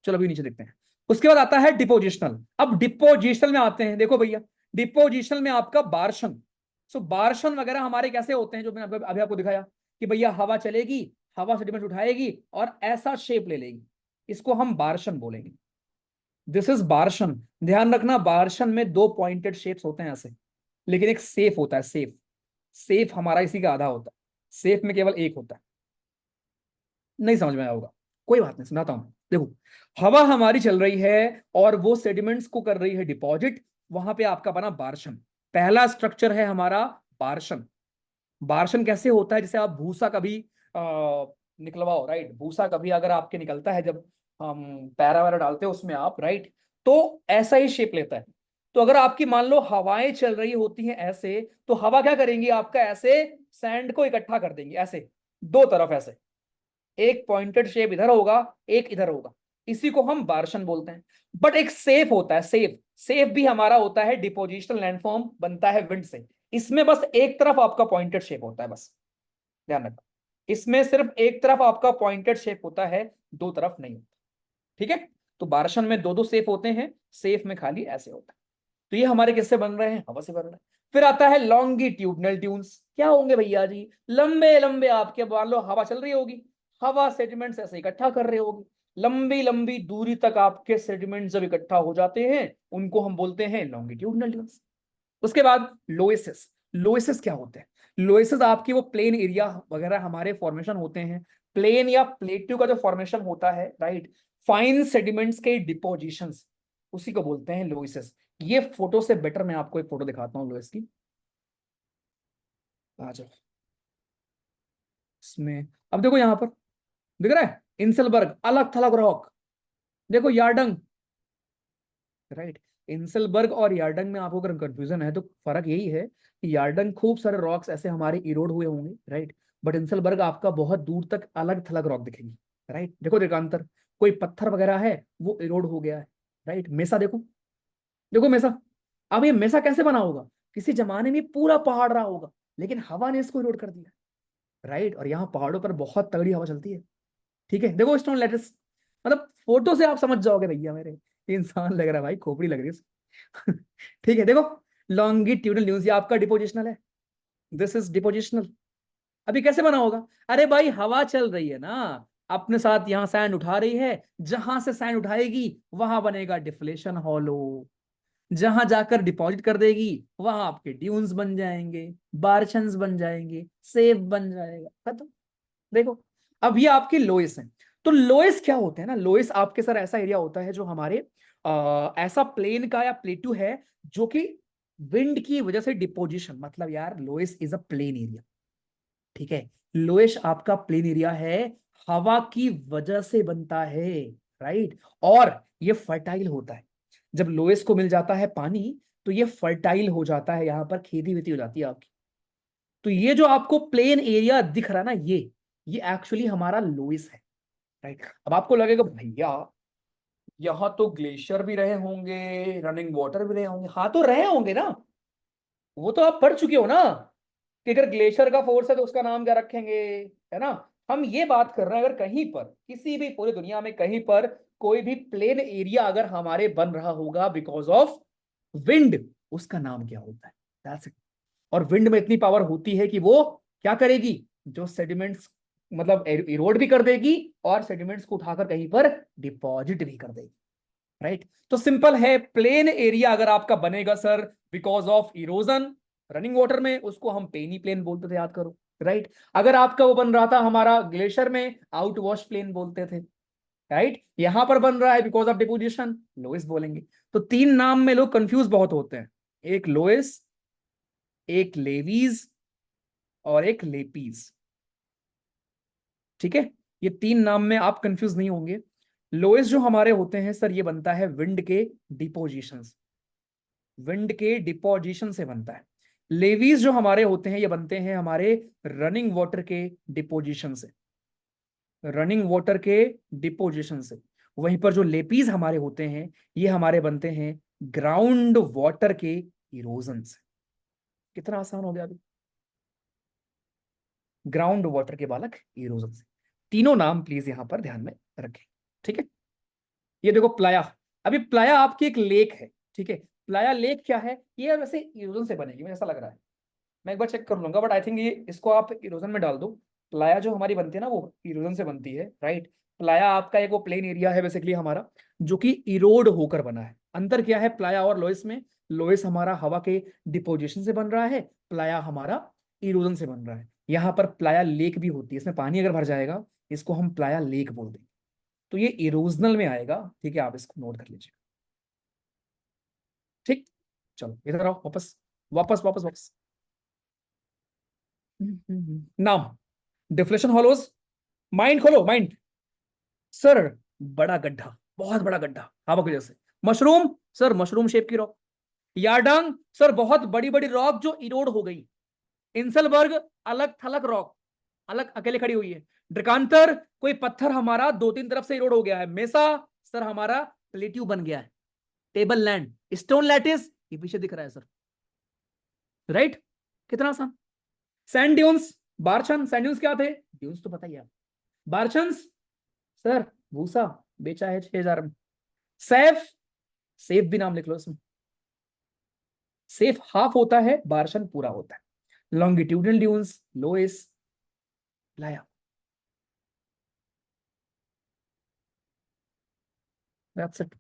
चलो अभी नीचे देखते हैं। उसके बाद आता है डिपोजिशनल। अब डिपोजिशनल में आते हैं, देखो भैया, डिपोजिशनल में आपका बारशन। सो बारशन वगैरह हमारे कैसे होते हैं, जो मैंने अभी आपको दिखाया कि भैया हवा चलेगी, हवा सेडिमेंट उठाएगी और ऐसा शेप ले लेगी, इसको हम बारशन बोलेंगे। This is barchan. ध्यान रखना, बारशन में दो पॉइंटेड शेप्स होते हैं ऐसे, लेकिन एक सेफ होता है, सेफ। सेफ हमारा इसी का आधा होता है, सेफ में केवल एक होता है। नहीं समझ में आया होगा, कोई बात नहीं, समझाता हूं। देखो, हवा हमारी चल रही है और वो सेडिमेंट्स को कर रही है डिपॉजिट, वहां पे आपका बना बारशन। पहला स्ट्रक्चर है हमारा बारशन। बारशन कैसे होता है? जैसे आप भूसा कभी निकलवाओ, राइट, भूसा कभी अगर आपके निकलता है, जब हम पैरा वैरा डालते हैं उसमें आप, राइट, तो ऐसा ही शेप लेता है। तो अगर आपकी मान लो हवाएं चल रही होती हैं ऐसे, तो हवा क्या करेंगी? आपका ऐसे सैंड को इकट्ठा कर देंगी, ऐसे दो तरफ ऐसे, एक पॉइंटेड शेप इधर होगा, एक इधर होगा, इसी को हम बारशन बोलते हैं। बट एक सेफ होता है, सेफ। सेफ भी हमारा होता है डिपोजिशनल लैंडफॉर्म, बनता है विंड से। इसमें बस एक तरफ आपका पॉइंटेड शेप होता है, बस ध्यान रखना, इसमें सिर्फ एक तरफ आपका पॉइंटेड शेप होता है, दो तरफ नहीं होता, ठीक है। तो बारशन में दो दो सेफ होते हैं, सेफ में खाली ऐसे होता है। तो ये हमारे किससे बन रहे हैं? हवा से बन रहे हैं। फिर आता है लॉन्गिट्यूडनल ट्यून्स। क्या होंगे भैया जी? लंबे लंबे आपके, मान लो हवा चल रही होगी, हवा सेडिमेंट्स ऐसे इकट्ठा कर रही होगी, लंबी लंबी दूरी तक आपके सेडिमेंट्स जब इकट्ठा हो जाते हैं, उनको हम बोलते हैं लॉन्गिट्यूडनल ट्यून्स। उसके बाद लोएसिस। लोएसिस क्या होते हैं? लोएसिस आपकी वो प्लेन एरिया वगैरह हमारे फॉर्मेशन होते हैं, प्लेन या प्लेट्यू का जो फॉर्मेशन होता है, राइट, फाइन सेडिमेंट्स के डिपोजिशंस, उसी को बोलते हैं लोएसिस। ये फोटो से बेटर मैं आपको एक फोटो दिखाता हूँ लोएस की। आ जाओ इसमें। अब देखो यहाँ पर दिख रहा है इंसलबर्ग, अलग थलग रॉक। देखो यार्डंग, राइट। इंसलबर्ग और यार्डंग में आपको अगर कंफ्यूजन है तो फर्क यही है कि यार्डंग खूब सारे रॉक्स ऐसे हमारे इरोड हुए होंगे, राइट। बट इंसलबर्ग आपका बहुत दूर तक अलग थलग रॉक दिखेगी, राइट। देखो देखांतर, कोई पत्थर वगैरह है वो इरोड हो गया है, राइट। मेसा देखो, देखो मेसा। अब ये मेसा कैसे बना होगा? किसी जमाने में पूरा पहाड़ रहा होगा, लेकिन हवा ने इसको इरोड कर दिया, राइट। और यहाँ पहाड़ों पर बहुत तगड़ी हवा चलती है, ठीक है। देखो स्टोन लेटर्स, मतलब फोटो से आप समझ जाओगे भैया मेरे, ये इंसान लग रहा है भाई, खोपड़ी लग रही है। ठीक है, देखो लॉन्गिट्यूडनल न्यूज, ये आपका डिपोजिशनल है, दिस इज डिपोजिशनल। अभी कैसे बना होगा? अरे भाई हवा चल रही है ना, अपने साथ यहां सैंड उठा रही है, जहां से सैंड उठाएगी वहां बनेगा डिफ्लेशन हॉलो, जहां जाकर डिपॉजिट कर देगी वहां आपके ड्यून्स बन जाएंगे, बारशंस बन जाएंगे, सेव बन जाएगा, खत्म। देखो अब ये आपके लोएस हैं। तो लोएस क्या होते हैं ना, लोएस आपके सर ऐसा एरिया होता है जो हमारे ऐसा प्लेन का या प्लेटू है जो कि विंड की वजह से डिपोजिशन, मतलब यार loess is a plain area, ठीक है। लोएस आपका प्लेन एरिया है, हवा की वजह से बनता है, राइट। और ये फर्टाइल होता है, जब लोएस को मिल जाता है पानी तो ये फर्टाइल हो जाता है, यहां पर खेती वेती हो जाती है आपकी। तो ये जो आपको प्लेन एरिया दिख रहा है ना, ये एक्चुअली हमारा लोइस है, राइट। अब आपको लगेगा भैया यहां तो ग्लेशियर भी रहे होंगे, रनिंग वाटर भी रहे होंगे। हाँ तो रहे होंगे ना, वो तो आप पढ़ चुके हो ना कि अगर ग्लेशियर का फोर्स है तो उसका नाम क्या रखेंगे, है ना। हम ये बात कर रहे हैं अगर कहीं पर किसी भी पूरी दुनिया में कहीं पर कोई भी प्लेन एरिया अगर हमारे बन रहा होगा बिकॉज ऑफ विंड, उसका नाम क्या होता है? That's it. और विंड में इतनी पावर होती है कि वो क्या करेगी, जो सेडिमेंट्स मतलब इरोड भी कर देगी और सेडिमेंट्स को उठाकर कहीं पर डिपॉजिट भी कर देगी, राइट। तो सिंपल है, प्लेन एरिया अगर आपका बनेगा sir because of erosion running water में, उसको हम पेनी प्लेन बोलते थे, याद करो, राइट। अगर आपका वो बन रहा था हमारा ग्लेशियर में, आउट वॉश प्लेन बोलते थे, राइट। यहां पर बन रहा है बिकॉज ऑफ डिपोजिशन, लोएस बोलेंगे। तो तीन नाम में लोग कंफ्यूज बहुत होते हैं, एक लोएस, एक लेवीज और एक लेपीज, ठीक है। ये तीन नाम में आप कंफ्यूज नहीं होंगे। लोएस जो हमारे होते हैं सर, ये बनता है विंड के डिपोजिशन, विंड के डिपोजिशन से बनता है। लेवीज जो हमारे होते हैं ये बनते हैं हमारे रनिंग वाटर के डिपोजिशन से, रनिंग वाटर के डिपोजिशन से। वहीं पर जो लेपीज हमारे होते हैं ये हमारे बनते हैं ग्राउंड वाटर के इरोजन से। कितना आसान हो गया अभी, ग्राउंड वाटर के बालक इरोजन से। तीनों नाम प्लीज यहां पर ध्यान में रखें, ठीक है। ये देखो प्लाया, अभी प्लाया आपकी एक लेक है, ठीक है। प्लाया लेक क्या है? ये वैसे इरोजन से बनेगी, मुझे ऐसा लग रहा है, मैं एक बार चेक कर लूंगा, बट आई थिंक ये इसको आप इरोजन में डाल दो। प्लाया जो हमारी बनती है ना वो इरोजन से बनती है, राइट। प्लाया आपका एक वो प्लेन एरिया है बेसिकली हमारा जो कि इरोड होकर बना है। अंतर क्या है प्लाया और लोइस में? लोइस हमारा हवा के डिपोजिशन से बन रहा है, प्लाया हमारा इरोजन से बन रहा है। यहाँ पर प्लाया लेक भी होती है, इसमें पानी अगर भर जाएगा इसको हम प्लाया लेक बोल देंगे, तो ये इरोजनल में आएगा, ठीक है। आप इसको नोट कर लीजिए, ठीक। चलो इधर आओ, वापस वापस वापस वापस। नाम डिफ्लेशन हॉलोज, माइंड खोलो माइंड। सर बड़ा गड्ढा, बहुत बड़ा गड्ढा हवा की वजह से। मशरूम, सर मशरूम शेप की रॉक। यार्डंग, सर बहुत बड़ी बड़ी रॉक जो इरोड हो गई। इंसलबर्ग, अलग थलग रॉक, अलग अकेले खड़ी हुई है। ड्रकांतर, कोई पत्थर हमारा दो तीन तरफ से इरोड हो गया है। मेसा, सर हमारा प्लेट्यू बन गया है। टेबल लैंड, स्टोन लैटिस, ये पीछे दिख रहा है सर, राइट। कितना आसान। सैंड ड्यून्स, बारछन, सैंड ड्यून्स क्या थे? ड्यून्स तो पता ही है। बारछन्स, सर भूसा बेचा है 6,000 में। सैफ, सेफ भी नाम लिख लो इसमें, सेफ हाफ होता है, बारशन पूरा होता है। लॉन्गिट्यूडनल ड्यून्स, लोएस, लाया, दैट्स इट।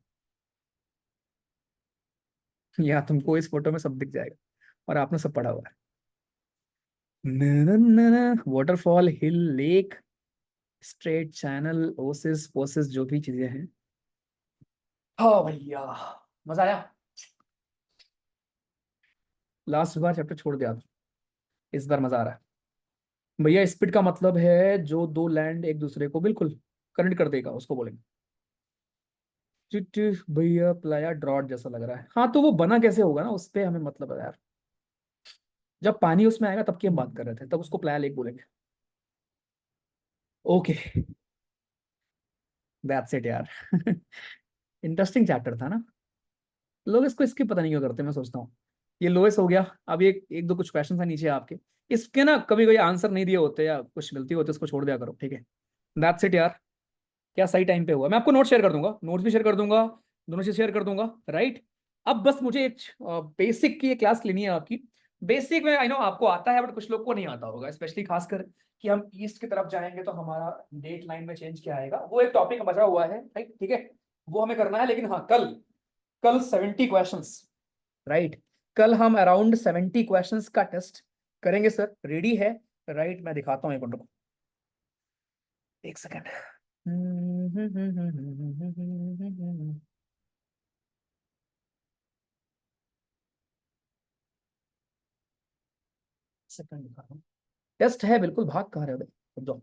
या तुमको इस फोटो में सब दिख जाएगा और आपने सब पढ़ा हुआ है। वाटरफॉल, हिल, लेक, स्ट्रेट, चैनल, ओसिस, पोसिस, जो भी चीजें हैं। हाँ भैया, मजा आया। लास्ट बार चैप्टर छोड़ दिया था, इस बार मजा आ रहा है भैया। स्पीड का मतलब है जो दो लैंड एक दूसरे को बिल्कुल करंट कर देगा उसको बोलेंगे। चिट भैया प्लाया ड्रॉट जैसा लग रहा है। हाँ तो वो बना कैसे होगा ना, उस पे हमें मतलब है यार। जब पानी उसमें आएगा तब की हम बात कर रहे थे, तब उसको प्लाया लेक बोलेंगे। ओके, दैट्स इट यार। इंटरेस्टिंग चैप्टर था ना। लोग इसको स्किप पता नहीं क्यों करते, मैं सोचता हूँ। ये लोएस हो गया। अब एक एक दो कुछ क्वेश्चन है नीचे आपके, इसके ना कभी कोई आंसर नहीं दिए होते या कुछ गलती होती है उसको छोड़ दिया करो, ठीक है। दैट्स इट यार। क्या सही टाइम पे हुआ। मैं आपको नोट शेयर कर दूंगा, नोट्स भी शेयर कर दूंगा, दोनों चीज शेयर कर दूंगा, राइट। अब बस मुझे एक बेसिक की क्लास लेनी है आपकी। बेसिक में आई नो आपको आता है बट कुछ लोग को नहीं आता होगा, स्पेशली खासकर कि हम ईस्ट की तरफ जाएंगे तो हमारा डेट लाइन में चेंज क्या आएगा, वो एक टॉपिक बचा हुआ है, राइट, ठीक है। वो हमें करना है, लेकिन हाँ कल, कल 70 क्वेश्चंस, राइट। कल हम अराउंड 70 क्वेश्चंस का टेस्ट करेंगे सर, रेडी है, राइट। मैं दिखाता हूँ एक मिनट, एक सेकेंड। सेकंड दिखा, टेस्ट है बिल्कुल, भाग कहाँ रहे हो भाई, जाओ।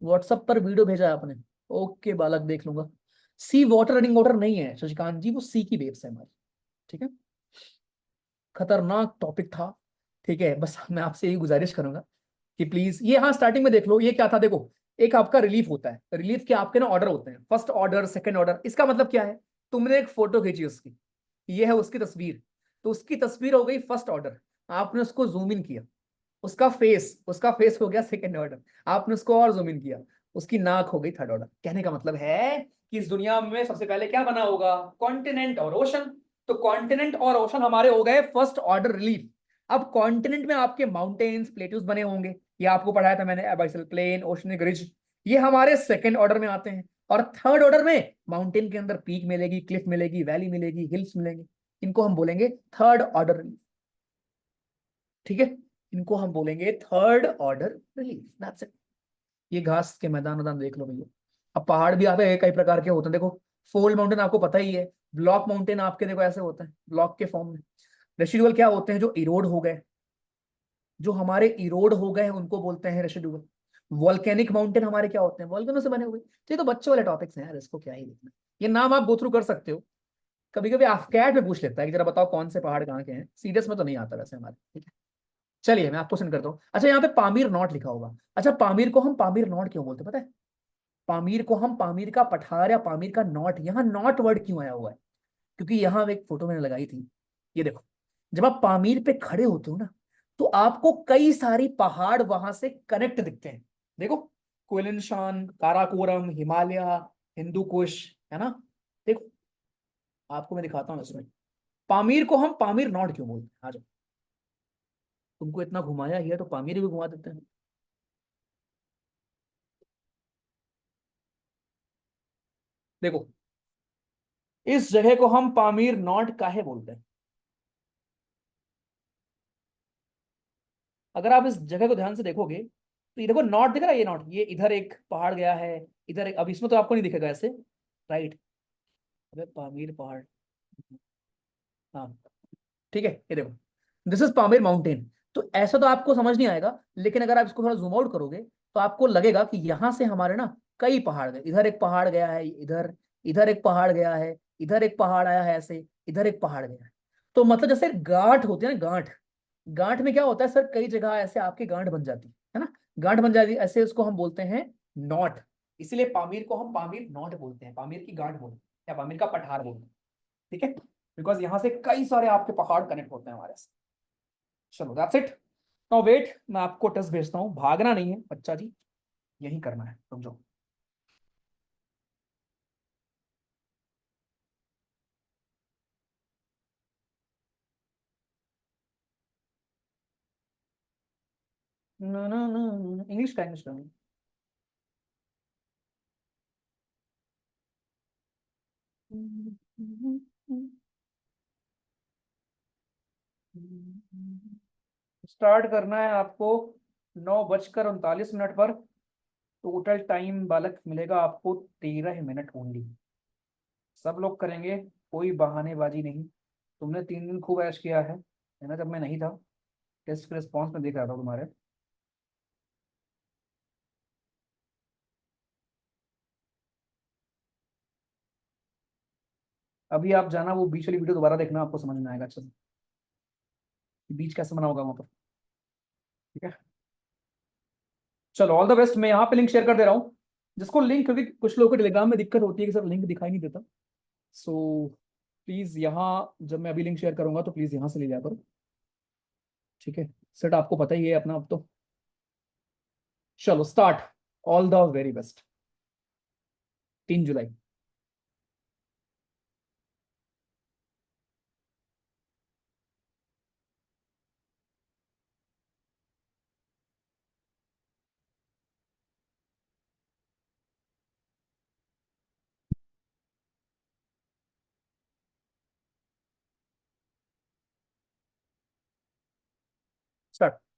व्हाट्सएप पर वीडियो भेजा है आपने, ओके बालक देख लूंगा। सी वाटर रनिंग वाटर नहीं है शशिकांत जी, वो सी की वेव्स है हमारी, ठीक है। खतरनाक टॉपिक था, ठीक है। बस मैं आपसे यही गुजारिश करूंगा कि प्लीज ये, हाँ स्टार्टिंग में देख लो ये क्या था, देखो एक आपका रिलीफ होता है, रिलीफ के आपके ना ऑर्डर होते हैं, फर्स्ट ऑर्डर सेकंड ऑर्डर। इसका मतलब क्या है, तुमने एक फोटो खींची उसकी, ये है उसकी तस्वीर, तो उसकी तस्वीर हो गई फर्स्ट ऑर्डर। आपने उसको जूम इन किया, उसका फेस हो गया सेकंड ऑर्डर। आपने उसको और जूम इन किया, उसकी नाक हो गई थर्ड ऑर्डर। कहने का मतलब है कि इस दुनिया में सबसे पहले क्या बना होगा, कॉन्टिनेंट और ओशन। तो कॉन्टिनेंट और ओशन हमारे हो गए फर्स्ट ऑर्डर रिलीफ। अब कॉन्टिनेंट में आपके माउंटेन्स प्लेट्यूज बने होंगे, ये आपको पढ़ाया था मैंने, एबाइसल प्लेन, ओशनिक रिज, ये हमारे सेकंड ऑर्डर में आते हैं। और थर्ड ऑर्डर में माउंटेन के अंदर पीक मिलेगी, क्लिफ मिलेगी, वैली मिलेगी, हिल्स मिलेंगे, इनको हम बोलेंगे थर्ड ऑर्डर रिलीफ, ठीक है। इनको हम बोलेंगे third order relief, that's it. ये घास के मैदान मैदान देख लो भैया। अब पहाड़ भी आपके कई प्रकार के होते हैं, देखो फोल्ड माउंटेन आपको पता ही है, ब्लॉक माउंटेन आपके देखो ऐसे होते हैं ब्लॉक के फॉर्म में। रेसिडुअल क्या होते हैं, जो इरोड हो गए, जो हमारे इरोड हो गए उनको बोलते हैं रेसिडुअल। वॉल्केनिक माउंटेन हमारे क्या होते हैं, वॉल्केनो से बने हुए। तो ये तो बच्चों वाले टॉपिक्स हैं यार, इसको क्या ही लिखना। ये नाम आप गो थ्रू कर सकते हो। कभी कभी AFCAT में पूछ लेता है कि जरा बताओ कौन से पहाड़ कहाँ के हैं, सीरियस में तो नहीं आता वैसे हमारे, ठीक है। चलिए मैं आपको सेंड करता हूँ। अच्छा यहाँ पे पामीर नॉट लिखा होगा। अच्छा पामीर को हम पामीर नॉट क्यों बोलते हैं पता है? पामीर को हम पामीर का पठार या पामीर का नॉट, यहाँ नॉट वर्ड क्यों आया हुआ है, क्योंकि यहाँ एक फोटो मैंने लगाई थी, ये देखो। जब आप पामीर पे खड़े होते हो ना, तो आपको कई सारी पहाड़ वहां से कनेक्ट दिखते हैं। देखो कोइलिनशान, काराकोरम, हिमालय, हिंदू कुश, है ना। देखो आपको मैं दिखाता हूँ इसमें, पामीर को हम पामीर नॉट क्यों बोलते हैं। आ जाओ, तुमको इतना घुमाया ही है तो पामीर भी घुमा देते हैं। देखो इस जगह को हम पामीर नॉट काहे बोलते हैं, अगर आप इस जगह को ध्यान से देखोगे तो ये देखो नॉट दिख रहा है, ये नॉट, ये इधर एक पहाड़ गया है, इधर एक, अब इसमें तो आपको नहीं दिखेगा ऐसे, राइट। अबे पामीर पहाड़, हाँ ठीक है, ये देखो दिस इज पामीर माउंटेन। तो ऐसा तो आपको समझ नहीं आएगा, लेकिन अगर आप इसको थोड़ा जूम आउट करोगे तो आपको लगेगा कि यहां से हमारे ना कई पहाड़ गए, इधर एक पहाड़ गया है, इधर, इधर एक पहाड़ गया है, इधर एक पहाड़ आया है ऐसे, इधर एक पहाड़ गया है। तो मतलब जैसे गांठ होती है ना, गांठ, गांठ में क्या होता है सर, कई जगह ऐसे आपकी गांठ बन जाती है ना, गांठ बन जाती है ऐसे, उसको हम बोलते हैं नॉट। इसीलिए पामीर को हम पामीर नॉट बोलते हैं, पामीर की गांठ बोलते हैं या पामीर का पठार बोलते हैं, ठीक है। बिकॉज यहां से कई सारे आपके पहाड़ कनेक्ट होते हैं हमारे से। चलो दैट्स इट। नाउ वेट, मैं आपको टेस्ट भेजता हूँ, भागना नहीं है बच्चा जी, यही करना है, समझो। इंग्लिश का, इंग्लिश का। स्टार्ट करना है आपको 9:39 पर। टोटल टाइम बालक मिलेगा आपको 13 मिनट ओनली। सब लोग करेंगे, कोई बहानेबाजी नहीं, तुमने 3 दिन खूब ऐश किया है ना, जब मैं नहीं था। टेस्ट के रिस्पॉन्स में देख रहा था तुम्हारे। अभी आप जाना, वो बीच वाली वीडियो दोबारा देखना, आपको समझ में आएगा अच्छे से कि बीच कैसे बना होगा वहां पर। ठीक है, चलो ऑल द बेस्ट। मैं यहाँ पे लिंक शेयर कर दे रहा हूँ, जिसको लिंक, क्योंकि कुछ लोगों को टेलीग्राम में दिक्कत होती है कि सर लिंक दिखाई नहीं देता। सो प्लीज यहाँ, जब मैं अभी लिंक शेयर करूंगा तो प्लीज यहाँ से ले लिया करो। ठीक है, सेट आपको पता ही है अपना अब तो। चलो start. All the very best. 3 July. Start.